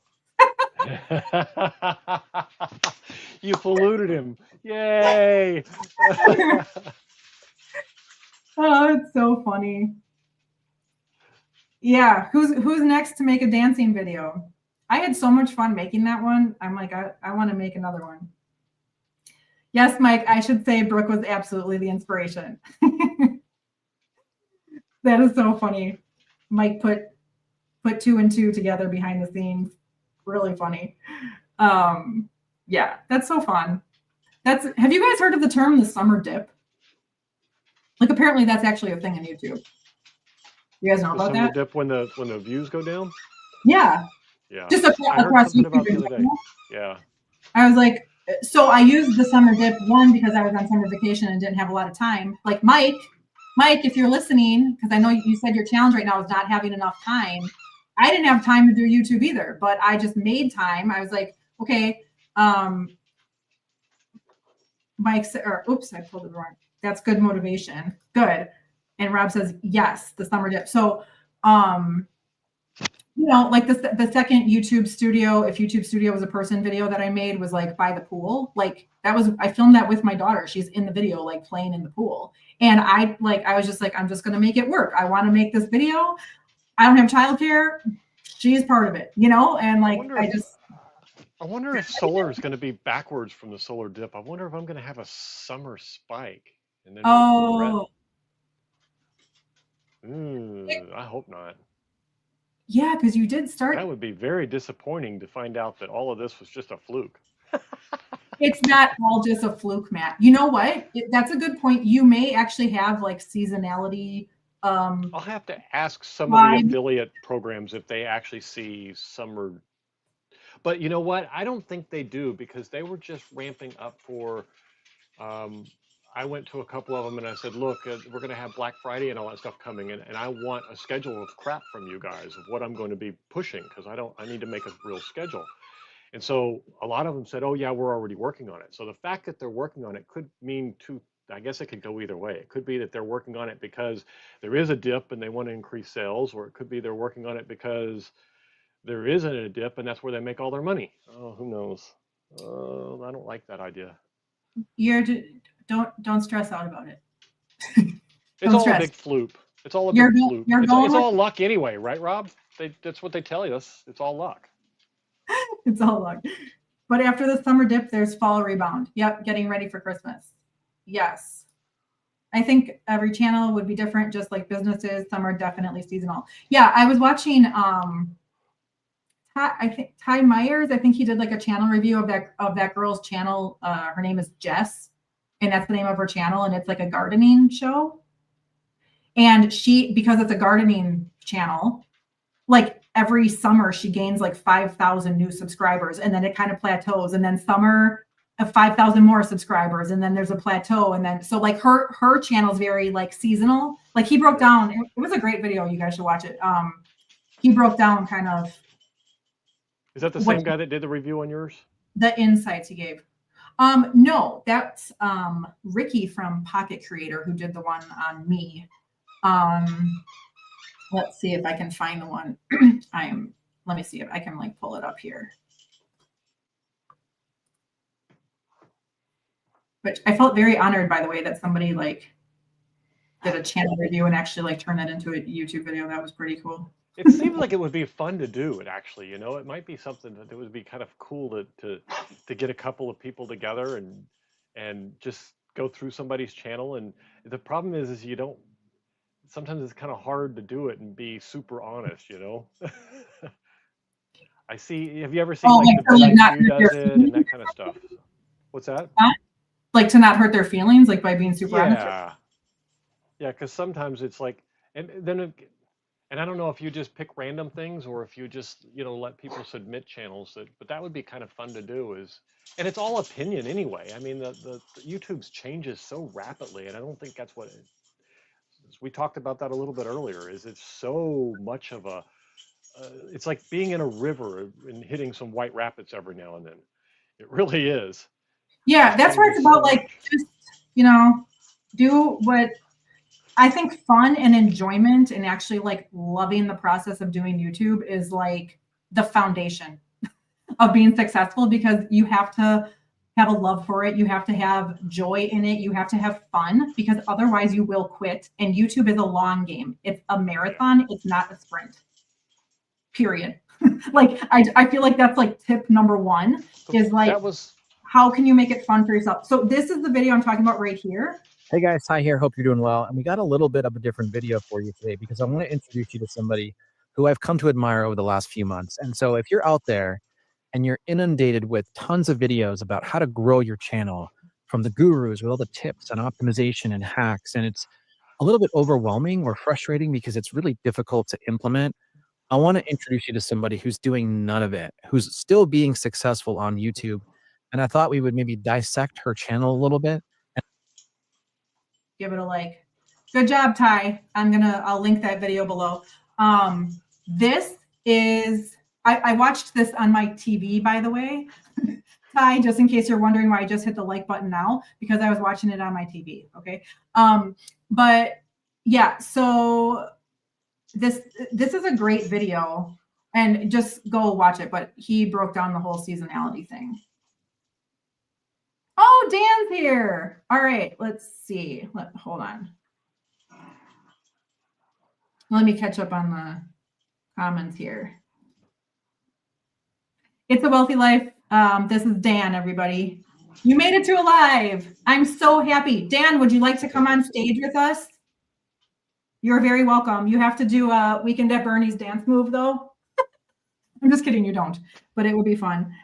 You polluted him. Yay. Oh, it's so funny. Yeah, who's next to make a dancing video? I had so much fun making that one. I'm like, I want to make another one. Yes, Mike, I should say Brooke was absolutely the inspiration. That is so funny. Mike put 2 and 2 together behind the scenes. Really funny. Yeah, that's so fun. Have you guys heard of the term the summer dip? Like apparently that's actually a thing on YouTube. You guys know about that? Summer dip when the views go down? Yeah. Yeah. Just across YouTube. About the other day. Yeah. I was like, so I used the summer dip one because I was on summer vacation and didn't have a lot of time. Like Mike, if you're listening, because I know you said your challenge right now is not having enough time. I didn't have time to do YouTube either, but I just made time. I was like, okay, Mike said, or oops, I pulled it wrong. That's good motivation. Good. And Rob says, yes, the summer dip. So, like the second YouTube studio, if YouTube studio was a person video that I made was like by the pool. Like I filmed that with my daughter. She's in the video, like playing in the pool. And I was just like, I'm just going to make it work. I want to make this video. I don't have childcare. She's part of it, and like, I wonder if solar is going to be backwards from the solar dip. I wonder if I'm going to have a summer spike. And then I hope not. Yeah, because you did start. That would be very disappointing to find out that all of this was just a fluke. It's not all just a fluke, Matt. You know what? That's a good point. You may actually have like seasonality. I'll have to ask some of the affiliate programs if they actually see summer. But you know what? I don't think they do, because they were just ramping up for. I went to a couple of them and I said, look, we're going to have Black Friday and all that stuff coming in, and I want a schedule of crap from you guys of what I'm going to be pushing, because I need to make a real schedule. And so a lot of them said, oh yeah, we're already working on it. So the fact that they're working on it could mean I guess it could go either way. It could be that they're working on it because there is a dip and they want to increase sales, or it could be they're working on it because there isn't a dip and that's where they make all their money. Oh, who knows? I don't like that idea. Don't stress out about it. It's all a big fluke. It's all a big fluke. It's all luck anyway, right, Rob? That's what they tell us. It's all luck. It's all luck. But after the summer dip, there's fall rebound. Yep, getting ready for Christmas. Yes. I think every channel would be different, just like businesses. Some are definitely seasonal. Yeah, I was watching Ty Myers. I think he did like a channel review of that girl's channel. Her name is Jess. and that's the name of her channel, and it's like a gardening show. And because it's a gardening channel, like every summer she gains like 5,000 new subscribers, and then it kind of plateaus, and then summer 5,000 more subscribers, and then there's a plateau, and then so like her channel's very like seasonal. Like he broke down, it was a great video, you guys should watch it. He broke down kind of. Is that the same guy that did the review on yours? The insights he gave. No, that's Ricky from Pocket Creator who did the one on me. Let's see if I can find the one. Let me see if I can like pull it up here. But I felt very honored, by the way, that somebody like did a channel review and actually like turned that into a YouTube video. That was pretty cool. It seems like it would be fun to do it, actually. You know, it might be something that it would be kind of cool to get a couple of people together and just go through somebody's channel. And the problem is you don't. Sometimes it's kind of hard to do it and be super honest. You know. I see. Have you ever seen like the View does it and that kind of stuff? What's that? Like to not hurt their feelings, like by being super honest. Yeah, because sometimes it's like, and I don't know if you just pick random things or if you just, you know, let people submit channels but that would be kind of fun to do and it's all opinion anyway. I mean, the YouTube's changes so rapidly, and I don't think that's what it is. We talked about that a little bit earlier, is it's so much of a, it's like being in a river and hitting some white rapids every now and then. It really is. Yeah, that's why it's about like, just, you know, do what I think fun and enjoyment and actually like loving the process of doing YouTube is like the foundation of being successful, because you have to have a love for it. You have to have joy in it. You have to have fun, because otherwise you will quit. And YouTube is a long game. It's a marathon. It's not a sprint, period. Like, I feel like that's like tip number one is like, how can you make it fun for yourself? So this is the video I'm talking about right here. Hey guys, Ty here. Hope you're doing well. And we got a little bit of a different video for you today because I want to introduce you to somebody who I've come to admire over the last few months. And so if you're out there and you're inundated with tons of videos about how to grow your channel from the gurus with all the tips and optimization and hacks, and it's a little bit overwhelming or frustrating because it's really difficult to implement, I want to introduce you to somebody who's doing none of it, who's still being successful on YouTube. And I thought we would maybe dissect her channel a little bit. Give it a like. Good job, Ty. I'll link that video below. This is, I watched this on my TV, by the way, Ty, just in case you're wondering why I just hit the like button now, because I was watching it on my TV. Okay. But yeah, so this is a great video, and just go watch it, but he broke down the whole seasonality thing. Oh, Dan's here. All right, let's see. Hold on. Let me catch up on the comments here. It's a Wealthy Life. This is Dan, everybody. You made it to a live. I'm so happy. Dan, would you like to come on stage with us? You're very welcome. You have to do a Weekend at Bernie's dance move, though. I'm just kidding. You don't, but it would be fun.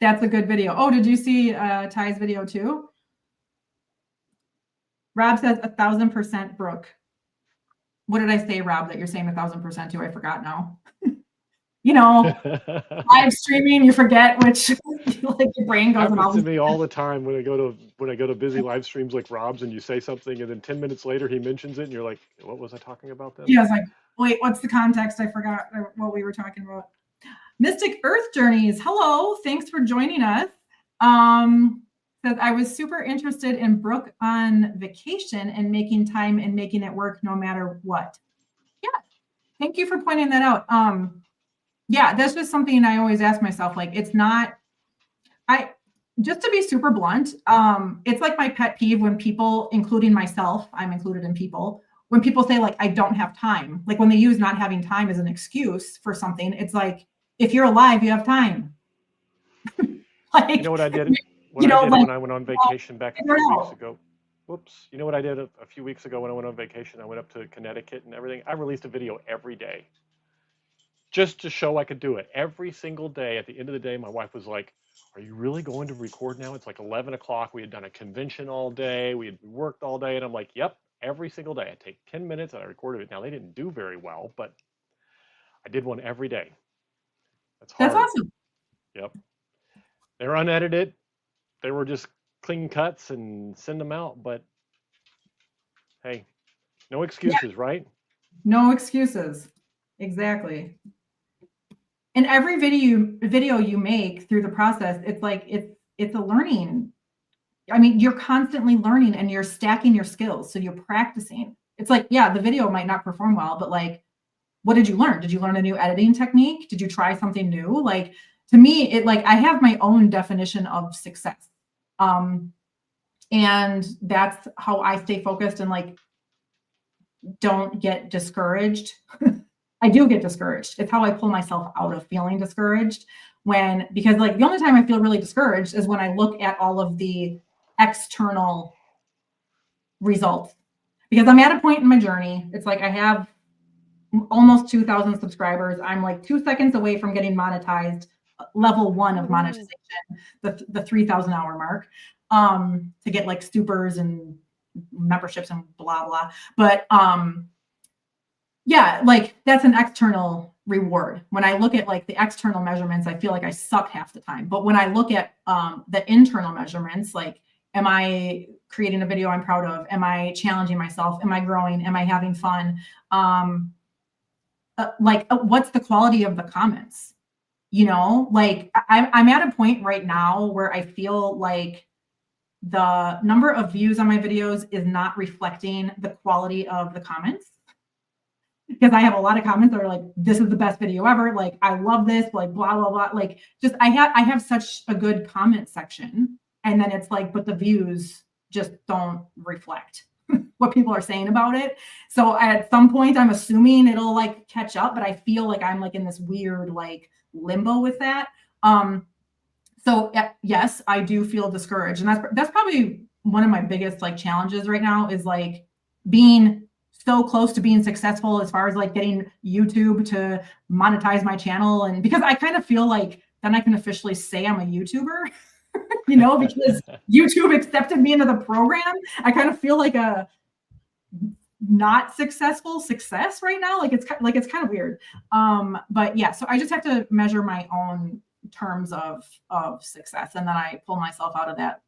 That's a good video. Oh, did you see Ty's video too? Rob says 1,000% Brooke. What did I say, Rob, that you're saying 1,000% to? I forgot now. You know, live streaming, you forget which, like your brain goes. Happens to me all the time when I go to busy live streams like Rob's, and you say something, and then 10 minutes later he mentions it, and you're like, "What was I talking about then?" Yeah, I was like, "Wait, what's the context? I forgot what we were talking about." Mystic Earth Journeys, hello, thanks for joining us. Says I was super interested in Brooke on vacation and making time and making it work no matter what. Yeah, thank you for pointing that out. Yeah, that's just something I always ask myself. Like, it's not, just to be super blunt, it's like my pet peeve when people, including myself, I'm included in people, when people say like, I don't have time, like when they use not having time as an excuse for something, it's like, if you're alive, you have time. Like, you know what I did? When I went on vacation back a few weeks ago. Whoops. You know what I did a few weeks ago when I went on vacation? I went up to Connecticut and everything. I released a video every day, just to show I could do it every single day. At the end of the day, my wife was like, are you really going to record now? It's like 11 o'clock. We had done a convention all day. We had worked all day. And I'm like, yep, every single day. I take 10 minutes and I recorded it. Now, they didn't do very well, but I did one every day. That's hard. That's awesome. Yep. They were unedited. They were just clean cuts and send them out. But hey, no excuses, right? No excuses. Exactly. And every video you make through the process, it's like it's a learning. I mean, you're constantly learning and you're stacking your skills. So you're practicing. It's like, yeah, the video might not perform well, but like, what did you learn? Did you learn a new editing technique? Did you try something new? Like, to me, it like, I have my own definition of success. And that's how I stay focused and like, don't get discouraged. I do get discouraged. It's how I pull myself out of feeling discouraged because like the only time I feel really discouraged is when I look at all of the external results, because I'm at a point in my journey. It's like I have almost 2,000 subscribers. I'm like 2 seconds away from getting monetized, level 1 of monetization, the 3,000 hour mark, to get like stupers and memberships and blah, blah. But, yeah, like that's an external reward. When I look at like the external measurements, I feel like I suck half the time. But when I look at the internal measurements, like, am I creating a video I'm proud of? Am I challenging myself? Am I growing? Am I having fun? What's the quality of the comments? You know, like I'm at a point right now where I feel like the number of views on my videos is not reflecting the quality of the comments. Because I have a lot of comments that are like, this is the best video ever. Like, I love this, like, blah, blah, blah. Like, just, I have such a good comment section. And then it's like, but the views just don't reflect what people are saying about it. So at some point, I'm assuming it'll like catch up, but I feel like I'm like in this weird like limbo with that. So yes, I do feel discouraged. And that's probably one of my biggest like challenges right now is like being so close to being successful as far as like getting YouTube to monetize my channel. And because I kind of feel like then I can officially say I'm a YouTuber, you know, because YouTube accepted me into the program. I kind of feel like a not successful success right now. Like it's kind of weird. But yeah, so I just have to measure my own terms of success. And then I pull myself out of that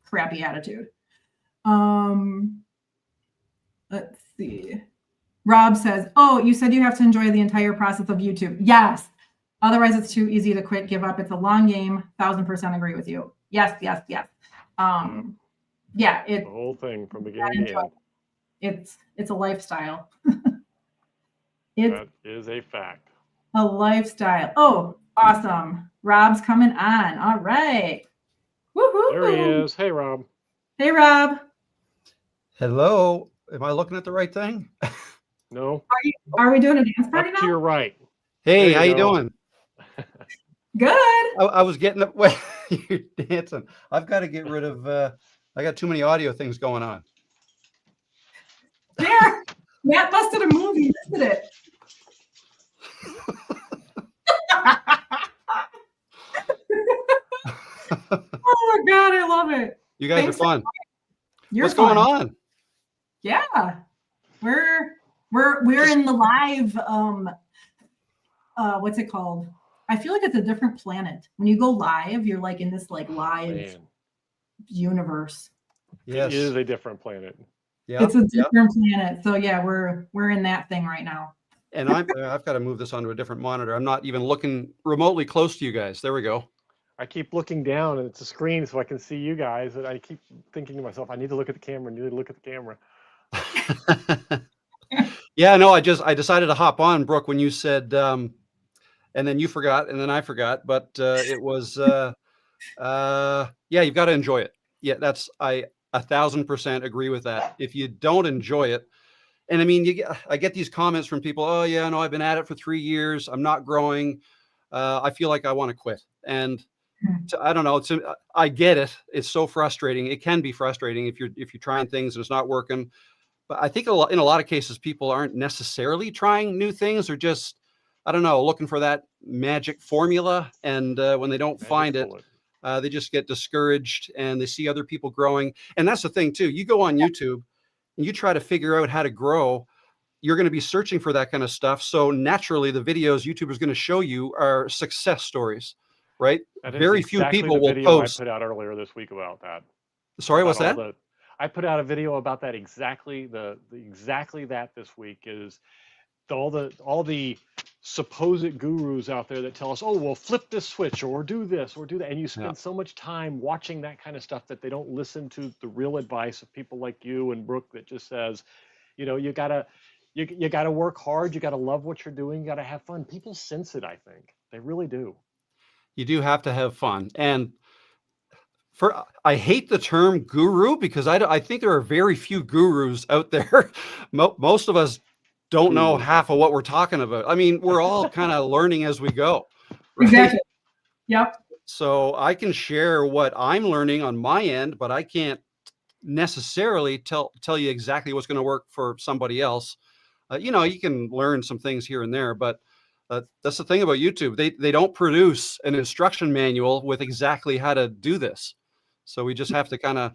crappy attitude. Let's see. Rob says, oh, you said you have to enjoy the entire process of YouTube. Yes. Otherwise, it's too easy to quit, give up. It's a long game. 1,000% agree with you. Yes, yes, yes. Yeah. The whole thing from beginning to end. It's a lifestyle. That is a fact. A lifestyle. Oh, awesome. Rob's coming on. All right. Woohoo. There he is. Hey, Rob. Hey, Rob. Hello. Am I looking at the right thing? No. Are we doing a dance party Up now? to your right. Hey, how you go. doing? Good. I was getting up when you're dancing. I've got to get rid of, I got too many audio things going on. There. Matt busted a move. You missed it. Oh my God, I love it. You guys Thanks are fun. You're What's fun. going on? Yeah. We're in the live what's it called? I feel like it's a different planet. When you go live, you're like in this like live universe. Yes. It is a different planet. Yeah. It's a different planet. So yeah, we're in that thing right now. And I've got to move this onto a different monitor. I'm not even looking remotely close to you guys. There we go. I keep looking down and it's a screen so I can see you guys. And I keep thinking to myself, I need to look at the camera. I need to look at the camera. Yeah, no, I decided to hop on, Brooke, when you said, and then you forgot, and then I forgot, but it was, yeah, you've got to enjoy it. Yeah, I 1,000% agree with that. If you don't enjoy it, and I mean, I get these comments from people, oh yeah, no, I've been at it for 3 years. I'm not growing. I feel like I want to quit. And I don't know. I get it. It's so frustrating. It can be frustrating if you're trying things and it's not working. But I think in a lot of cases, people aren't necessarily trying new things. They're just I don't know, looking for that magic formula. And when they don't find it, they just get discouraged and they see other people growing. And that's the thing too. You go on YouTube and you try to figure out how to grow, you're going to be searching for that kind of stuff. So naturally the videos YouTube is going to show you are success stories, right? Very few people will post. I put out earlier this week about that. Sorry, what's that? I put out a video about that exactly that this week is all the supposed gurus out there that tell us, oh, well, flip this switch or do this or do that. And you spend so much time watching that kind of stuff that they don't listen to the real advice of people like you and Brooke that just says, you know, you gotta work hard. You gotta love what you're doing. You gotta have fun. People sense it. I think they really do. You do have to have fun. And I hate the term guru because I think there are very few gurus out there. Most of us don't know half of what we're talking about. I mean, we're all kind of learning as we go. Right? Exactly. Yep. So I can share what I'm learning on my end, but I can't necessarily tell you exactly what's going to work for somebody else. You know, you can learn some things here and there, but that's the thing about YouTube. They don't produce an instruction manual with exactly how to do this. So we just have to kind of,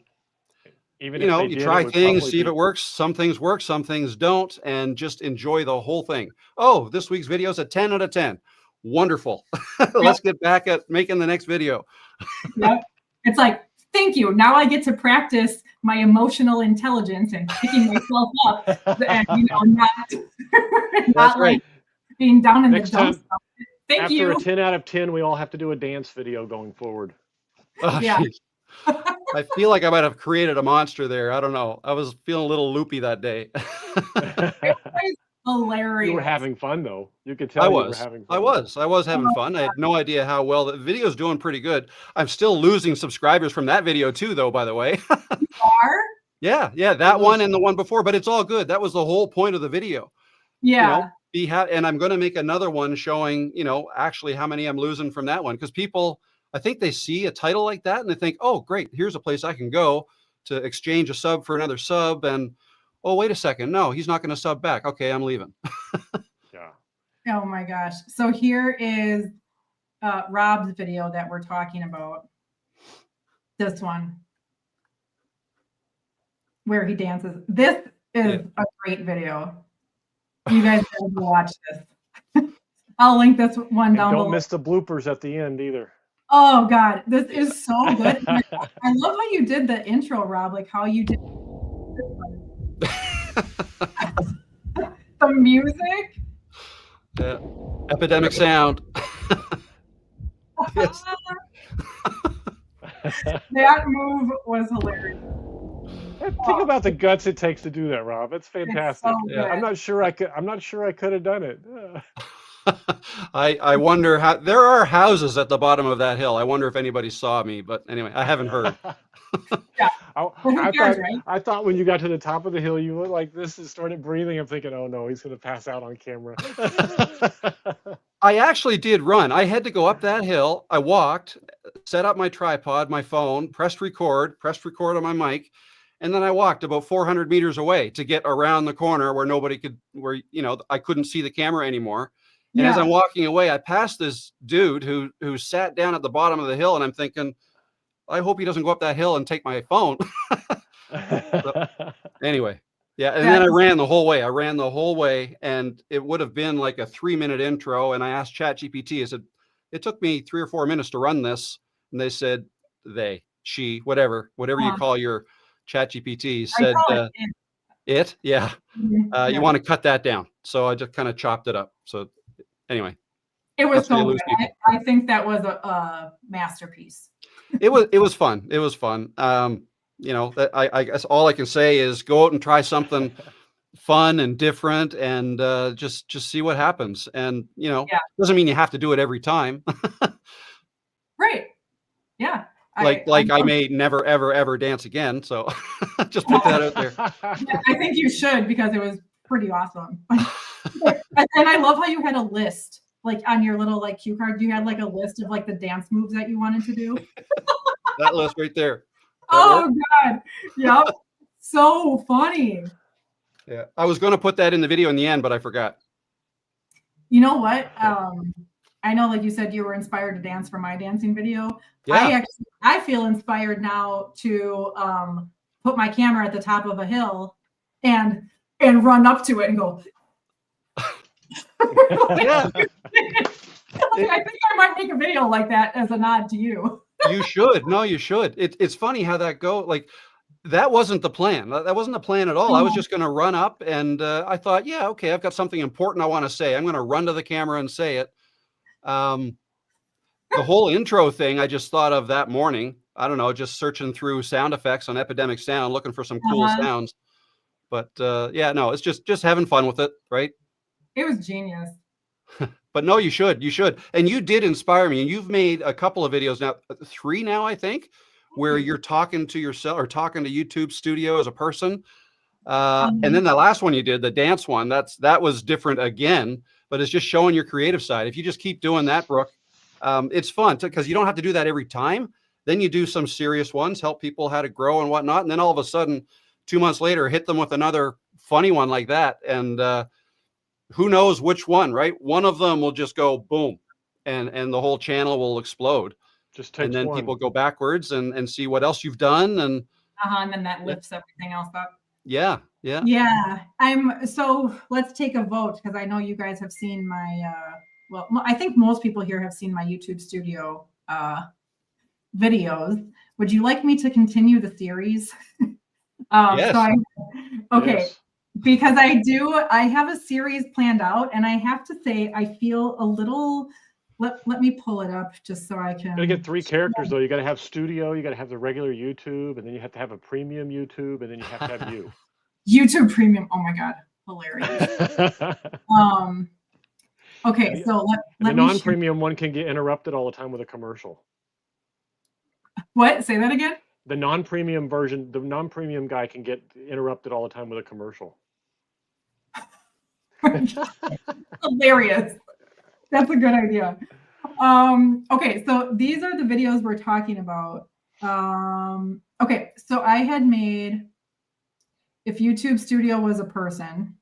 you try things, see if it works. Some things work, some things don't, and just enjoy the whole thing. Oh, this week's video is a 10 out of 10. Wonderful. Let's get back at making the next video. Yep. It's like, thank you. Now I get to practice my emotional intelligence and picking myself up and, not right. like being down in Next the dumps. After a 10 out of 10, we all have to do a dance video going forward. Oh, yeah. I feel like I might have created a monster there. I don't know. I was feeling a little loopy that day. It was hilarious. You were having fun, though. You could tell you were having fun. I was having fun. I had no idea how well the video's doing pretty good. I'm still losing subscribers from that video too, though, by the way. You are? Yeah, that one and the one before, but it's all good. That was the whole point of the video. Yeah. And I'm going to make another one showing, actually how many I'm losing from that one. Because people, I think they see a title like that and they think, oh, great, here's a place I can go to exchange a sub for another sub. And, oh, wait a second. No, he's not going to sub back. Okay, I'm leaving. Yeah. Oh my gosh. So here is Rob's video that we're talking about. This one. Where he dances. This is a great video. You guys have to watch this. I'll link this one down below. Don't miss the bloopers at the end either. Oh God, this is so good. I love how you did the intro, Rob, like how you did the music. Yeah. Epidemic sound. Yes. That move was hilarious. Think about the guts it takes to do that, Rob. It's fantastic. It's so I'm not sure I could have done it. I wonder how there are houses at the bottom of that hill. I wonder if anybody saw me, but anyway, I haven't heard. Yeah. I thought when you got to the top of the hill, you looked like this and started breathing. I'm thinking, oh no, he's going to pass out on camera. I actually did run. I had to go up that hill. I walked, set up my tripod, my phone, pressed record on my mic. And then I walked about 400 meters away to get around the corner where I couldn't see the camera anymore. And as I'm walking away, I passed this dude who sat down at the bottom of the hill, and I'm thinking, I hope he doesn't go up that hill and take my phone. So, anyway, yeah. And then I ran the whole way. And it would have been like a 3-minute intro. And I asked ChatGPT, I said, it took me 3 or 4 minutes to run this. And they said, she, whatever you call your ChatGPT said, it. Yeah. You want to cut that down. So I just kind of chopped it up. So anyway, it was so good. I think that was a masterpiece. It was fun. It was fun. I guess all I can say is go out and try something fun and different and just see what happens. And, doesn't mean you have to do it every time. Right. Yeah. I may never, ever dance again. So just put that out there. I think you should, because it was pretty awesome. And I love how you had a list, like on your little cue card. You had a list of the dance moves that you wanted to do. That list right there. Oh God. Yep. So funny. Yeah. I was going to put that in the video in the end, but I forgot. You know what? I know, like you said, you were inspired to dance for my dancing video. Yeah. I feel inspired now to put my camera at the top of a hill and run up to it and go. Yeah. I think I might make a video like that as a nod to you. You should. No, you should. It's funny how that go. Like, that wasn't the plan. That wasn't the plan at all. I was just going to run up, and I thought, yeah, okay, I've got something important I want to say. I'm going to run to the camera and say it. The whole intro thing I just thought of that morning. I don't know, just searching through sound effects on Epidemic Sound, looking for some cool sounds. But yeah, no, it's just having fun with it, right? It was genius. But no, you should. And you did inspire me. And you've made a couple of videos now, 3 now, I think, where you're talking to yourself or talking to YouTube Studio as a person. And then the last one you did, the dance one, that was different again, but it's just showing your creative side. If you just keep doing that, Brooke, it's fun because you don't have to do that every time. Then you do some serious ones, help people how to grow and whatnot. And then all of a sudden, 2 months later, hit them with another funny one like that. And who knows which one, right? One of them will just go boom, and the whole channel will explode. Just takes and then one. people go backwards and see what else you've done. And and then that lifts everything else up. Yeah. So let's take a vote, because I know you guys have seen my well, I think most people here have seen my YouTube Studio videos. Would you like me to continue the series? Yes. Okay. Yes. Because I have a series planned out, and I have to say I feel a little. Let me pull it up just so I can. You gotta get 3 characters though. You gotta have studio, you gotta have the regular YouTube, and then you have to have a premium YouTube, and then you have to have you. YouTube Premium. Oh my God, hilarious. Okay, so the non-premium one can get interrupted all the time with a commercial. What? Say that again? The non-premium version, the non-premium guy can get interrupted all the time with a commercial. Hilarious. That's a good idea. Okay, so these are the videos we're talking about. Okay, so I had made If YouTube Studio Was a Person.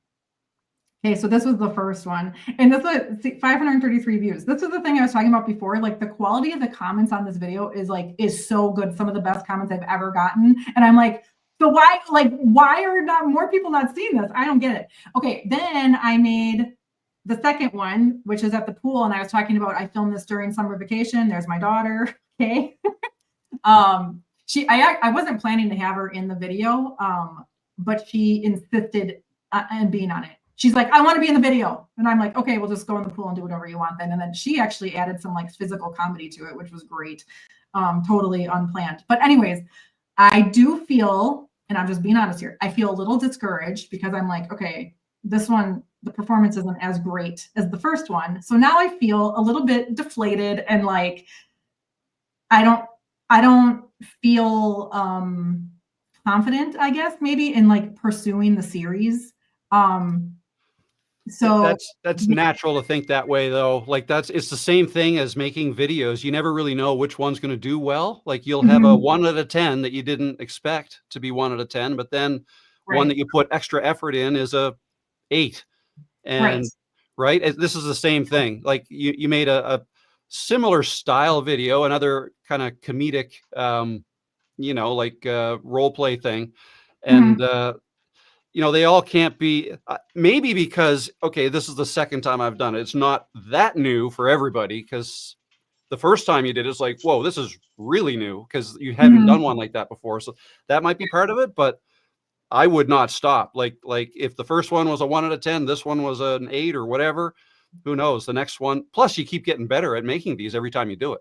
Okay, so this was the first one, and this was 533 views. This was the thing I was talking about before. Like, the quality of the comments on this video is so good. Some of the best comments I've ever gotten, and I'm like, so why are not more people not seeing this? I don't get it. Okay, then I made the second one, which is at the pool, and I was talking about I filmed this during summer vacation. There's my daughter. Okay, I wasn't planning to have her in the video, but she insisted on being on it. She's like, I want to be in the video. And I'm like, okay, we'll just go in the pool and do whatever you want then. And then she actually added some physical comedy to it, which was great. Totally unplanned. But anyways, I do feel, and I'm just being honest here, I feel a little discouraged because I'm like, okay, this one, the performance isn't as great as the first one. So now I feel a little bit deflated and I don't feel confident, I guess, maybe in pursuing the series. So that's natural to think that way though. It's the same thing as making videos. You never really know which one's going to do well. You'll have a 1 out of 10 that you didn't expect to be 1 out of 10, but then one that you put extra effort in is a 8. And right. This is the same thing. You made a similar style video, another kind of comedic, role play thing. And, they all can't be, maybe because, okay, this is the second time I've done it. It's not that new for everybody, because the first time you did it's like, whoa, this is really new because you haven't done one like that before. So that might be part of it, but I would not stop. Like if the first one was a 1 out of 10, this one was an 8 or whatever, who knows, the next one. Plus you keep getting better at making these every time you do it.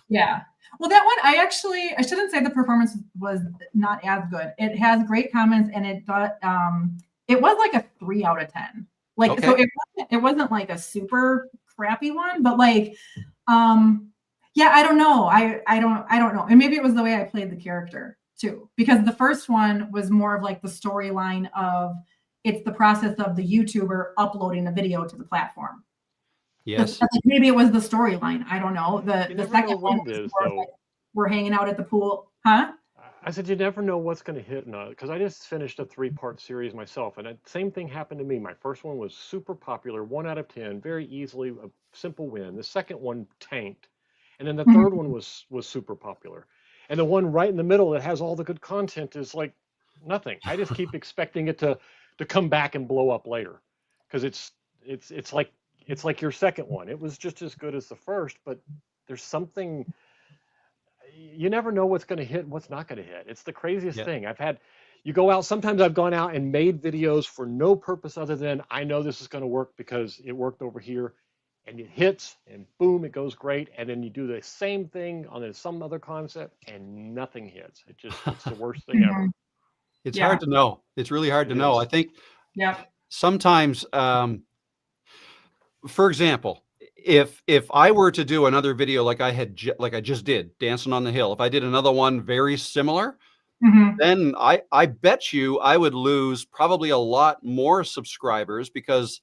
Yeah. Well, that one, I shouldn't say the performance was not as good. It has great comments, and it was a 3 out of 10. Okay. So it wasn't a super crappy one, but yeah, I don't know. I don't know. And maybe it was the way I played the character too, because the first one was more of the storyline of it's the process of the YouTuber uploading a video to the platform. Yes. Maybe it was the storyline. I don't know. The second one was we're hanging out at the pool. Huh? I said, you never know what's going to hit. Because I just finished a 3-part series myself. And the same thing happened to me. My first one was super popular, 1 out of 10, very easily, a simple win. The second one tanked. And then the Mhm. third one was super popular. And the one right in the middle that has all the good content is like nothing. I just keep expecting it to come back and blow up later. Because it's like your second one. It was just as good as the first, but there's something, you never know what's going to hit and what's not going to hit. It's the craziest Yeah. thing. You go out, sometimes I've gone out and made videos for no purpose other than I know this is going to work because it worked over here, and it hits and boom, it goes great. And then you do the same thing on some other concept and nothing hits. It's the worst thing ever. Mhm. It's Yeah. hard to know. It's really hard to It know. is. I think Yep. sometimes, for example, if I were to do another video like I just did, Dancing on the Hill, if I did another one very similar, Mhm. then I bet you I would lose probably a lot more subscribers because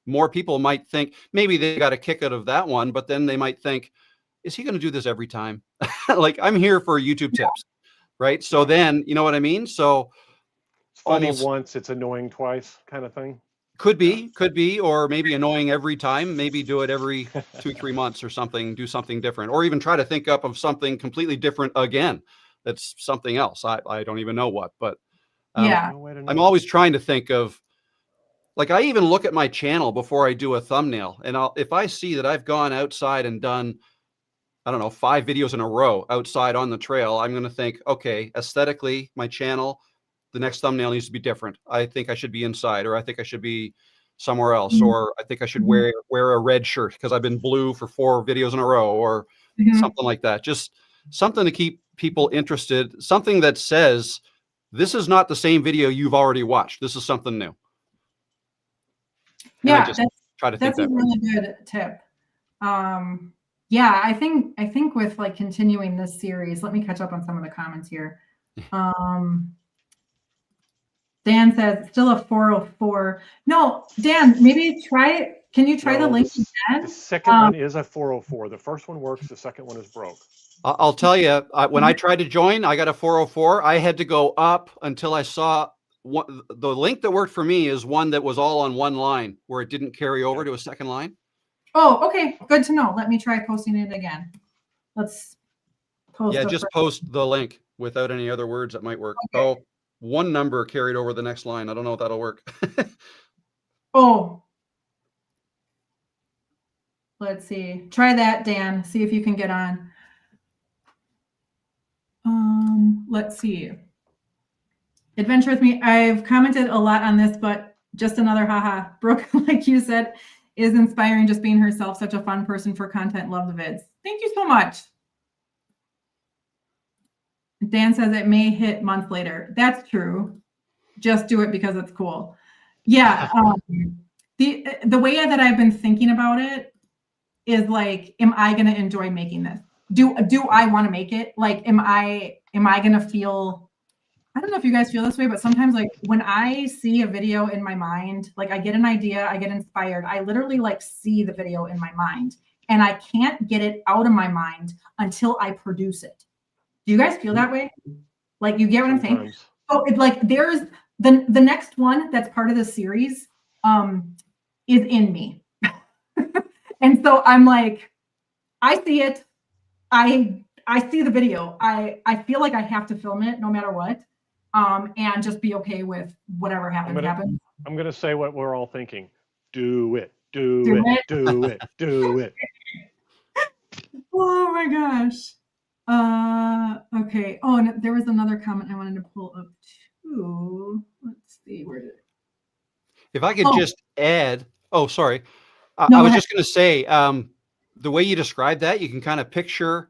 more people might think maybe they got a kick out of that one, but then they might think, is he going to do this every time? Like, I'm here for YouTube tips, right? So then, you know what I mean? So It's funny almost once, it's annoying twice kind of thing. could be, or maybe annoying every time, maybe do it every 2-3 months or something, do something different, or even try to think up of something completely different again. That's something else. I don't even know what, but Yeah. No way to I'm know. always trying to think of, like, I even look at my channel before I do a thumbnail, and if I see that I've gone outside and done, I don't know, 5 videos in a row outside on the trail, I'm going to think, okay, aesthetically, my channel, the next thumbnail needs to be different. I think I should be inside, or I think I should be somewhere else, Mhm. or I think I should Mhm. wear a red shirt because I've been blue for 4 videos in a row, or Mhm. something like that. Just something to keep people interested, something that says, this is not the same video you've already watched. This is something new. And I Yeah, just try to think that's a that way. really good tip. Yeah, I think with like continuing this series, let me catch up on some of the comments here. Dan says still a 404. No, Dan, maybe try. Can you try the No, link the again? second one is a 404. The first one works. The second one is broke. I'll tell you, when I tried to join, I got a 404. I had to go up until I saw the link that worked for me is one that was all on one line where it didn't carry over to a second line. Oh, okay, good to know. Let me try posting it again. Let's post. Yeah, a just first- post the link without any other words that might work. Okay. Oh, one number carried over the next line. I don't know if that'll work. Oh, let's see. Try that, Dan. See if you can get on. Let's see. Adventure with me. I've commented a lot on this, but just another haha. Brooke, like you said, is inspiring, just being herself. Such a fun person for content. Love the vids. Thank you so much. Dan says it may hit months later. That's true. Just do it because it's cool. Yeah. The way that I've been thinking about it is like, am I going to enjoy making this? Do I want to make it? Like, am I going to feel, I don't know if you guys feel this way, but sometimes like when I see a video in my mind, like I get an idea, I get inspired. I literally like see the video in my mind and I can't get it out of my mind until I produce it. Do you guys feel that way? Like, you get what I'm saying? Sometimes. So it's like there's the next one that's part of the series is in me. And so I'm like, I see it. I see the video. I feel like I have to film it no matter what. And just be okay with whatever happens. I'm gonna say what we're all thinking. Do it. Do Do it. it. Do it. Do it. Oh my gosh. Okay. Oh, and there was another comment I wanted to pull up too. Let's see, where did it? If I could just add, oh, sorry. No, I go was ahead. just going to say, the way you describe that, you can kind of picture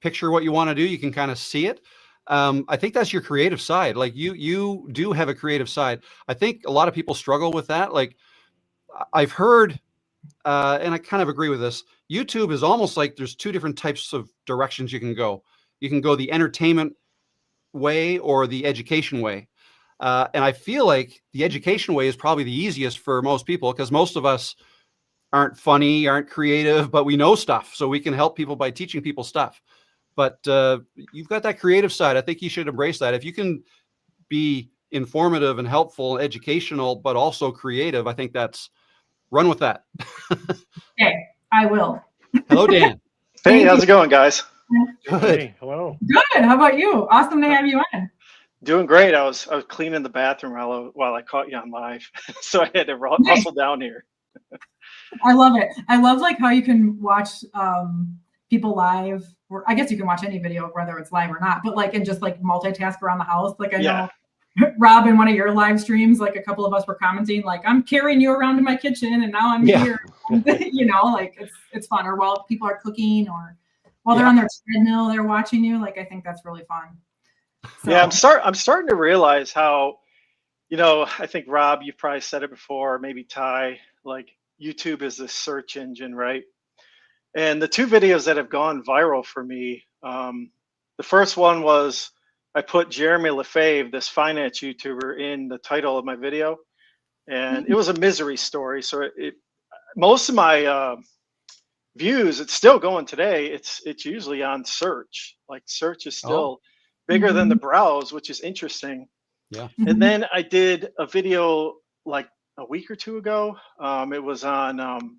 what you want to do. You can kind of see it. I think that's your creative side. Like you do have a creative side. I think a lot of people struggle with that. Like I've heard, and I kind of agree with this. YouTube is almost like there's 2 different types of directions you can go. You can go the entertainment way or the education way. And I feel like the education way is probably the easiest for most people because most of us aren't funny, aren't creative, but we know stuff. So we can help people by teaching people stuff. but you've got that creative side. I think you should embrace that. If you can be informative and helpful, educational, but also creative, I think that's, run with that. Okay, I will. Hello, Dan. Hey, Thank how's you. it going, guys? Good. Hey, hello. Good. How about you? Awesome to have you on. Doing great. I was cleaning the bathroom while I caught you on live, so I had to hustle down here. I love it. I love like how you can watch people live, or I guess you can watch any video whether it's live or not, but like and just like multitask around the house. Like I know Rob, in one of your live streams, like a couple of us were commenting, like I'm carrying you around to my kitchen and now I'm here. You know, like it's fun. Or while people are cooking or while they're on their treadmill, they're watching you. Like I think that's really fun. So. Yeah, I'm starting to realize how, you know, I think Rob, you've probably said it before, maybe Ty, like YouTube is the search engine, right? And the two videos that have gone viral for me, the first one was I put Jeremy Lefebvre, this finance YouTuber, in the title of my video, and it was a misery story. So most of my views, it's still going today. It's usually on search. Like search is still bigger than the browse, which is interesting. Yeah. And then I did a video like a week or two ago. It was on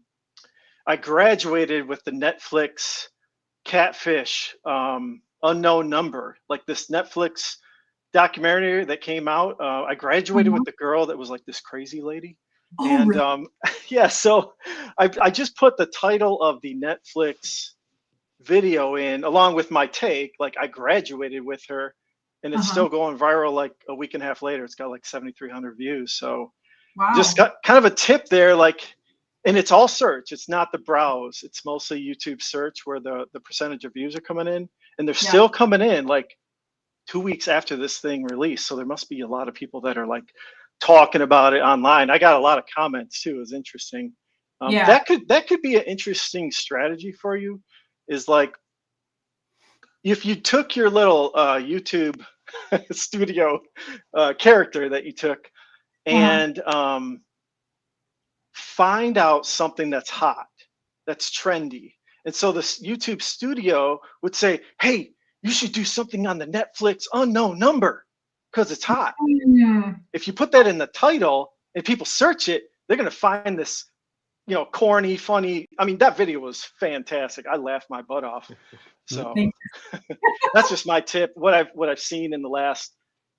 I graduated with the Netflix Catfish Unknown Number, like this Netflix documentary that came out. I graduated with the girl that was like this crazy lady. And really? Yeah, so I just put the title of the Netflix video in along with my take, like I graduated with her, and it's still going viral. Like a week and a half later, it's got like 7,300 views. So just got kind of a tip there, like, and it's all search. It's not the browse. It's mostly YouTube search where the percentage of views are coming in, and they're still coming in like 2 weeks after this thing released. So there must be a lot of people that are like talking about it online. I got a lot of comments too. It was interesting. That could be an interesting strategy for you, is like if you took your little YouTube studio character that you took and find out something that's hot, that's trendy. And so this YouTube studio would say, hey, you should do something on the Netflix Unknown Number because it's hot. If you put that in the title and people search it, they're going to find this, you know, corny, funny. I mean, that video was fantastic. I laughed my butt off. So that's just my tip. What I've seen in the last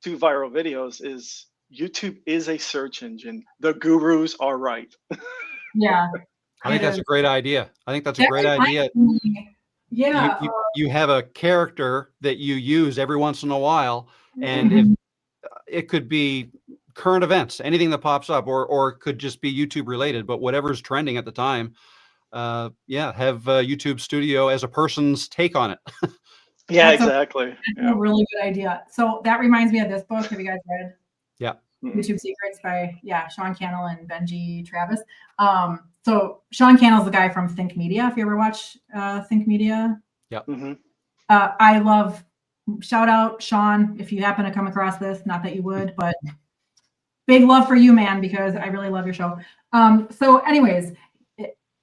2 viral videos is YouTube is a search engine. The gurus are right. I think that's a great idea. I think that's a great idea. Yeah. You have a character that you use every once in a while, and if it could be current events, anything that pops up, or it could just be YouTube related, but whatever's trending at the time, have YouTube Studio as a person's take on it. Yeah, That's exactly. That's a really good idea. So that reminds me of this book. Have you guys read? Yeah. YouTube Secrets by Sean Cannell and Benji Travis. So Sean Cannell's the guy from Think Media. If you ever watch Think Media. Yeah. I love, shout out Sean, if you happen to come across this, not that you would, but big love for you, man, because I really love your show. So anyways,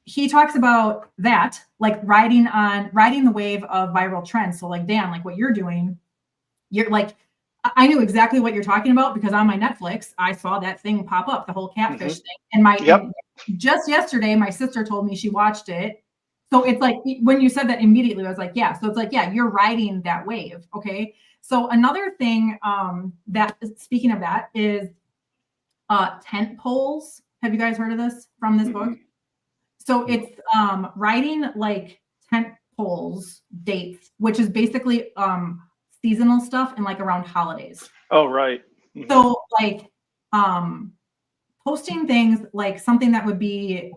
he talks about that, like riding the wave of viral trends. So like, Dan, like what you're doing, you're like, I knew exactly what you're talking about because on my Netflix, I saw that thing pop up, the whole catfish thing. And and just yesterday, my sister told me she watched it. So it's like, when you said that immediately, I was like, yeah. So it's like, yeah, you're riding that wave. Okay. So another thing that, speaking of that, is tent poles. Have you guys heard of this from this book? So it's writing like tent poles dates, which is basically seasonal stuff and like around holidays. Oh, right. So like posting things like something that would be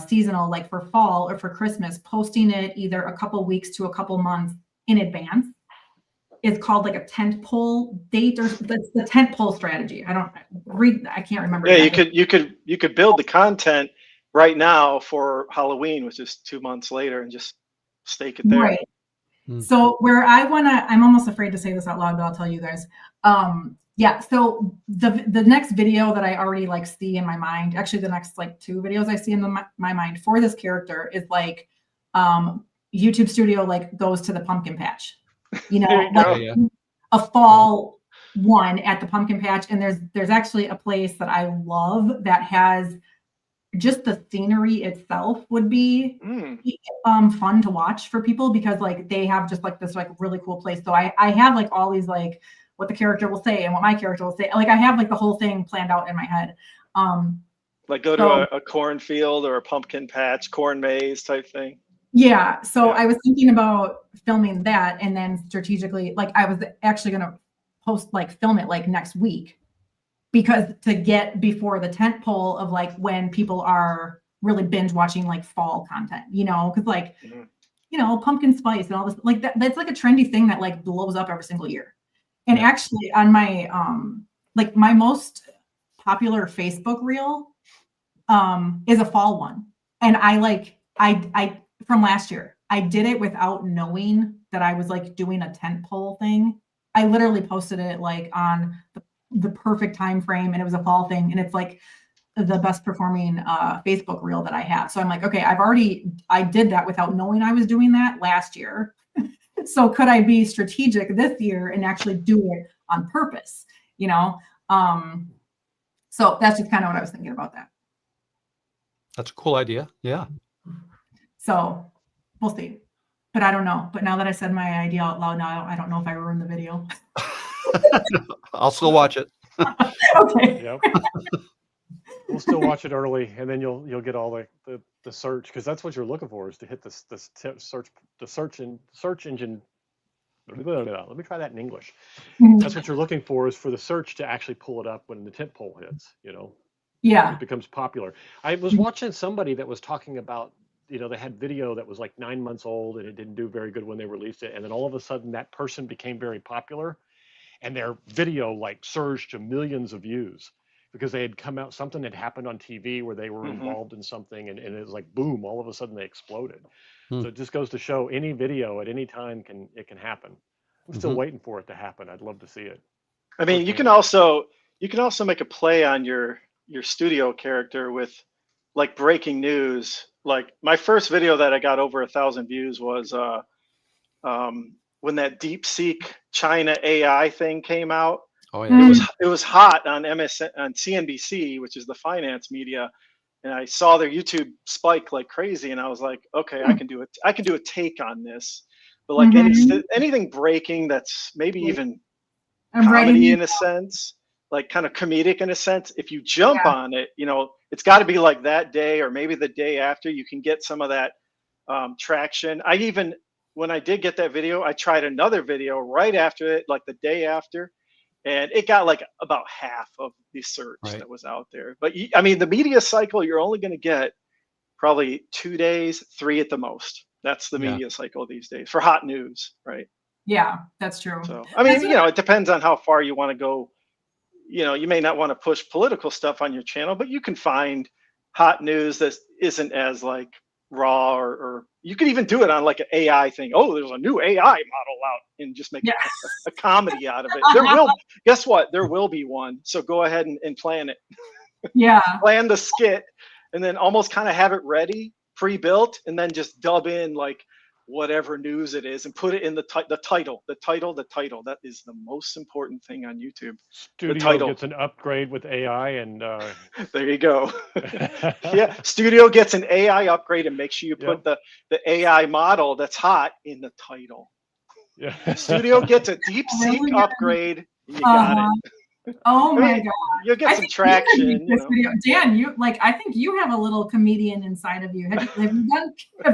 seasonal, like for fall or for Christmas, posting it either a couple weeks to a couple months in advance is called like a tent pole date, or that's the tent pole strategy. I can't remember. Yeah, exactly. you could build the content right now for Halloween, which is 2 months later, and just stake it there. Right. So where I'm almost afraid to say this out loud, but I'll tell you guys. So the next video that I already like see in my mind, actually the next like 2 videos I see in my mind for this character is like YouTube studio like goes to the pumpkin patch, you know, There you like go. Yeah. a fall one at the pumpkin patch. And there's actually a place that I love that has just the scenery itself would be fun to watch for people, because like they have just like this like really cool place. So I have like all these like what the character will say and what my character will say. Like I have like the whole thing planned out in my head. Like go to a cornfield or a pumpkin patch, corn maze type thing. Yeah. So Yeah. I was thinking about filming that, and then strategically, like I was actually going to film it like next week, because to get before the tent pole of like when people are really binge watching like fall content, you know, because like, you know, pumpkin spice and all this, like that's like a trendy thing that like blows up every single year. And actually on my, like my most popular Facebook reel is a fall one. And I from last year, I did it without knowing that I was like doing a tent pole thing. I literally posted it like on the perfect time frame, and it was a fall thing, and it's like the best performing Facebook reel that I have. So I'm like, okay, I did that without knowing I was doing that last year. So could I be strategic this year and actually do it on purpose, you know? So that's just kind of what I was thinking about that. That's a cool idea. Yeah. So we'll see, but I don't know. But now that I said my idea out loud, now I don't know if I ruined the video. I'll still watch it. Okay. Yep. We'll still watch it early, and then you'll get all the search, because that's what you're looking for, is to hit this search engine. Let me try that in English. That's what you're looking for, is for the search to actually pull it up when the tent pole hits, you know. Yeah. It becomes popular. I was watching somebody that was talking about, you know, they had video that was like 9 months old and it didn't do very good when they released it, and then all of a sudden that person became very popular, and their video like surged to millions of views because they had come out, something had happened on TV where they were involved in something, and it was like boom, all of a sudden they exploded. So it just goes to show any video at any time can happen. I'm still waiting for it to happen. I'd love to see it. I mean, you can also make a play on your studio character with like breaking news. Like my first video that I got over 1,000 views was when that DeepSeek China AI thing came out. Oh yeah. It was hot on CNBC, which is the finance media, and I saw their YouTube spike like crazy, and I was like, okay, I can do it. I can do a take on this. But like anything breaking that's maybe even comedy in a sense, like kind of comedic in a sense, if you jump on it, you know, it's got to be like that day or maybe the day after, you can get some of that traction. When I did get that video, I tried another video right after it, like the day after, and it got like about half of the search that was out there. But I mean, the media cycle, you're only going to get probably 2 days, 3 at the most. That's the media cycle these days for hot news, right? Yeah, that's true. So, I mean, you know, it depends on how far you want to go. You know, you may not want to push political stuff on your channel, but you can find hot news that isn't as like raw, or you could even do it on like an AI thing. Oh, there's a new AI model out, and just make a comedy out of it. Guess what? There will be one. So go ahead and plan it. Yeah. Plan the skit, and then almost kind of have it ready, pre-built, and then just dub in like whatever news it is and put it in the title. That is the most important thing on YouTube. Studio gets an upgrade with AI, and there you go. Yeah, Studio gets an AI upgrade, and make sure you put the AI model that's hot in the title. Yeah. Studio gets a DeepSeek upgrade. You got it. Oh my God. You'll get some traction. Dan, I think you have a little comedian inside of you. Have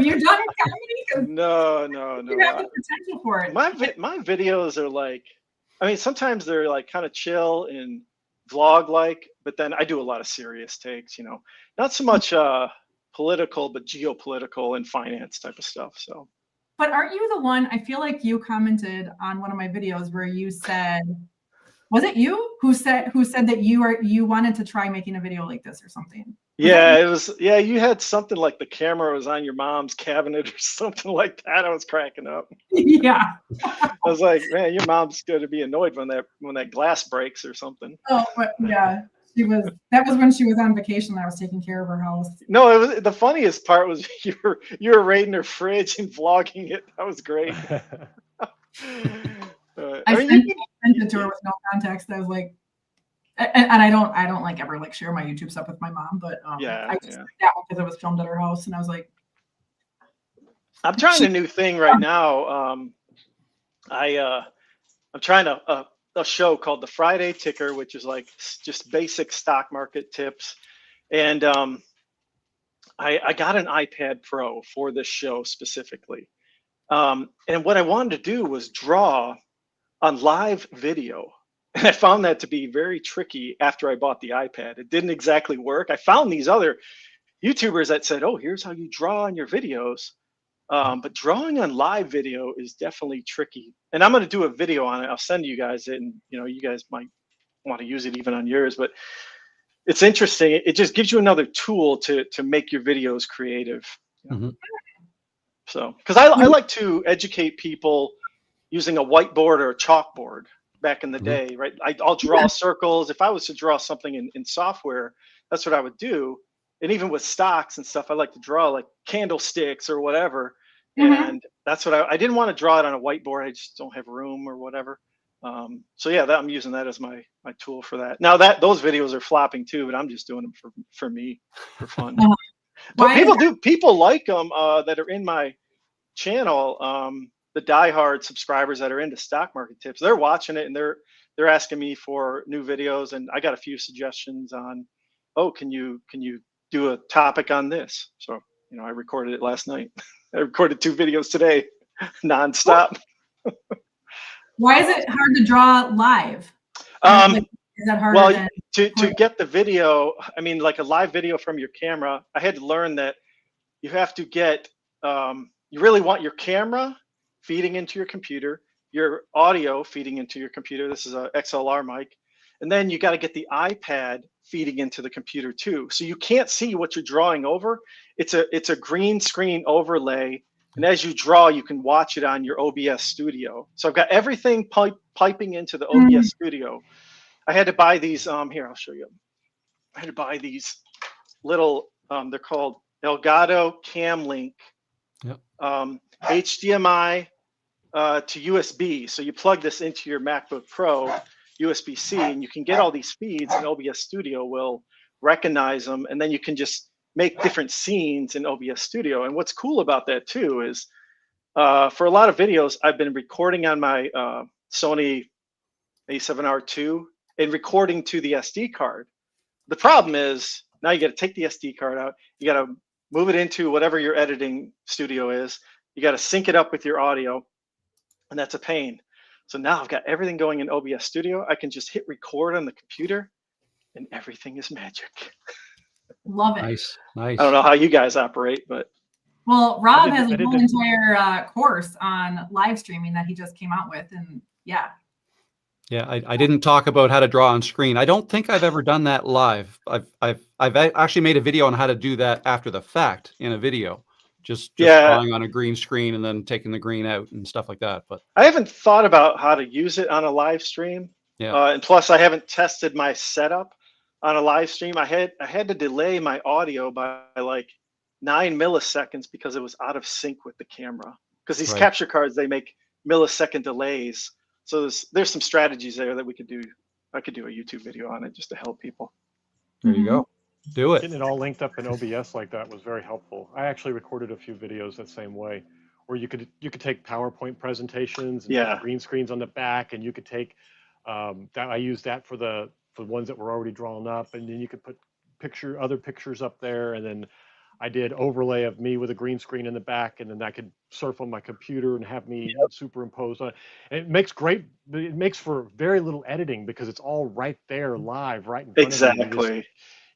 you done comedy? No. You have the potential for it. My videos are like, I mean, sometimes they're like kind of chill and vlog like, but then I do a lot of serious takes, you know, not so much political, but geopolitical and finance type of stuff. So. But aren't you the one, I feel like you commented on one of my videos where you said, was it you who said that you wanted to try making a video like this or something? Yeah, it was. Yeah, you had something like the camera was on your mom's cabinet or something like that. I was cracking up. Yeah. I was like, man, your mom's going to be annoyed when that glass breaks or something. Oh, but yeah. That was when she was on vacation. I was taking care of her house. No, it was the funniest part was you were raiding her fridge and vlogging it. That was great. I mean, sent it to her with no context. I was like, and I don't like ever like share my YouTube stuff with my mom, but yeah, I just did that because it was filmed at her house, and I was like, I'm trying a new thing right now. I'm trying a show called the Friday Ticker, which is like just basic stock market tips, and I got an iPad Pro for this show specifically, and what I wanted to do was draw on live video. And I found that to be very tricky after I bought the iPad. It didn't exactly work. I found these other YouTubers that said, oh, here's how you draw on your videos. But drawing on live video is definitely tricky. And I'm going to do a video on it. I'll send you guys it, and you guys might want to use it even on yours. But it's interesting. It just gives you another tool to make your videos creative. Mm-hmm. So, because I like to educate people using a whiteboard or a chalkboard back in the day, right? I'll draw circles. If I was to draw something in software, that's what I would do. And even with stocks and stuff, I like to draw like candlesticks or whatever. And that's what I didn't want to draw it on a whiteboard. I just don't have room or whatever. So yeah, I'm using that as my tool for that. Now those videos are flopping too, but I'm just doing them for me, for fun. But people like them that are in my channel. The diehard subscribers that are into stock market tips, they're watching it and they're asking me for new videos, and I got a few suggestions on, oh, can you do a topic on this? So I recorded it last night. I recorded 2 videos today, nonstop. Why is it hard to draw live? Is that harder? Well, to get the video, I mean, like a live video from your camera, I had to learn that you have to get, you really want your camera feeding into your computer, your audio feeding into your computer. This is a XLR mic. And then you got to get the iPad feeding into the computer too. So you can't see what you're drawing over. It's a green screen overlay. And as you draw, you can watch it on your OBS studio. So I've got everything piping into the OBS studio. I had to buy these, here, I'll show you. I had to buy these little, they're called Elgato Cam Link, HDMI to USB. So you plug this into your MacBook Pro, USB-C, and you can get all these feeds, and OBS Studio will recognize them, and then you can just make different scenes in OBS Studio. And what's cool about that too is for a lot of videos, I've been recording on my Sony a7R II and recording to the SD card. The problem is now you got to take the SD card out, you got to move it into whatever your editing studio is, you got to sync it up with your audio, and that's a pain. So now I've got everything going in OBS Studio. I can just hit record on the computer and everything is magic. Love it. Nice. I don't know how you guys operate, but. Well, Rob has a whole entire course on live streaming that he just came out with. And yeah. Yeah, I didn't talk about how to draw on screen. I don't think I've ever done that live. I've actually made a video on how to do that after the fact in a video. Just drawing on a green screen and then taking the green out and stuff like that. But I haven't thought about how to use it on a live stream. Yeah. And plus, I haven't tested my setup on a live stream. I had to delay my audio by like 9 milliseconds because it was out of sync with the camera. Because these capture cards, they make millisecond delays. So there's some strategies there that we could do. I could do a YouTube video on it just to help people. There you go. Do it. Getting it all linked up in OBS like that was very helpful. I actually recorded a few videos that same way, where you could take PowerPoint presentations and put green screens on the back, and you could take that. I used that for the ones that were already drawn up, and then you could put other pictures up there, and then I did overlay of me with a green screen in the back, and then I could surf on my computer and have me superimpose on it. And it makes for very little editing because it's all right there live, right in front of you.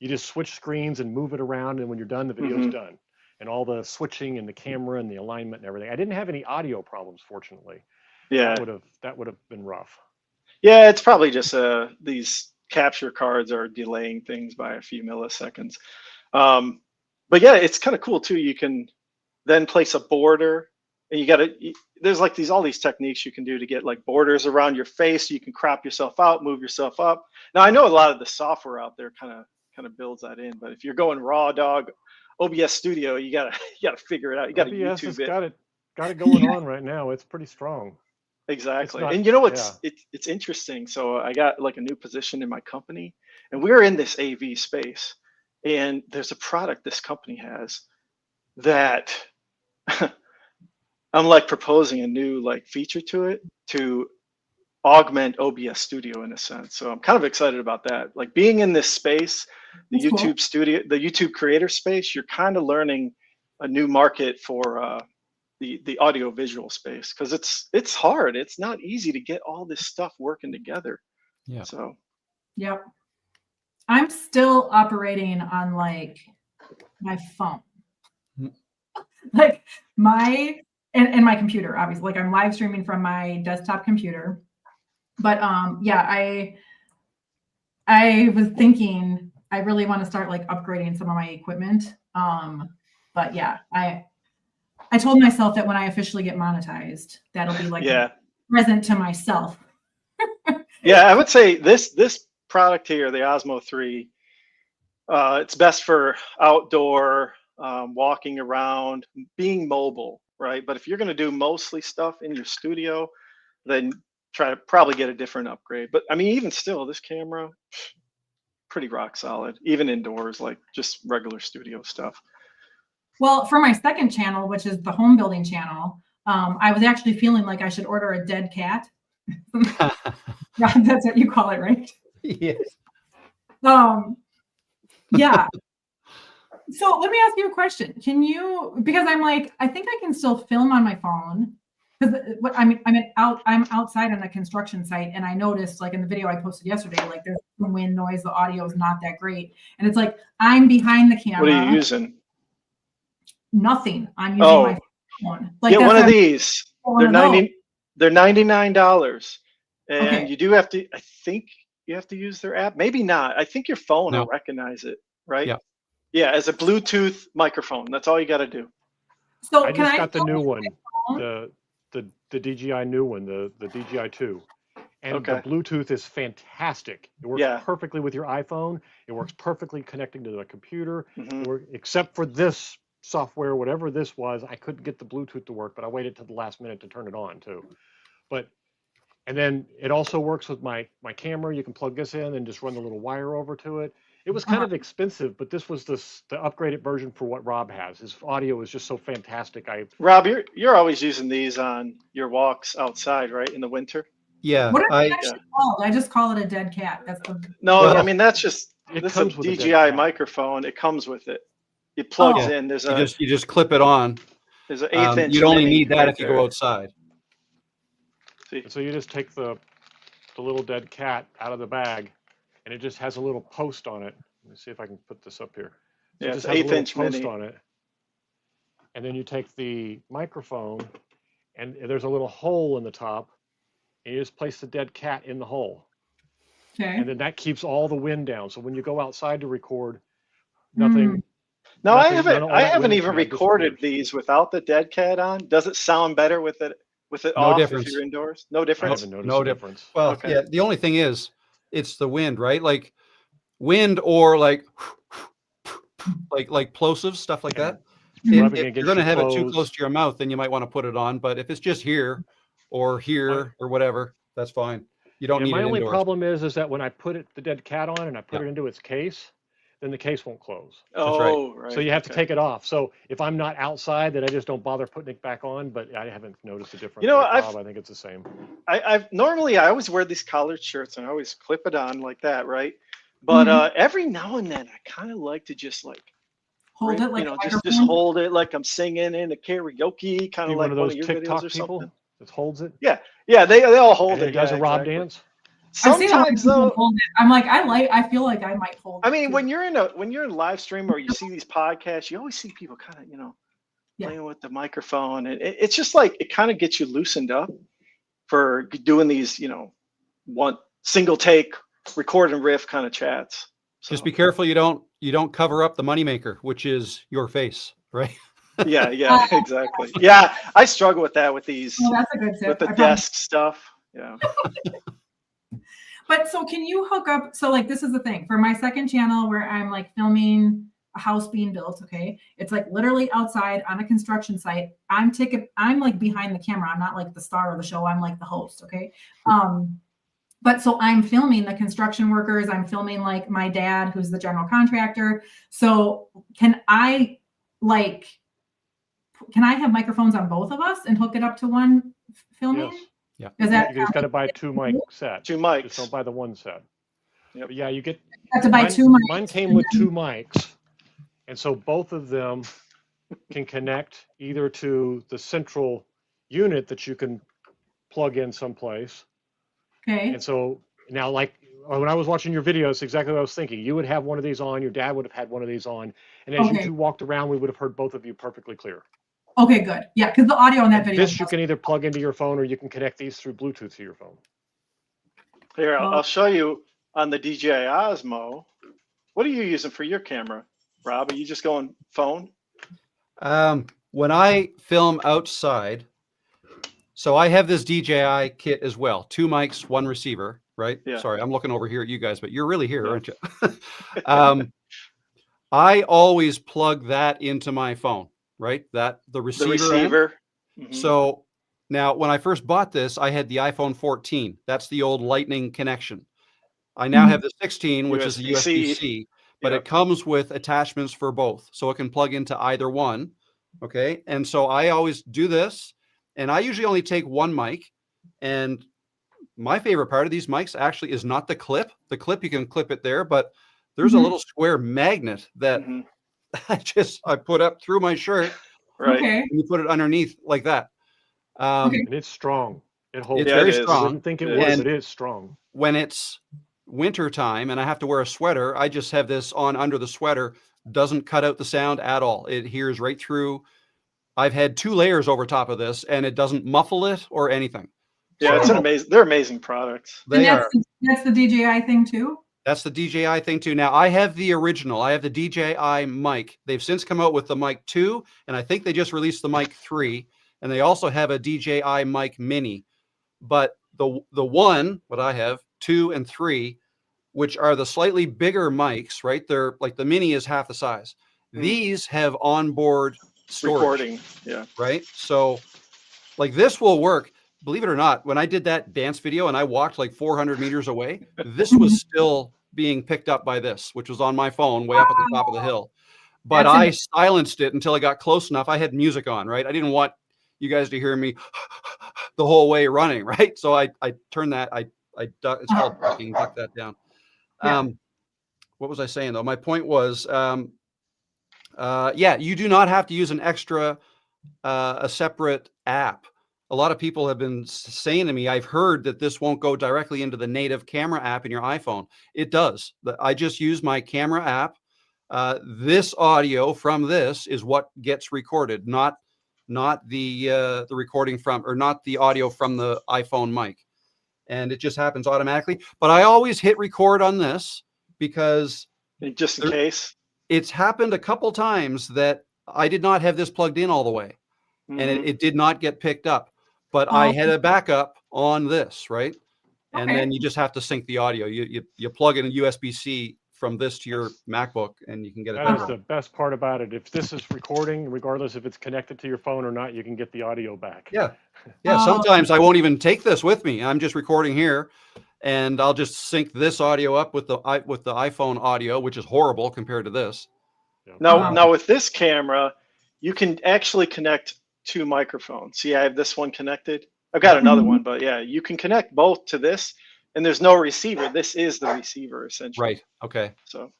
You just switch screens and move it around, and when you're done, the video's done. And all the switching and the camera and the alignment and everything. I didn't have any audio problems, fortunately. Yeah, that would have been rough. Yeah, it's probably just these capture cards are delaying things by a few milliseconds. But yeah, it's kind of cool too. You can then place a border And there's like all these techniques you can do to get like borders around your face. So you can crop yourself out, move yourself up. Now I know a lot of the software out there kind of builds that in, but if you're going raw dog OBS Studio, you gotta figure it out. You gotta OBS YouTube has it. got it going on right now. It's pretty strong. Exactly. not- And you know yeah. it's interesting. So I got like a new position in my company, and we're in this AV space, and there's a product this company has that I'm like proposing a new like feature to it to augment OBS Studio in a sense. So I'm kind of excited about that. Like being in this space, the That's cool. YouTube studio, the YouTube creator space, you're kind of learning a new market for the audio visual space, because it's hard. It's not easy to get all this stuff working together. Yeah. So Yep. I'm still operating on like my phone. Mm. Like and my computer, obviously. Like I'm live streaming from my desktop computer. But yeah, I was thinking I really want to start like upgrading some of my equipment. But yeah, I told myself that when I officially get monetized, that'll be like a present to myself. Yeah, I would say this product here, the Osmo 3, it's best for outdoor, walking around, being mobile, right? But if you're going to do mostly stuff in your studio, then try to probably get a different upgrade. But I mean, even still, this camera, pretty rock solid, even indoors, like just regular studio stuff. Well, for my second channel, which is the home building channel, I was actually feeling like I should order a dead cat. That's what you call it, right? Yes. Yeah. So let me ask you a question. Can you, because I'm like, I think I can still film on my phone. Because I'm outside on a construction site, and I noticed like in the video I posted yesterday, like there's some wind noise, the audio is not that great. And it's like, I'm behind the camera. What are you using? Nothing. I'm using my phone. Like, get one of these. They're $99. And Okay. you do have to, I think you have to use their app. Maybe not. I think your phone will recognize it, right? Yeah. Yeah, as a Bluetooth microphone. That's all you got to do. So I can just I got the new one, phone? the DJI new one, the DJI 2. And the Bluetooth is fantastic. It works perfectly with your iPhone. It works perfectly connecting to the computer. Except for this software, whatever this was, I couldn't get the Bluetooth to work, but I waited till the last minute to turn it on too. And then it also works with my camera. You can plug this in and just run the little wire over to it. It was kind of expensive, but this was the upgraded version for what Rob has. His audio is just so fantastic. Rob, you're always using these on your walks outside, right? In the winter? Yeah. What are they actually called? I just call it a dead cat. That's the I mean that's just this is a DJI microphone. It comes with it. It plugs in. There's you just clip it on. There's an 1/8 inch. You'd only need that if you go outside. So you just take the little dead cat out of the bag, and it just has a little post on it. Let me see if I can put this up here. So yeah, it it's just has a 1/8 little inch post mini on it, and then you take the microphone, and there's a little hole in the top, and you just place the dead cat in the hole. Okay. And then that keeps all the wind down. So when you go outside to record, nothing. No, I haven't even recorded these without the dead cat on. Does it sound better with it off difference. if you're indoors? No difference. I haven't noticed a difference. Well, yeah. The only thing is, it's the wind, right? Like wind or like plosives, stuff like that. If you're going to have it too close to your mouth, then you might want to put it on. But if it's just here or whatever, that's fine. You don't need it indoors. My only problem is that when I put the dead cat on and I put it into its case, then the case won't close. Oh, right. So you have to take it off. So if I'm not outside, then I just don't bother putting it back on. But I haven't noticed a difference. You know, I think it's the same. I always wear these collared shirts and I always clip it on like that, right? But every now and then I kind of like to just like hold it like just hold it like I'm singing in a karaoke, kind of like one of your TikTok videos or people something. That holds it. Yeah, they all hold it. It does a Rob dance. Sometimes though, hold it. I'm like I feel like I might hold it. I mean, when you're in live stream or you see these podcasts, you always see people kind of playing with the microphone, and it's just like it kind of gets you loosened up for doing these one single take record and riff kind of chats. So. Just be careful you don't cover up the moneymaker, which is your face, right? Yeah, yeah, exactly. Yeah, I struggle with that with these, Well, that's a good tip. with the I probably- desk stuff. Yeah. But so can you hook up? So like, this is the thing for my second channel where I'm like filming a house being built. Okay. It's like literally outside on a construction site. I'm like behind the camera. I'm not like the star of the show. I'm like the host. Okay. But so I'm filming the construction workers. I'm filming like my dad, who's the general contractor. So can I have microphones on both of us and hook it up to one filming? Yes. Yeah. Is that You just got to buy 2 mic sets. 2 mics. Just don't buy the one set. Yep. But yeah, you get. have to buy Mine, 2 mics? mine came with 2 mics, and so both of them can connect either to the central unit that you can plug in someplace. Okay. And so now, like when I was watching your video, it's exactly what I was thinking. You would have one of these on, your dad would have had one of these on, and as you Okay. two walked around, we would have heard both of you perfectly clear. Okay, good. Yeah, because the audio in that video. This you can either plug into your phone or you can connect these through Bluetooth to your phone. Here, I'll show you on the DJI Osmo. What are you using for your camera, Rob? Are you just going phone? When I film outside, so I have this DJI kit as well. 2 mics, 1 receiver, right? Yeah. Sorry, I'm looking over here at you guys, but you're really here, aren't you? I always plug that into my phone, right? The receiver. The receiver. Mhm. So now when I first bought this, I had the iPhone 14. That's the old Lightning connection. I now have the 16, which is the USB-C, but Yep. it comes with attachments for both. So it can plug into either one. Okay. And so I always do this, and I usually only take 1 mic. And my favorite part of these mics actually is not the clip. The clip, you can clip it there, but there's a little square magnet that Mhm. I put up through my shirt, Right. Okay. and you put it underneath like that. Okay. And it's strong. It holds. It's Yeah, very it is. I strong. didn't think it It would, is. but it is strong. When it's winter time and I have to wear a sweater, I just have this on under the sweater. Doesn't cut out the sound at all. It hears right through. I've had 2 layers over top of this, and it doesn't muffle it or anything. Yeah, it's So an amazing. They're amazing products. they And are. that's the DJI thing too? That's the DJI thing too. Now I have the original. I have the DJI mic. They've since come out with the mic 2, and I think they just released the mic 3, and they also have a DJI mic mini. But the one, what I have, 2 and 3, which are the slightly bigger mics, right? They're like the mini is half the size. Mm. These have onboard storage, Recording. Yeah. right? So like this will work. Believe it or not, when I did that dance video and I walked like 400 meters away, this was still being picked up by this, which was on my phone way up at the top of the hill. But That's I silenced it until I got close enough. I had music on, right? I didn't want you guys to hear me the whole way running, right? So I turned that, I duck, it's called ducking, duck that down. Yeah. What was I saying though? My point was, yeah, you do not have to use an extra, a separate app. A lot of people have been saying to me, I've heard that this won't go directly into the native camera app in your iPhone. It does. I just use my camera app. This audio from this is what gets recorded, not the recording from, or not the audio from the iPhone mic. And it just happens automatically. But I always hit record on this because Just in case. it's happened a couple times that I did not have this plugged in all the way, and Mhm. it did not get picked up. But I had a backup on this, right? And Okay. then you just have to sync the audio. You plug in a USB-C from this to your MacBook, and you can get it That is that way. the best part about it. If this is recording, regardless if it's connected to your phone or not, you can get the audio back. Yeah. Yeah. Sometimes I won't even take this with me. I'm just recording here, and I'll just sync this audio up with the iPhone audio, which is horrible compared to this. Now with this camera, you can actually connect 2 microphones. See, I have this one connected. I've got another one, but yeah, you can connect both to this, and there's no receiver. This is the receiver essentially. Right. Okay. So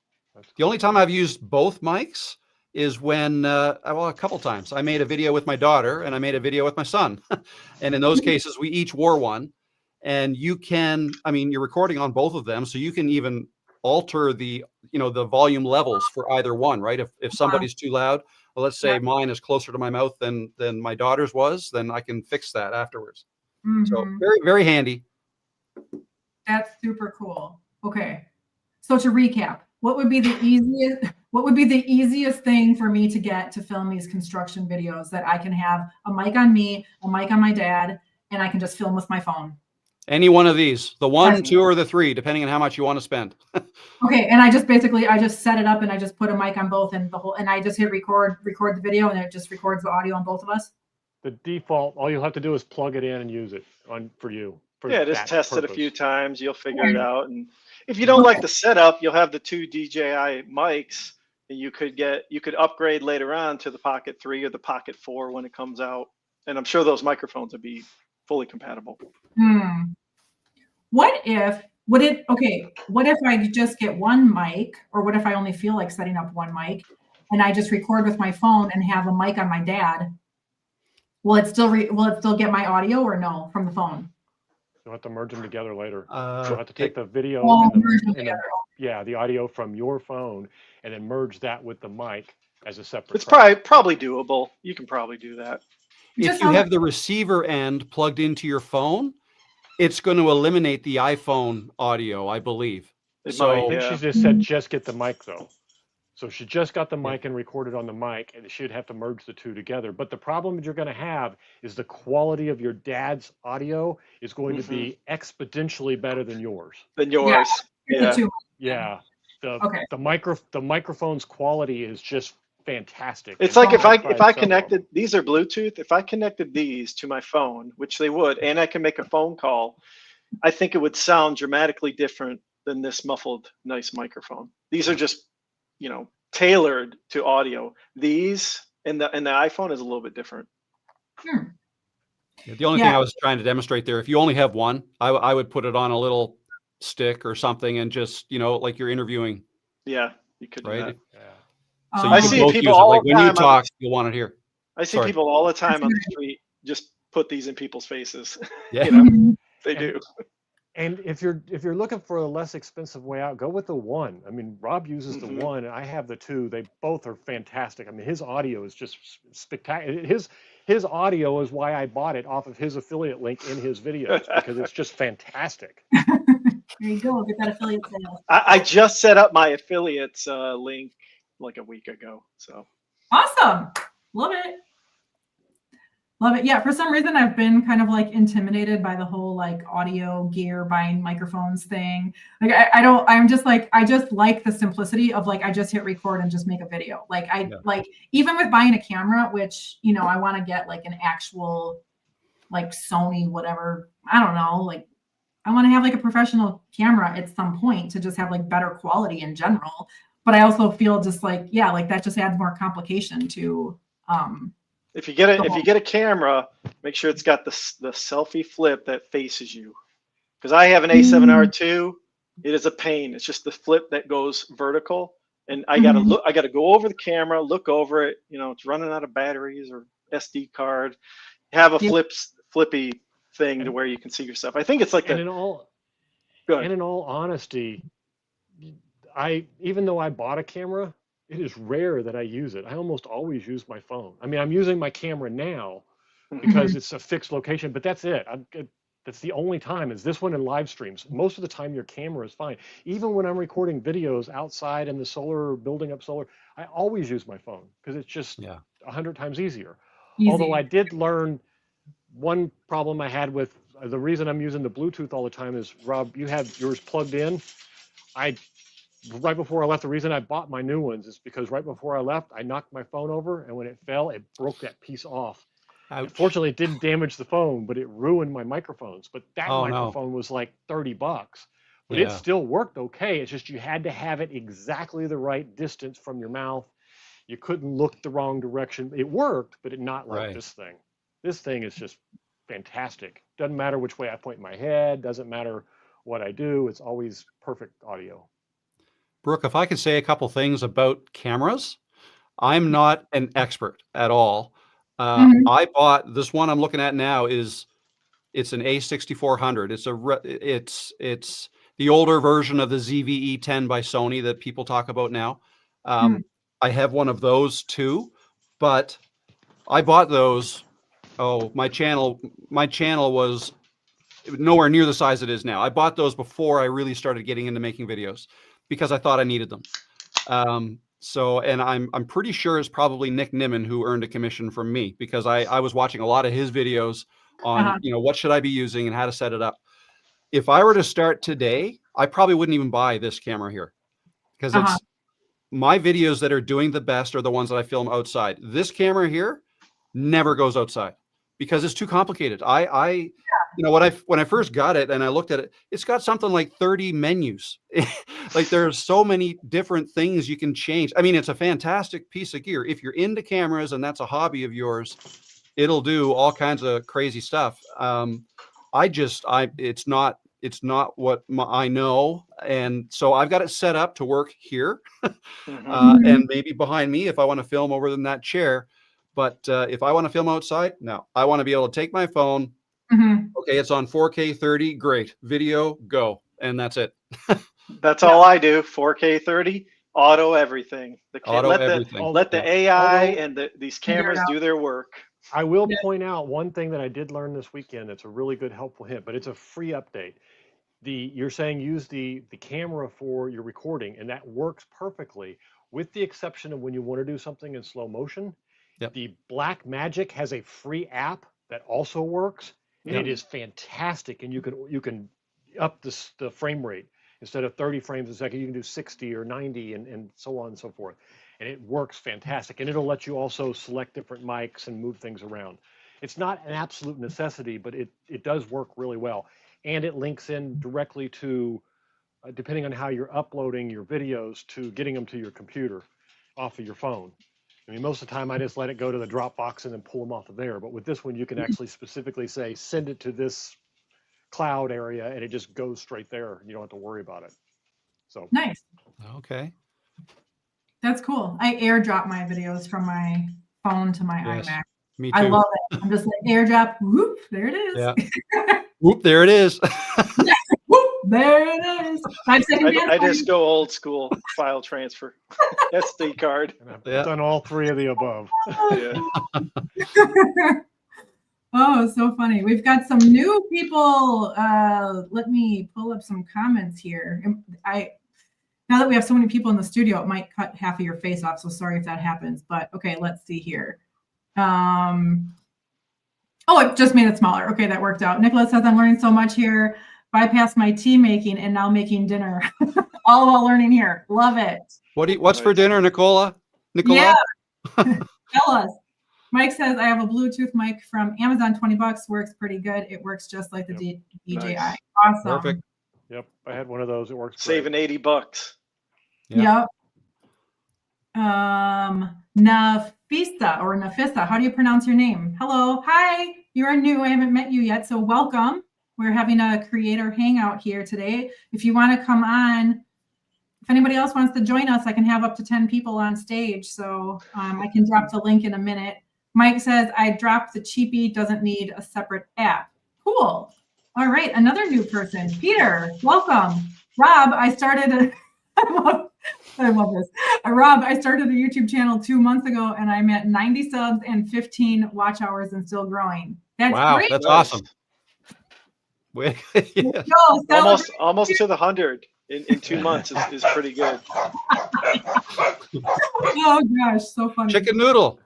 The only time I've used both mics is when, well, a couple times. I made a video with my daughter and I made a video with my son. And in those cases, we each wore one. And you can, I mean, you're recording on both of them, so you can even alter the, the volume levels for either one, right? If somebody's too loud, well, let's say mine is closer to my mouth than my daughter's was, then I can fix that afterwards. So Mhm. very, very handy. That's super cool. Okay. So to recap, what would be the easiest thing for me to get to film these construction videos that I can have a mic on me, a mic on my dad, and I can just film with my phone? Any one of these, the 1, Yes. 2, or the 3, depending on how much you want to spend. Okay, and I just set it up and I just put a mic on both and I just hit record the video and it just records the audio on both of us. The default, all you'll have to do is plug it in and use it for you. For Yeah, just that test it a purpose. few times. You'll figure it out. And if you don't like the setup, you'll have the 2 DJI mics, and you could upgrade later on to the Pocket 3 or the Pocket 4 when it comes out. And I'm sure those microphones would be fully compatible. What if I just get one mic, or what if I only feel like setting up one mic and I just record with my phone and have a mic on my dad? Will it still get my audio or no from the phone? You'll have to merge them together later. Uh, You'll have to take the video merge them together. the audio from your phone and then merge that with the mic as a separate. It's track. probably doable. You can probably do that. If you have the receiver end plugged into your phone, it's going to eliminate the iPhone audio, I believe. I think she just said just get the mic though. So she just got the mic and recorded on the mic, and she'd have to merge the two together. But the problem that you're going to have is the quality of your dad's audio is going to be exponentially better than yours. Yeah. The microphone's quality is just fantastic. It's like if I connected, these are Bluetooth. If I connected these to my phone, which they would, and I can make a phone call, I think it would sound dramatically different than this muffled, nice microphone. These are just, tailored to audio. These and the iPhone is a little bit different. The only thing I was trying to demonstrate there, if you only have one, I would put it on a little stick or something and just, like you're interviewing. Yeah, you could do that. So I see people all like the when time you talk, you'll want it here. I see people all the time on the street just put these in people's faces. Yeah. They do. And if you're looking for a less expensive way out, go with the 1. I mean, Rob uses the 1, and I have the 2. They both are fantastic. I mean, his audio is just spectacular. His audio is why I bought it off of his affiliate link in his videos, because it's just fantastic. There you go. Get that affiliate sale. I just set up my affiliates link like a week ago. So awesome. Love it. Yeah, for some reason I've been kind of like intimidated by the whole like audio gear, buying microphones thing. Like I just like the simplicity of like I just hit record and just make a video. Like like even with buying a camera, which I want to get like an actual like Sony whatever. I don't know, like I want to have like a professional camera at some point to just have like better quality in general. But I also feel just like that just adds more complication to if you get a camera, make sure it's got the selfie flip that faces you. Because I have an A7R II, it is a pain. It's just the flip that goes vertical, and I gotta go over the camera, look over it. It's running out of batteries or SD card. Have a flippy thing to where you can see yourself. I think it's like in all honesty, even though I bought a camera, it is rare that I use it. I almost always use my phone. I mean, I'm using my camera now because it's a fixed location, but that's it. That's the only time is this one in live streams. Most of the time your camera is fine. Even when I'm recording videos outside in the solar, building up solar, I always use my phone because it's just 100 times easier. Although I did learn one problem I had with the reason I'm using the Bluetooth all the time is, Rob, you have yours plugged in. Right before I left, the reason I bought my new ones is because right before I left, I knocked my phone over, and when it fell, it broke that piece off. Fortunately, it didn't damage the phone, but it ruined my microphones. But that microphone was like $30, but it still worked okay. It's just you had to have it exactly the right distance from your mouth. You couldn't look the wrong direction. It worked, but not like this thing. This thing is just fantastic. Doesn't matter which way I point my head. Doesn't matter what I do. It's always perfect audio. Brooke, if I could say a couple things about cameras, I'm not an expert at all. I bought this one I'm looking at now it's an A6400. It's the older version of the ZVE10 by Sony that people talk about now. I have one of those too, but I bought those. My channel was nowhere near the size it is now. I bought those before I really started getting into making videos. because I thought I needed them. So, and I'm pretty sure it's probably Nick Nimmin who earned a commission from me, because I was watching a lot of his videos on, what should I be using and how to set it up. If I were to start today, I probably wouldn't even buy this camera here, because it's my videos that are doing the best are the ones that I film outside. This camera here never goes outside because it's too complicated. When I first got it and I looked at it, it's got something like 30 menus. Like there's so many different things you can change. I mean, it's a fantastic piece of gear. If you're into cameras and that's a hobby of yours, it'll do all kinds of crazy stuff. It's not what I know. And so I've got it set up to work here and maybe behind me if I want to film over in that chair. But if I want to film outside, no, I want to be able to take my phone. Okay, it's on 4K 30. Great. Video, go. And that's it. That's all I do. 4K 30, auto everything. Let the AI and these cameras do their work. I will point out one thing that I did learn this weekend. It's a really good, helpful hint, but it's a free update. You're saying use the camera for your recording, and that works perfectly, with the exception of when you want to do something in slow motion. Yep. The Black Magic has a free app that also works, and it is fantastic. And you can up the frame rate. Instead of 30 frames a second, you can do 60 or 90 and so on and so forth. And it works fantastic. And it'll let you also select different mics and move things around. It's not an absolute necessity, but it does work really well. And it links in directly to, depending on how you're uploading your videos, to getting them to your computer off of your phone. I mean, most of the time I just let it go to the Dropbox and then pull them off of there. But with this one, you can actually specifically say, send it to this cloud area, and it just goes straight there. You don't have to worry about it. So nice. Okay. That's cool. I airdrop my videos from my phone to my iMac. Me too. I love it. I'm just like airdrop. Whoop, there it is. Yeah. Whoop, there it is. Whoop, there it is. 5 second I just go old school file transfer. SD card. And I've done all three of the above. Oh, so funny. We've got some new people. Let me pull up some comments here. Now that we have so many people in the studio, it might cut half of your face off. So sorry if that happens. But okay, let's see here. Oh, it just made it smaller. Okay, that worked out. Nicholas says, I'm learning so much here. Bypass my tea making and now making dinner. All while learning here. Love it. What's for dinner, Nicola? Yeah. Tell us. Mike says, I have a Bluetooth mic from Amazon, $20, works pretty good. It works just like the DJI. Nice. Awesome. Perfect. Yep, I had one of those. It works Saving great. $80. Yep. Nafisa, how do you pronounce your name? Hello. Hi. You are new. I haven't met you yet, so welcome. We're having a creator hangout here today. If you want to come on, if anybody else wants to join us, I can have up to 10 people on stage. So I can drop the link in a minute. Mike says, I dropped the cheapie, doesn't need a separate app. Cool. All right, another new person. Peter, welcome. Rob, I started I love this. Rob, I started a YouTube channel 2 months ago, and I'm at 90 subs and 15 watch hours and still growing. That's great. That's awesome. Yes. Almost to the 100 in 2 months is pretty good. Oh gosh, so funny. Chicken noodle.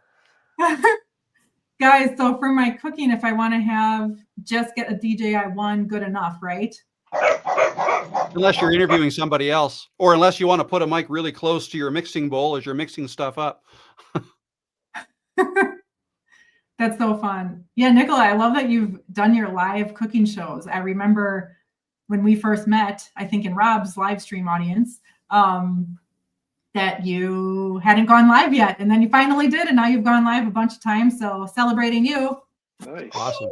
Guys, so for my cooking, if I want to just get a DJI One, good enough, right? Unless you're interviewing somebody else, or unless you want to put a mic really close to your mixing bowl as you're mixing stuff up. That's so fun. Yeah, Nicola, I love that you've done your live cooking shows. I remember when we first met, I think in Rob's live stream audience, that you hadn't gone live yet. And then you finally did. And now you've gone live a bunch of times. So celebrating you. Nice. Awesome.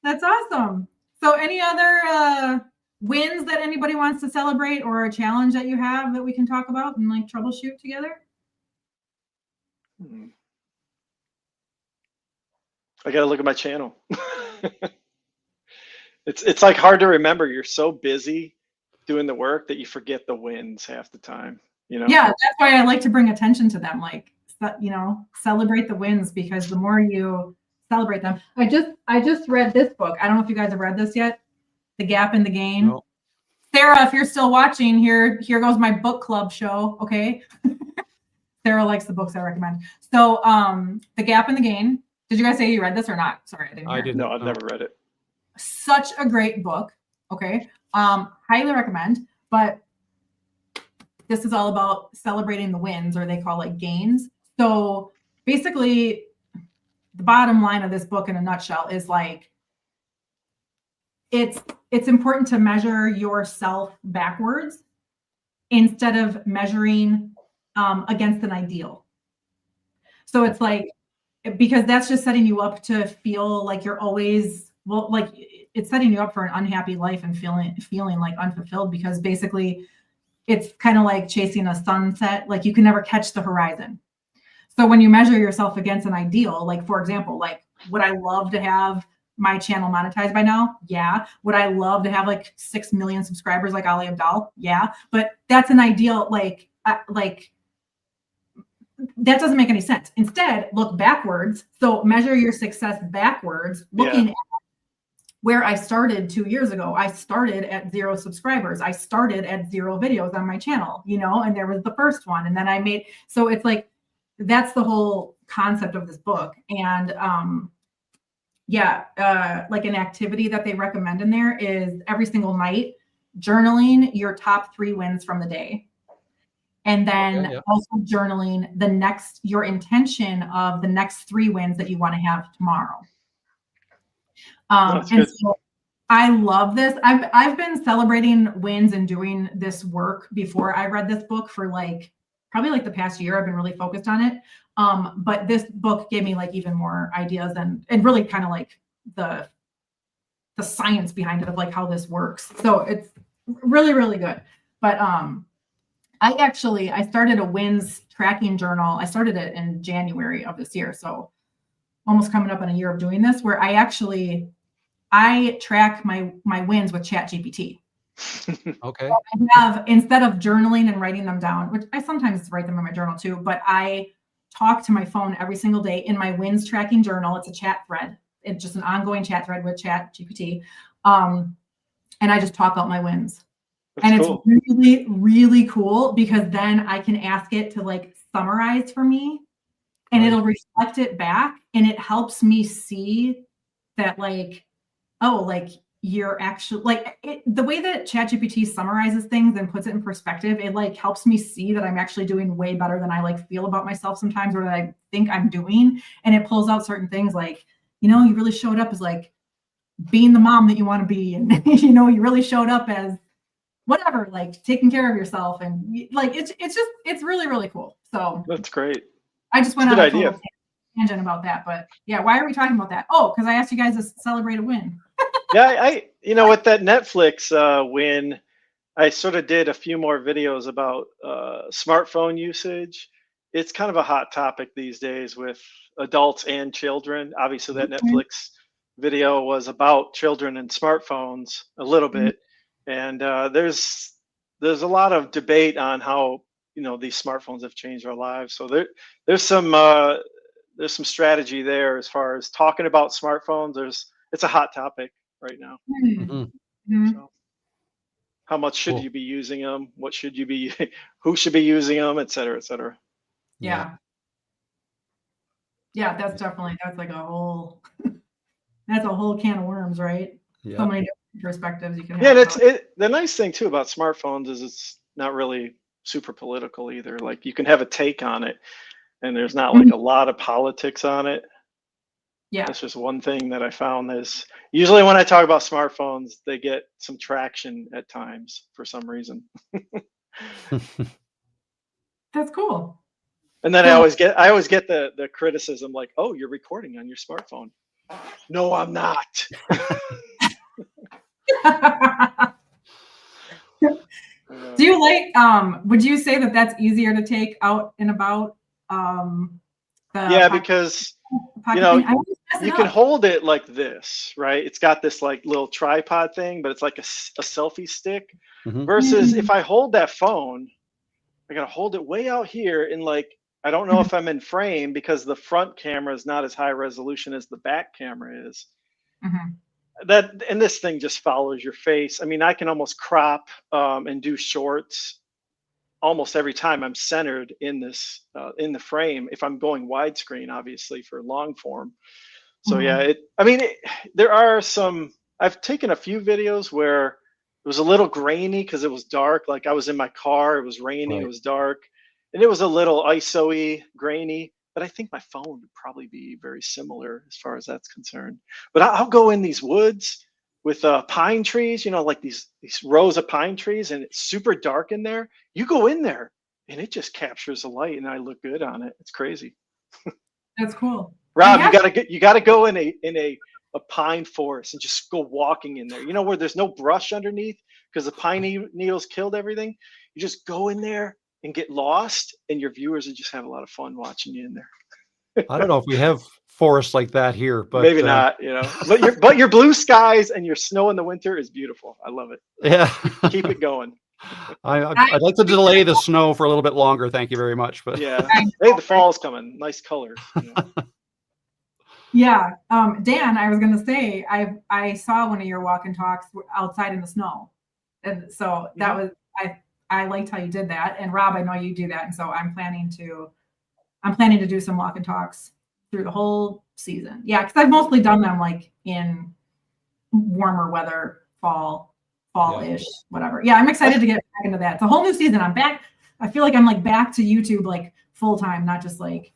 That's awesome. So any other wins that anybody wants to celebrate, or a challenge that you have that we can talk about and like troubleshoot together? I got to look at my channel. It's like hard to remember. You're so busy doing the work that you forget the wins half the time, you know? Yeah, that's why I like to bring attention to them. Like, celebrate the wins, because the more you celebrate them. I just read this book. I don't know if you guys have read this yet. The Gap and the Gain. No. Sarah, if you're still watching, here goes my book club show. Okay. Sarah likes the books I recommend. So, The Gap and the Gain. Did you guys say you read this or not? Sorry, I didn't hear. I didn't. No, I've never read it. Such a great book. Okay. Highly recommend. But this is all about celebrating the wins, or they call it gains. So basically, the bottom line of this book in a nutshell is like, it's important to measure yourself backwards instead of measuring against an ideal. So it's like, because that's just setting you up to feel like you're always, well, like it's setting you up for an unhappy life and feeling like unfulfilled, because basically it's kind of like chasing a sunset. Like you can never catch the horizon. So when you measure yourself against an ideal, like for example, like would I love to have my channel monetized by now? Yeah. Would I love to have like 6 million subscribers like Ali Abdal? Yeah. But that's an ideal, like that doesn't make any sense. Instead, look backwards. So measure your success backwards, looking at where I started 2 years ago. I started at 0 subscribers. I started at 0 videos on my channel, you know, and there was the first one. And then I made, so it's like, that's the whole concept of this book. And like an activity that they recommend in there is every single night, journaling your top 3 wins from the day. And then also journaling your intention of the next 3 wins that you want to have tomorrow. So I love this. I've been celebrating wins and doing this work before I read this book for like, probably like the past year. I've been really focused on it. But this book gave me like even more ideas and really kind of like the science behind it of like how this works. So it's really, really good. But I started a wins tracking journal. I started it in January of this year. So almost coming up on a year of doing this, where I track my wins with ChatGPT. Okay. I have, instead of journaling and writing them down, which I sometimes write them in my journal too, but I talk to my phone every single day in my wins tracking journal. It's a chat thread. It's just an ongoing chat thread with ChatGPT. And I just talk out my wins. That's cool. It's really, really cool, because then I can ask it to like summarize for me, and it'll reflect it back, and it helps me see that like, oh, like you're actually like the way that ChatGPT summarizes things and puts it in perspective, it like helps me see that I'm actually doing way better than I like feel about myself sometimes, or that I think I'm doing. And it pulls out certain things like, you know, you really showed up as like being the mom that you want to be. And, you know, you really showed up as whatever, like taking care of yourself. And like, it's really, really cool. So that's great. I just went on a total tangent about that, but yeah, why are we talking about that? Oh, because I asked you guys to celebrate a win. Yeah, you know, with that Netflix win, I sort of did a few more videos about smartphone usage. It's kind of a hot topic these days with adults and children. Obviously, that Netflix video was about children and smartphones a little bit, and there's a lot of debate on how, you know, these smartphones have changed our lives. So there's some strategy there as far as talking about smartphones. It's a hot topic right now. So how much should you be using them? What should you be? Who should be using them? Et cetera, et cetera. Yeah, that's like a whole that's a whole can of worms, right? So many different perspectives you can have. Yeah, and the nice thing too about smartphones is it's not really super political either. Like you can have a take on it, and there's not like a lot of politics on it. Yeah, that's just one thing that I found is usually when I talk about smartphones, they get some traction at times for some reason. That's cool. And then I always get the criticism like, "Oh, you're recording on your smartphone." No, I'm not. Do you like? Would you say that that's easier to take out and about? Because you know, you can hold it like this, right? It's got this like little tripod thing, but it's like a selfie stick. Versus if I hold that phone, I gotta hold it way out here, and like I don't know if I'm in frame because the front camera is not as high resolution as the back camera is. and this thing just follows your face. I mean, I can almost crop and do shorts almost every time I'm centered in this in the frame. If I'm going widescreen, obviously for long form. So yeah, there are some. I've taken a few videos where it was a little grainy because it was dark. Like I was in my car, it was raining, Right. it was dark, and it was a little ISO-y, grainy. But I think my phone would probably be very similar as far as that's concerned. But I'll go in these woods with pine trees, like these rows of pine trees, and it's super dark in there. You go in there, and it just captures the light, and I look good on it. It's crazy. That's cool. Rob, Yeah. you gotta go in a pine forest and just go walking in there. Where there's no brush underneath because the pine needles killed everything. You just go in there and get lost, and your viewers will just have a lot of fun watching you in there. I don't know if we have forests like that here, but Maybe not, but your blue skies and your snow in the winter is beautiful. I love it. yeah, Keep it going. I'd like to delay the snow for a little bit longer. Thank you very much. But Yeah, hey, the fall's coming. Nice colors. Yeah. Dan, I was gonna say I saw one of your walk and talks outside in the snow. And so that was I liked how you did that. And Rob, I know you do that. And so I'm planning to do some walk and talks through the whole season. Yeah, because I've mostly done them like in warmer weather, fall-ish, whatever. Yeah, I'm excited to get back into that. It's a whole new season. I'm back. I feel like I'm like back to YouTube like full-time, not just like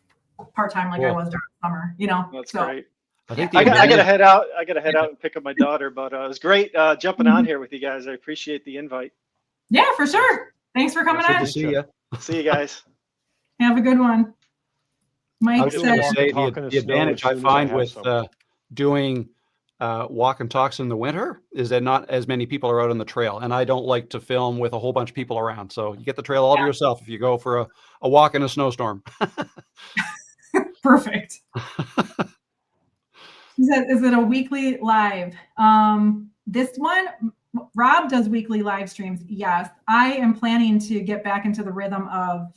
part-time like I was during summer, That's great. I think I gotta head out. I gotta head out and pick up my daughter, but it was great jumping on here with you guys. I appreciate the invite. Yeah, for sure. Thanks for coming Good on. to see you. See you guys. Have a good one. I Mike was just going to said, say Talk in the the snow advantage as I soon as I find have with some. doing walk and talks in the winter is that not as many people are out on the trail, and I don't like to film with a whole bunch of people around. So you get the trail all to yourself if you go for a walk in a snowstorm. perfect. He said, is it a weekly live? This one, Rob does weekly live streams. Yes, I am planning to get back into the rhythm of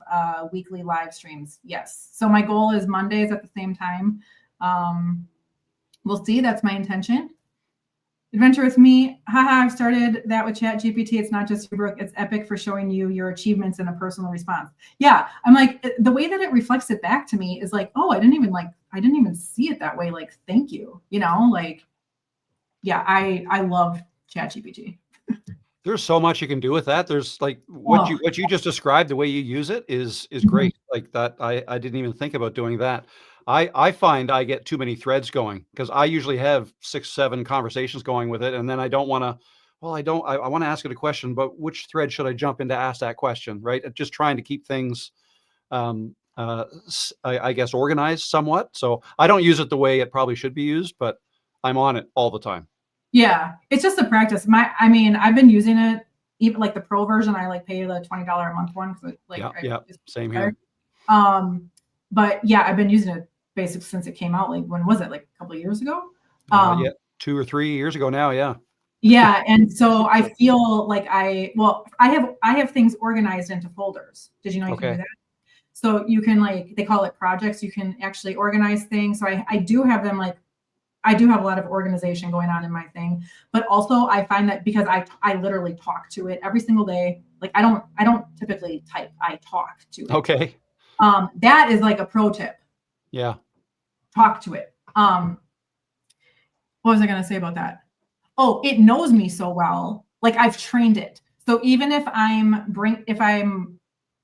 weekly live streams. Yes. So my goal is Mondays at the same time. We'll see. That's my intention. Adventure with me. Haha, I've started that with ChatGPT. It's not just you, Brooke. It's epic for showing you your achievements in a personal response. Yeah. I'm like, the way that it reflects it back to me is like, oh, I didn't even see it that way. Like, thank you. Yeah, I love ChatGPT. There's so much you can do with that. There's like what you just described, the way you use it is great. Like that, I didn't even think about doing that. I find I get too many threads going because I usually have 6-7 conversations going with it, and then I don't want to. Well, I want to ask it a question, but which thread should I jump in to ask that question? Right? Just trying to keep things, I guess, organized somewhat. So I don't use it the way it probably should be used, but I'm on it all the time. Yeah, it's just a practice. I've been using it, even like the pro version. I like pay the $20 a month one. Same here. But yeah, I've been using it basically since it came out. Like, when was it? Like a couple of years ago? 2 or 3 years ago now. Yeah. Yeah, and so I feel like I have things organized into folders. Did you know you can do that? So you can, like, they call it projects. You can actually organize things. So I do have them, like, I do have a lot of organization going on in my thing, but also I find that because I literally talk to it every single day. Like, I don't typically type, I talk to it. Okay. That is like a pro tip. Yeah. Talk to it. What was I going to say about that? Oh, it knows me so well. Like, I've trained it. So even if I'm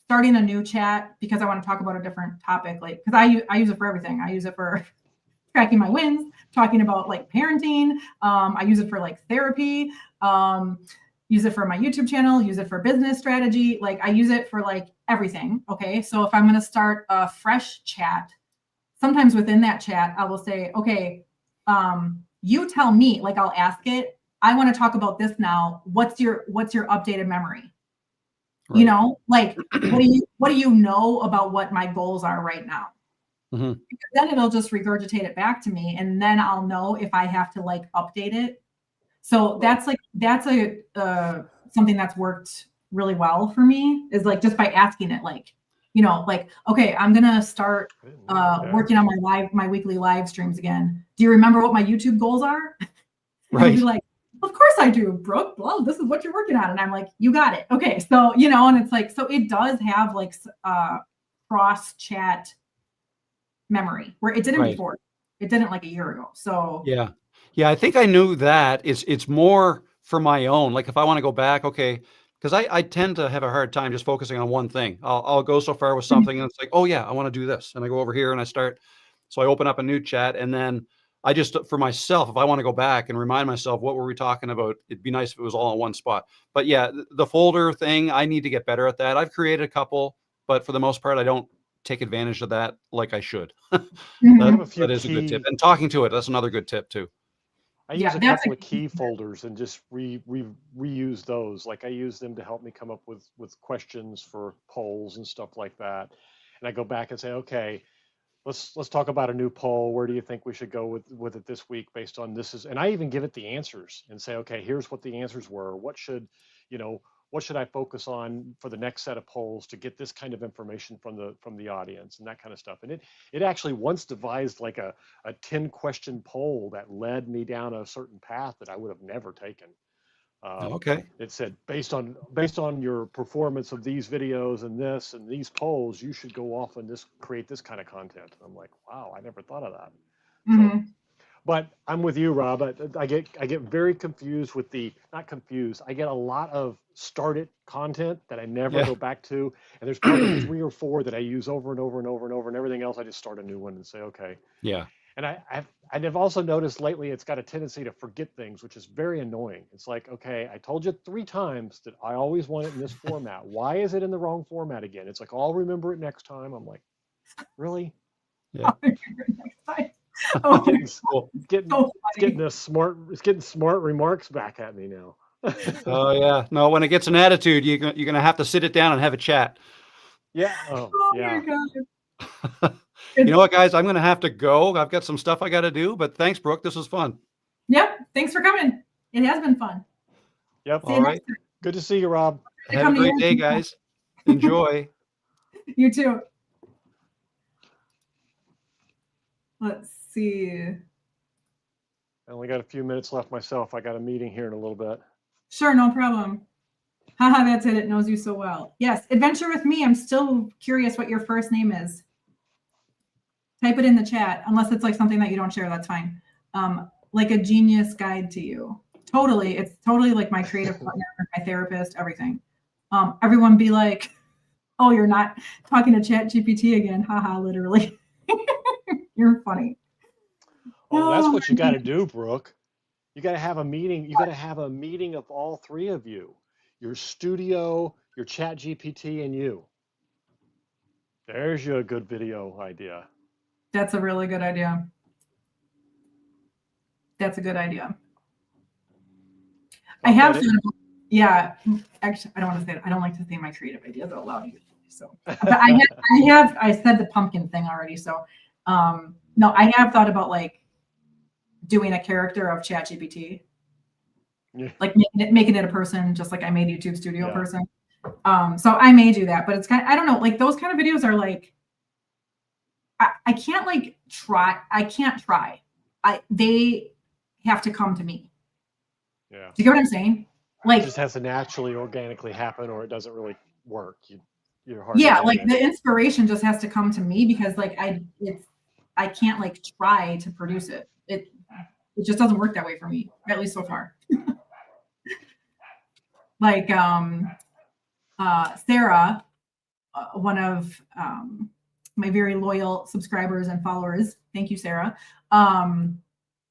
starting a new chat because I want to talk about a different topic, like, because I use it for everything. I use it for tracking my wins, talking about like parenting. I use it for like therapy. Use it for my YouTube channel. Use it for business strategy. Like, I use it for like everything. Okay, so if I'm going to start a fresh chat, sometimes within that chat, I will say, okay, you tell me. Like, I'll ask it, I want to talk about this now. What's your updated memory? Right. Like, what do you know about what my goals are right now? Mm-hmm. Because then it'll just regurgitate it back to me, and then I'll know if I have to like update it. So that's something that's worked really well for me, is like just by asking it, like, like, okay, I'm gonna start working on my weekly live streams again. Do you remember what my YouTube goals are? And he'll be Right. like, of course I do, Brooke. Well, this is what you're working on. And I'm like, you got it. Okay. So, and it's like, so it does have like cross chat memory where it didn't Right. before. It didn't like a year ago. So Yeah. Yeah. I think I knew that. It's more for my own. Like if I want to go back, okay, because I tend to have a hard time just focusing on one thing. I'll go so far with something and it's like, oh yeah, I want to do this. And I go over here and I start. So I open up a new chat and then I just, for myself, if I want to go back and remind myself, what were we talking about? It'd be nice if it was all in one spot. But yeah, the folder thing, I need to get better at that. I've created a couple, but for the most part, I don't take advantage of that like I should. I Mhm. have a few That is a good tip. key. And talking to it, that's another good tip too. I Yeah, use a that's couple a of key folders and just reuse those. Like I use them to help me come up with questions for polls and stuff like that. And I go back and say, okay, let's talk about a new poll. Where do you think we should go with it this week based on this is, and I even give it the answers and say, okay, here's what the answers were. What should I focus on for the next set of polls to get this kind of information from the audience and that kind of stuff. And it actually once devised like a 10 question poll that led me down a certain path that I would have never taken. Okay. It said based on your performance of these videos and these polls, you should go off and create this kind of content. And I'm like, wow, I never thought of that. Mhm. But I'm with you, Rob. I get very confused with not confused. I get a lot of started content that I never Yeah. go back to, and there's probably 3 or 4 that I use over and over and over and over, and everything else I just start a new one and say, okay. Yeah. And I've also noticed lately it's got a tendency to forget things, which is very annoying. It's like, okay, I told you 3 times that I always want it in this format. Why is it in the wrong format again? It's like, I'll remember it next time. I'm like, really? Yeah. Oh, Cool. It's getting smart remarks back at me now. Oh yeah. No, when it gets an attitude, you're gonna have to sit it down and have a chat. Yeah. Oh, oh yeah. my God. You know what, guys? I'm gonna have to go. I've got some stuff I got to do. But thanks, Brooke. This was fun. Yep. Thanks for coming. It has been fun. Yep. See you All next right. time. Good to see you, Rob. To Have a come to great you. day, guys. Enjoy. You too. Let's see. I only got a few minutes left myself. I got a meeting here in a little bit. Sure, no problem. Haha, that's it. It knows you so well. Yes, adventure with me. I'm still curious what your first name is. Type it in the chat, unless it's like something that you don't share. That's fine. Like a genius guide to you. Totally, it's totally like my creative partner, my therapist, everything. Everyone be like, "Oh, you're not talking to Chat GPT again." Haha, literally. You're funny. Oh, that's Oh, what you got to do, Brooke. You got to have a meeting. You got to have a meeting of all 3 of you. Your studio, your Chat GPT, and you. There's your good video idea. that's a really good idea. That's a good idea. I have thought about, yeah, actually, I don't want to say it. I don't like to say my creative ideas out loud usually. So, but I said the pumpkin thing already. So, no, I have thought about like doing a character of ChatGPT, Yeah. like making it a person, just like I made YouTube Studio Yeah. person. So I may do that, but it's kind of, I don't know, like those kind of videos are like, I can't like try. I can't try. They have to come to me. Yeah. Do you get what I'm saying? It Like, just has to naturally, organically happen, or it doesn't really work. You're hard. yeah, to like manage. the inspiration just has to come to me because like I can't like try to produce it. It just doesn't work that way for me, at least so far. Like Sarah, one of my very loyal subscribers and followers. Thank you, Sarah.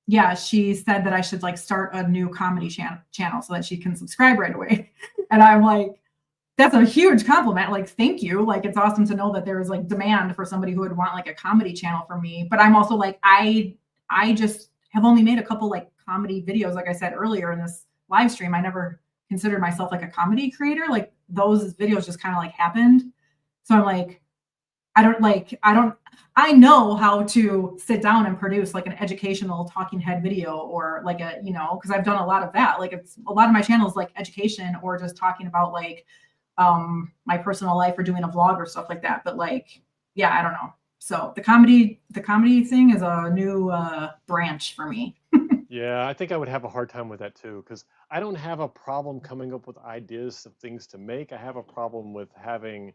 Yeah, she said that I should like start a new comedy channel so that she can subscribe right away. And I'm like, that's a huge compliment. Like, thank you. Like, it's awesome to know that there is like demand for somebody who would want like a comedy channel for me. But I'm also like, I just have only made a couple like comedy videos. Like I said earlier in this live stream, I never considered myself like a comedy creator. Like those videos just kind of like happened. So I'm like, I know how to sit down and produce like an educational talking head video or like a, because I've done a lot of that. Like it's a lot of my channels like education or just talking about like my personal life or doing a vlog or stuff like that. But like, yeah, I don't know. So the comedy thing is a new branch for me. Yeah, I think I would have a hard time with that too, because I don't have a problem coming up with ideas of things to make. I have a problem with having,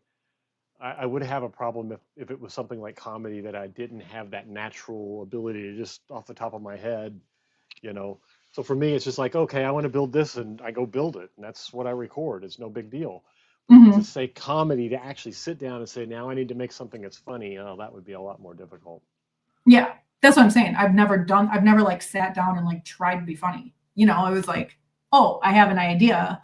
I would have a problem if it was something like comedy that I didn't have that natural ability to just off the top of my head, you know. So for me, it's just like, okay, I want to build this and I go build it. And that's what I record. It's no big deal. But to Hmm. say comedy, to actually sit down and say, now I need to make something that's funny, oh, that would be a lot more difficult. Yeah, that's what I'm saying. I've never like sat down and like tried to be funny. You know, it was like, oh, I have an idea.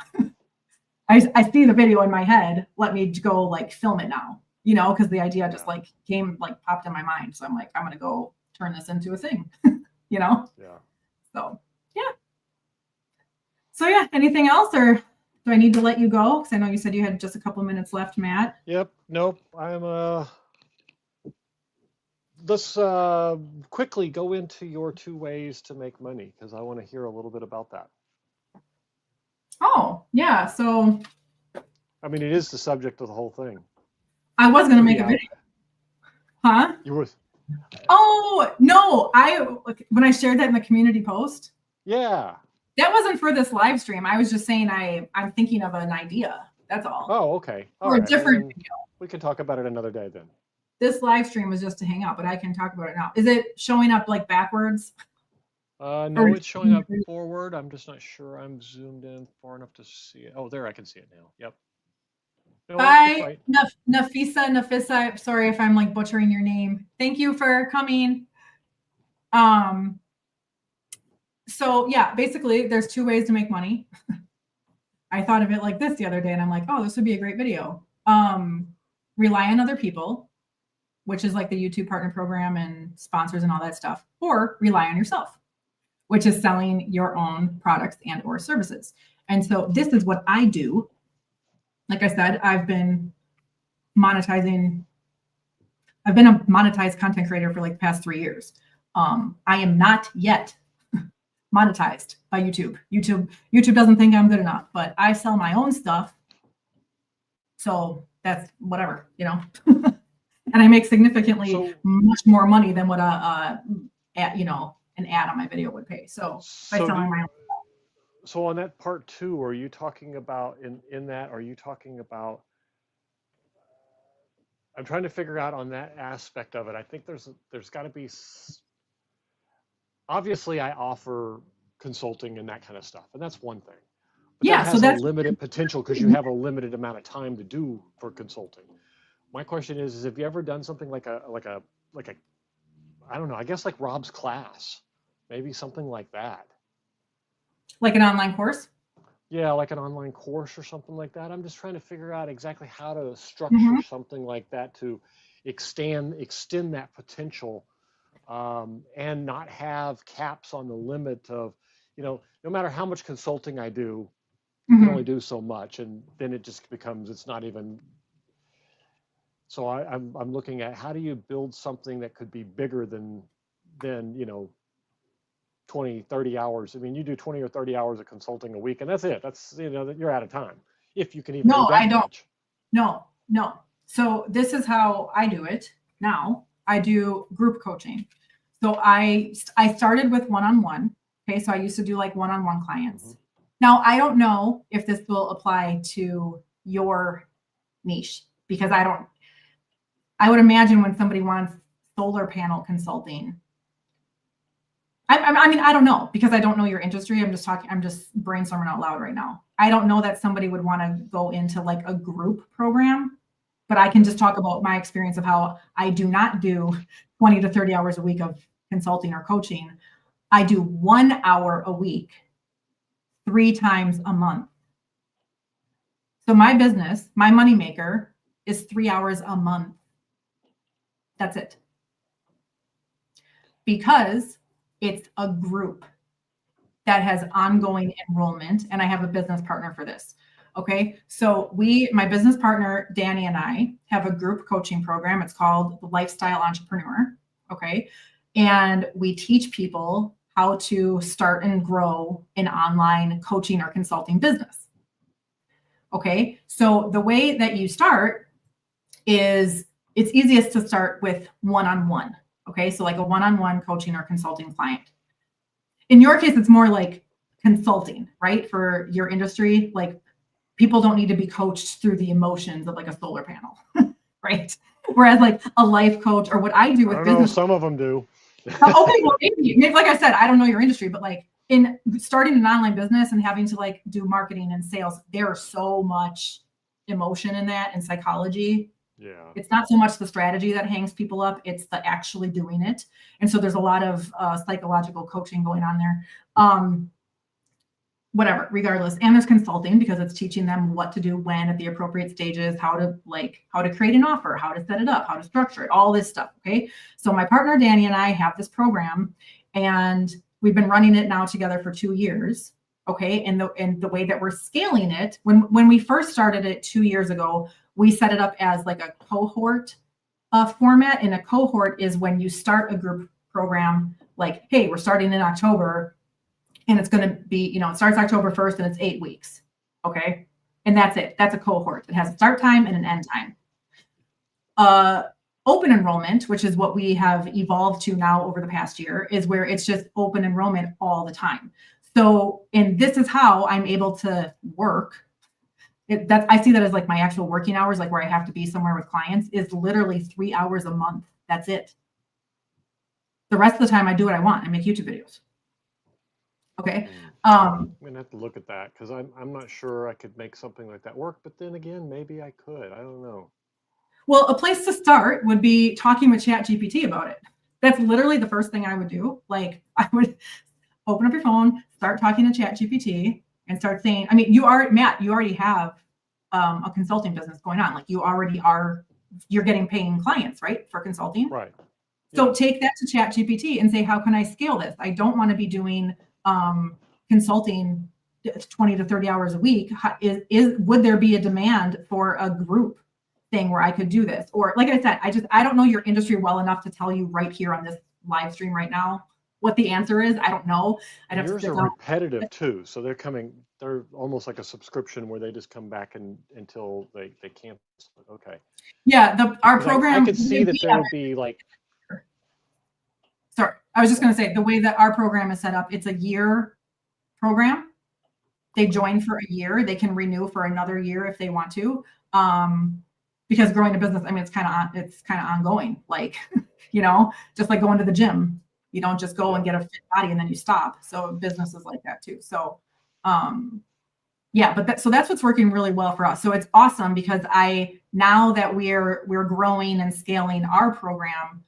I see the video in my head. Let me go like film it now, you know, because the idea just Yeah. like came, like popped in my mind. So I'm like, I'm going to go turn this into a thing, you know? Yeah. So, yeah. So, yeah, anything else, or do I need to let you go? Because I know you said you had just a couple minutes left, Matt. Yep. Nope. Let's quickly go into your 2 ways to make money, because I want to hear a little bit about that. Oh, yeah. So I mean, it is the subject of the whole thing. I was going to make a Yeah. video. Huh? You were, Oh, no. When I shared that in the community post, yeah. that wasn't for this live stream. I was just saying I'm thinking of an idea. That's all. Oh, okay. All For right. a Well, different then video. we can talk about it another day then. This live stream was just to hang out, but I can talk about it now. Is it showing up like backwards? No, it's showing up forward. I'm just not sure I'm zoomed in far enough to see it. Oh, there, I can see it now. Yep. No, it's Bye, right. Nafisa. Sorry if I'm like butchering your name. Thank you for coming. So yeah, basically there's 2 ways to make money. I thought of it like this the other day and I'm like, oh, this would be a great video. Rely on other people, which is like the YouTube partner program and sponsors and all that stuff, or rely on yourself, which is selling your own products and or services. And so this is what I do. Like I said, I've been a monetized content creator for like the past 3 years. I am not yet monetized by YouTube. YouTube doesn't think I'm good enough, but I sell my own stuff. So that's whatever, you know. And I make significantly much more money than what an ad on my video would pay. So by selling my own. So on that part 2, are you talking about in that? Are you talking about? I'm trying to figure out on that aspect of it. I think there's got to be. Obviously, I offer consulting and that kind of stuff, and that's one thing. But Yeah, that has so that's a limited potential because you have a limited amount of time to do for consulting. My question is have you ever done something like a I don't know, I guess like Rob's class, maybe something like that. like an online course? Yeah, like an online course or something like that. I'm just trying to figure out exactly how to structure something like that to extend that potential, and not have caps on the limit of, no matter how much consulting I do, I can only do so much, and then it just becomes, it's not even. So I'm looking at how do you build something that could be bigger than 20, 30 hours. I mean, you do 20 or 30 hours of consulting a week, and that's it. That's, you're out of time. If you can even do that much. No. So this is how I do it now. I do group coaching. So I started with one-on-one. Okay, so I used to do like one-on-one clients. Now, I don't know if this will apply to your niche, because I would imagine when somebody wants solar panel consulting, I mean, I don't know, because I don't know your industry. I'm just brainstorming out loud right now. I don't know that somebody would want to go into like a group program, but I can just talk about my experience of how I do not do 20 to 30 hours a week of consulting or coaching. I do 1 hour a week, 3 times a month. So my business, my moneymaker, is 3 hours a month. That's it. Because it's a group that has ongoing enrollment, and I have a business partner for this. Okay, so my business partner, Danny, and I have a group coaching program. It's called the Lifestyle Entrepreneur. Okay, and we teach people how to start and grow an online coaching or consulting business. Okay, so the way that you start is, it's easiest to start with one-on-one. Okay, so like a one-on-one coaching or consulting client. in your case, it's more like consulting, right? For your industry, like people don't need to be coached through the emotions of like a solar panel, right? Whereas like a life coach or what I do I with don't know. business. Some of them do. Okay, well, maybe, like I said, I don't know your industry, but like in starting an online business and having to like do marketing and sales, there's so much emotion in that and psychology. Yeah. It's not so much the strategy that hangs people up, it's the actually doing it. And so there's a lot of psychological coaching going on there. Whatever, regardless. And there's consulting because it's teaching them what to do when at the appropriate stages, how to create an offer, how to set it up, how to structure it, all this stuff. Okay. So my partner, Danny, and I have this program and we've been running it now together for 2 years. Okay. And the way that we're scaling it, when we first started it 2 years ago, we set it up as like a cohort format. And a cohort is when you start a group program, like, hey, we're starting in October. And it's going to be, it starts October 1st and it's 8 weeks. Okay. And that's it. That's a cohort. It has a start time and an end time. Open enrollment, which is what we have evolved to now over the past year, is where it's just open enrollment all the time. So, and this is how I'm able to work. I see that as like my actual working hours, like where I have to be somewhere with clients, is literally 3 hours a month. That's it. The rest of the time I do what I want. I make YouTube videos. Okay. I'm gonna have to look at that because I'm not sure I could make something like that work. But then again, maybe I could. I don't know. Well, a place to start would be talking with ChatGPT about it. That's literally the first thing I would do. Like I would open up your phone, start talking to ChatGPT, and start saying, I mean, Matt, you already have a consulting business going on. Like you're getting paying clients, right, for consulting. Right. So Yeah. take that to ChatGPT and say, how can I scale this? I don't want to be doing consulting 20 to 30 hours a week. Would there be a demand for a group thing where I could do this? Or like I said, I don't know your industry well enough to tell you right here on this live stream right now what the answer is. I don't know. Yours are repetitive too. So they're almost like a subscription where they just come back until they cancel it. Okay. Yeah. Our program. I could see that there would be like. Sorry, I was just going to say the way that our program is set up, it's a year program. They join for a year. They can renew for another year if they want to. Because growing a business, I mean, it's kind of ongoing. Like, just like going to the gym. You don't just go and get a fit body and then you stop. So business is like that too. So, so that's what's working really well for us. So it's awesome because now that we're growing and scaling our program,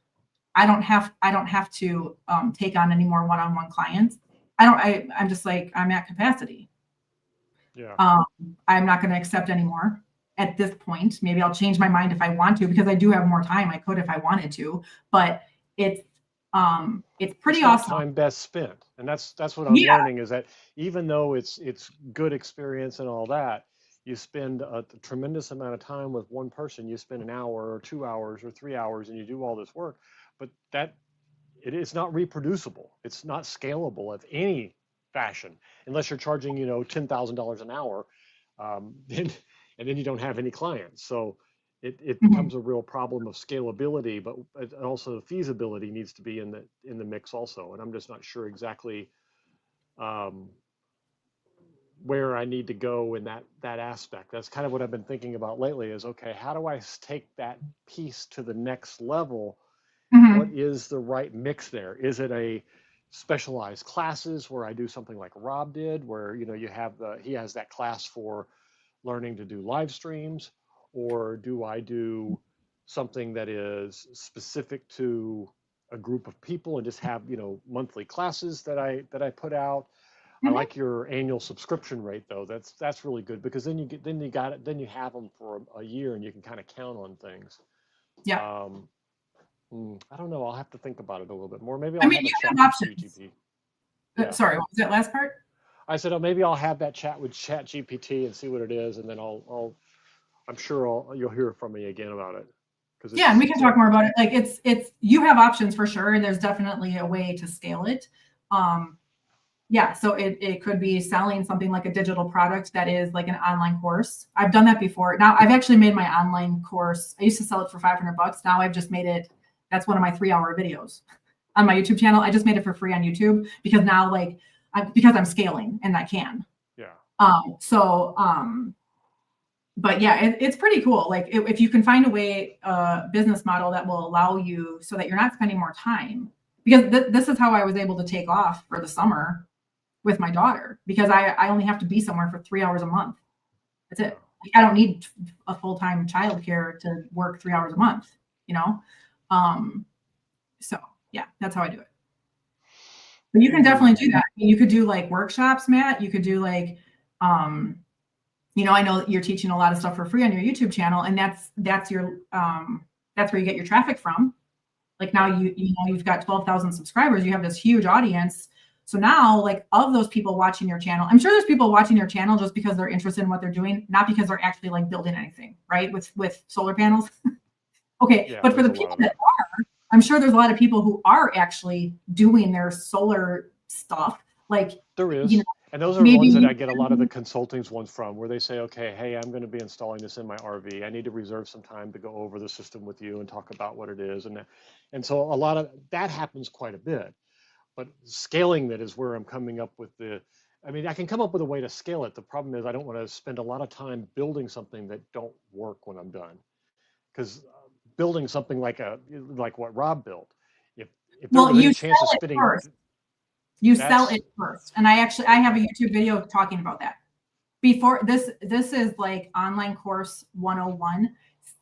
I don't have to take on any more one-on-one clients. I'm just like, I'm at capacity. Yeah. I'm not going to accept anymore at this point. Maybe I'll change my mind if I want to, because I do have more time. I could if I wanted to, but it's pretty awesome. Time best spent. And that's what I'm learning is that even though it's good experience and all that, you spend a tremendous amount of time with one person. You spend an hour or 2 hours or 3 hours and you do all this work, but it's not reproducible. It's not scalable of any fashion unless you're charging, $10,000 an hour. And then you don't have any clients. So it becomes a real problem of scalability, but also feasibility needs to be in the mix also. And I'm just not sure exactly where I need to go in that aspect. That's kind of what I've been thinking about lately is, okay, how do I take that piece to the next level? Mm-hmm. What is the right mix there? Is it a specialized classes where I do something like Rob did, where, he has that class for learning to do live streams, or do I do something that is specific to a group of people and just have, monthly classes that I put out? Mm-hmm. I like your annual subscription rate though. That's really good because then you have them for a year and you can kind of count on things. Yeah. I don't know. I'll have to think about it a little bit more. Maybe you have options. Yeah. Sorry, what was that last part? I said, maybe I'll have that chat with ChatGPT and see what it is, and then I'm sure you'll hear from me again about it. And we can talk more about it. Like it's you have options for sure, and there's definitely a way to scale it. So it could be selling something like a digital product that is like an online course. I've done that before. Now I've actually made my online course. I used to sell it for $500. Now I've just made it. That's one of my 3-hour videos. on my YouTube channel. I just made it for free on YouTube because now like because I'm scaling and I can. Yeah. But yeah, it's pretty cool. Like if you can find a way, business model that will allow you so that you're not spending more time, because this is how I was able to take off for the summer with my daughter, because I only have to be somewhere for 3 hours a month. That's it. Like, I don't need a full-time childcare to work 3 hours a month, you know? So yeah, that's how I do it. But you can definitely do that. You could do like workshops, Matt. You could do like, you know, I know you're teaching a lot of stuff for free on your YouTube channel, and that's your that's where you get your traffic from. Like now you know you've got 12,000 subscribers. You have this huge audience. So now, like of those people watching your channel, I'm sure there's people watching your channel just because they're interested in what they're doing, not because they're actually like building anything, right? With solar panels. Okay, Yeah, but for the people that are, I'm sure there's a lot of people who are actually doing their solar stuff. Like there is. You know, and those are ones that I get a lot of the consultings ones from, where they say, okay, hey, I'm going to be installing this in my RV. I need to reserve some time to go over the system with you and talk about what it is. And so a lot of that happens quite a bit. But scaling that is where I'm coming up with I mean, I can come up with a way to scale it. The problem is I don't want to spend a lot of time building something that don't work when I'm done. Because building something like what Rob built, if there was any chance of spinning, you sell it first. And I have a YouTube video talking about that. Before this is like online course 101.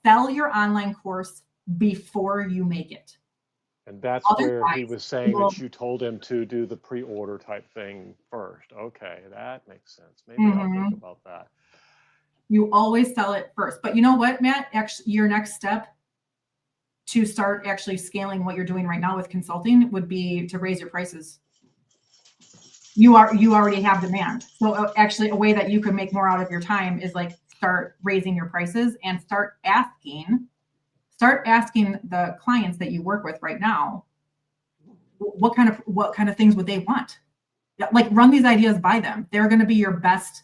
Sell your online course before you make it. And that's where he was saying that you told him to do the pre-order type thing first. Okay, that makes sense. Maybe I'll think about that. You always sell it first. But you know what, Matt? Actually, your next step to start actually scaling what you're doing right now with consulting would be to raise your prices. You already have demand. So actually a way that you could make more out of your time is like start raising your prices and start asking the clients that you work with right now, what kind of things would they want? Like run these ideas by them. They're going to be your best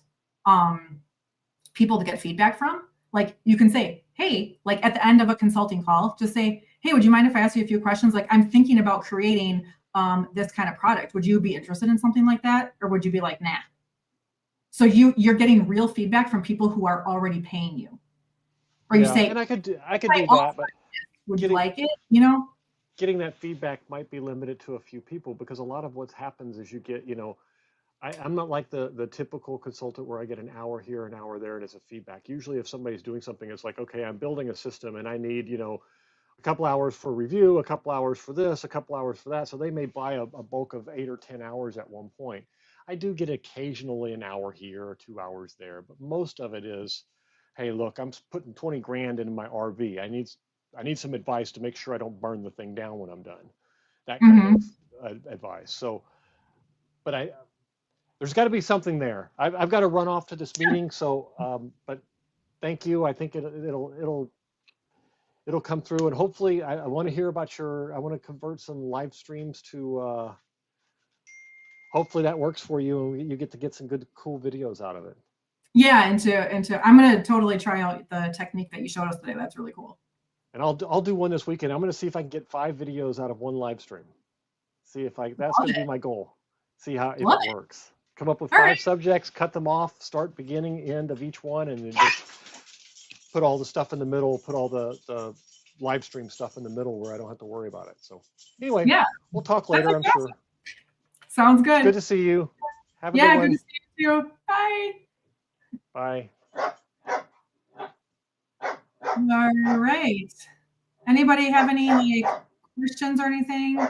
people to get feedback from. Like you can say, hey, like at the end of a consulting call, just say, hey, would you mind if I ask you a few questions? Like I'm thinking about creating this kind of product. Would you be interested in something like that? Or would you be like, nah? So you're getting real feedback from people who are already paying you. Or you say, and I could do that, but would you like it? You know, getting that feedback might be limited to a few people, because a lot of what happens is you get, you know, I'm not like the typical consultant where I get an hour here, an hour there, and it's a feedback. Usually if somebody's doing something, it's like, okay, I'm building a system and I need, you know, a couple hours for review, a couple hours for this, a couple hours for that. So they may buy a bulk of 8 or 10 hours at one point. I do get occasionally an hour here or 2 hours there, but most of it is, hey, look, I'm putting 20 grand into my RV. I need some advice to make sure I don't burn the thing down when I'm done. That kind of advice. So, but there's got to be something there. I've got to run off to this meeting. So, but thank you. I think it'll come through, and hopefully I want to hear about I want to convert some live streams to, hopefully that works for you and you get some good, cool videos out of it. Yeah. Into I'm going to totally try out the technique that you showed us today. That's really cool. And I'll do one this weekend. I'm going to see if I can get 5 videos out of one live stream. See if that's going to be my goal. See if it works. Come up with 5 subjects, cut them off, start beginning, end of each one, and then just put all the stuff in the middle, put all the live stream stuff in the middle where I don't have to worry about it. So anyway, we'll talk later, I'm sure. Sounds good. Good to see you. Have a good one. Good to see you too. Bye. Bye. All right. Anybody have any like questions or anything?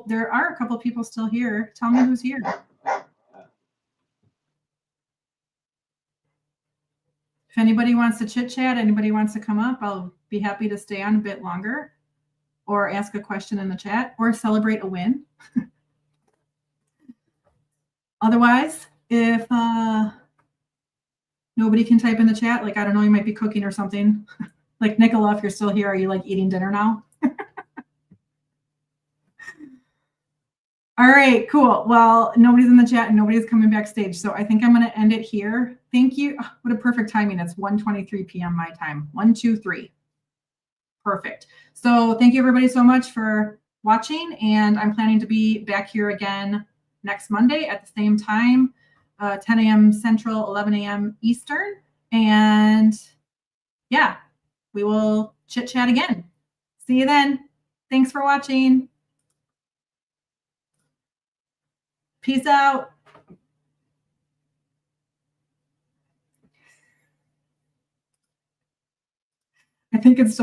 There are a couple people still here. Tell me who's here. If anybody wants to chit chat, anybody wants to come up, I'll be happy to stay on a bit longer or ask a question in the chat or celebrate a win. Otherwise, if nobody can type in the chat, like, I don't know, you might be cooking or something. Like Nicola, if you're still here, are you like eating dinner now? All right, cool. Well, nobody's in the chat and nobody's coming backstage. So I think I'm going to end it here. Thank you. Oh, what a perfect timing. It's 1:23 p.m. my time. 1, 2, 3. Perfect. So thank you everybody so much for watching, and I'm planning to be back here again next Monday at the same time, 10 a.m. Central, 11 a.m. Eastern. And yeah, we will chit chat again. See you then. Thanks for watching. Peace out. I think it's so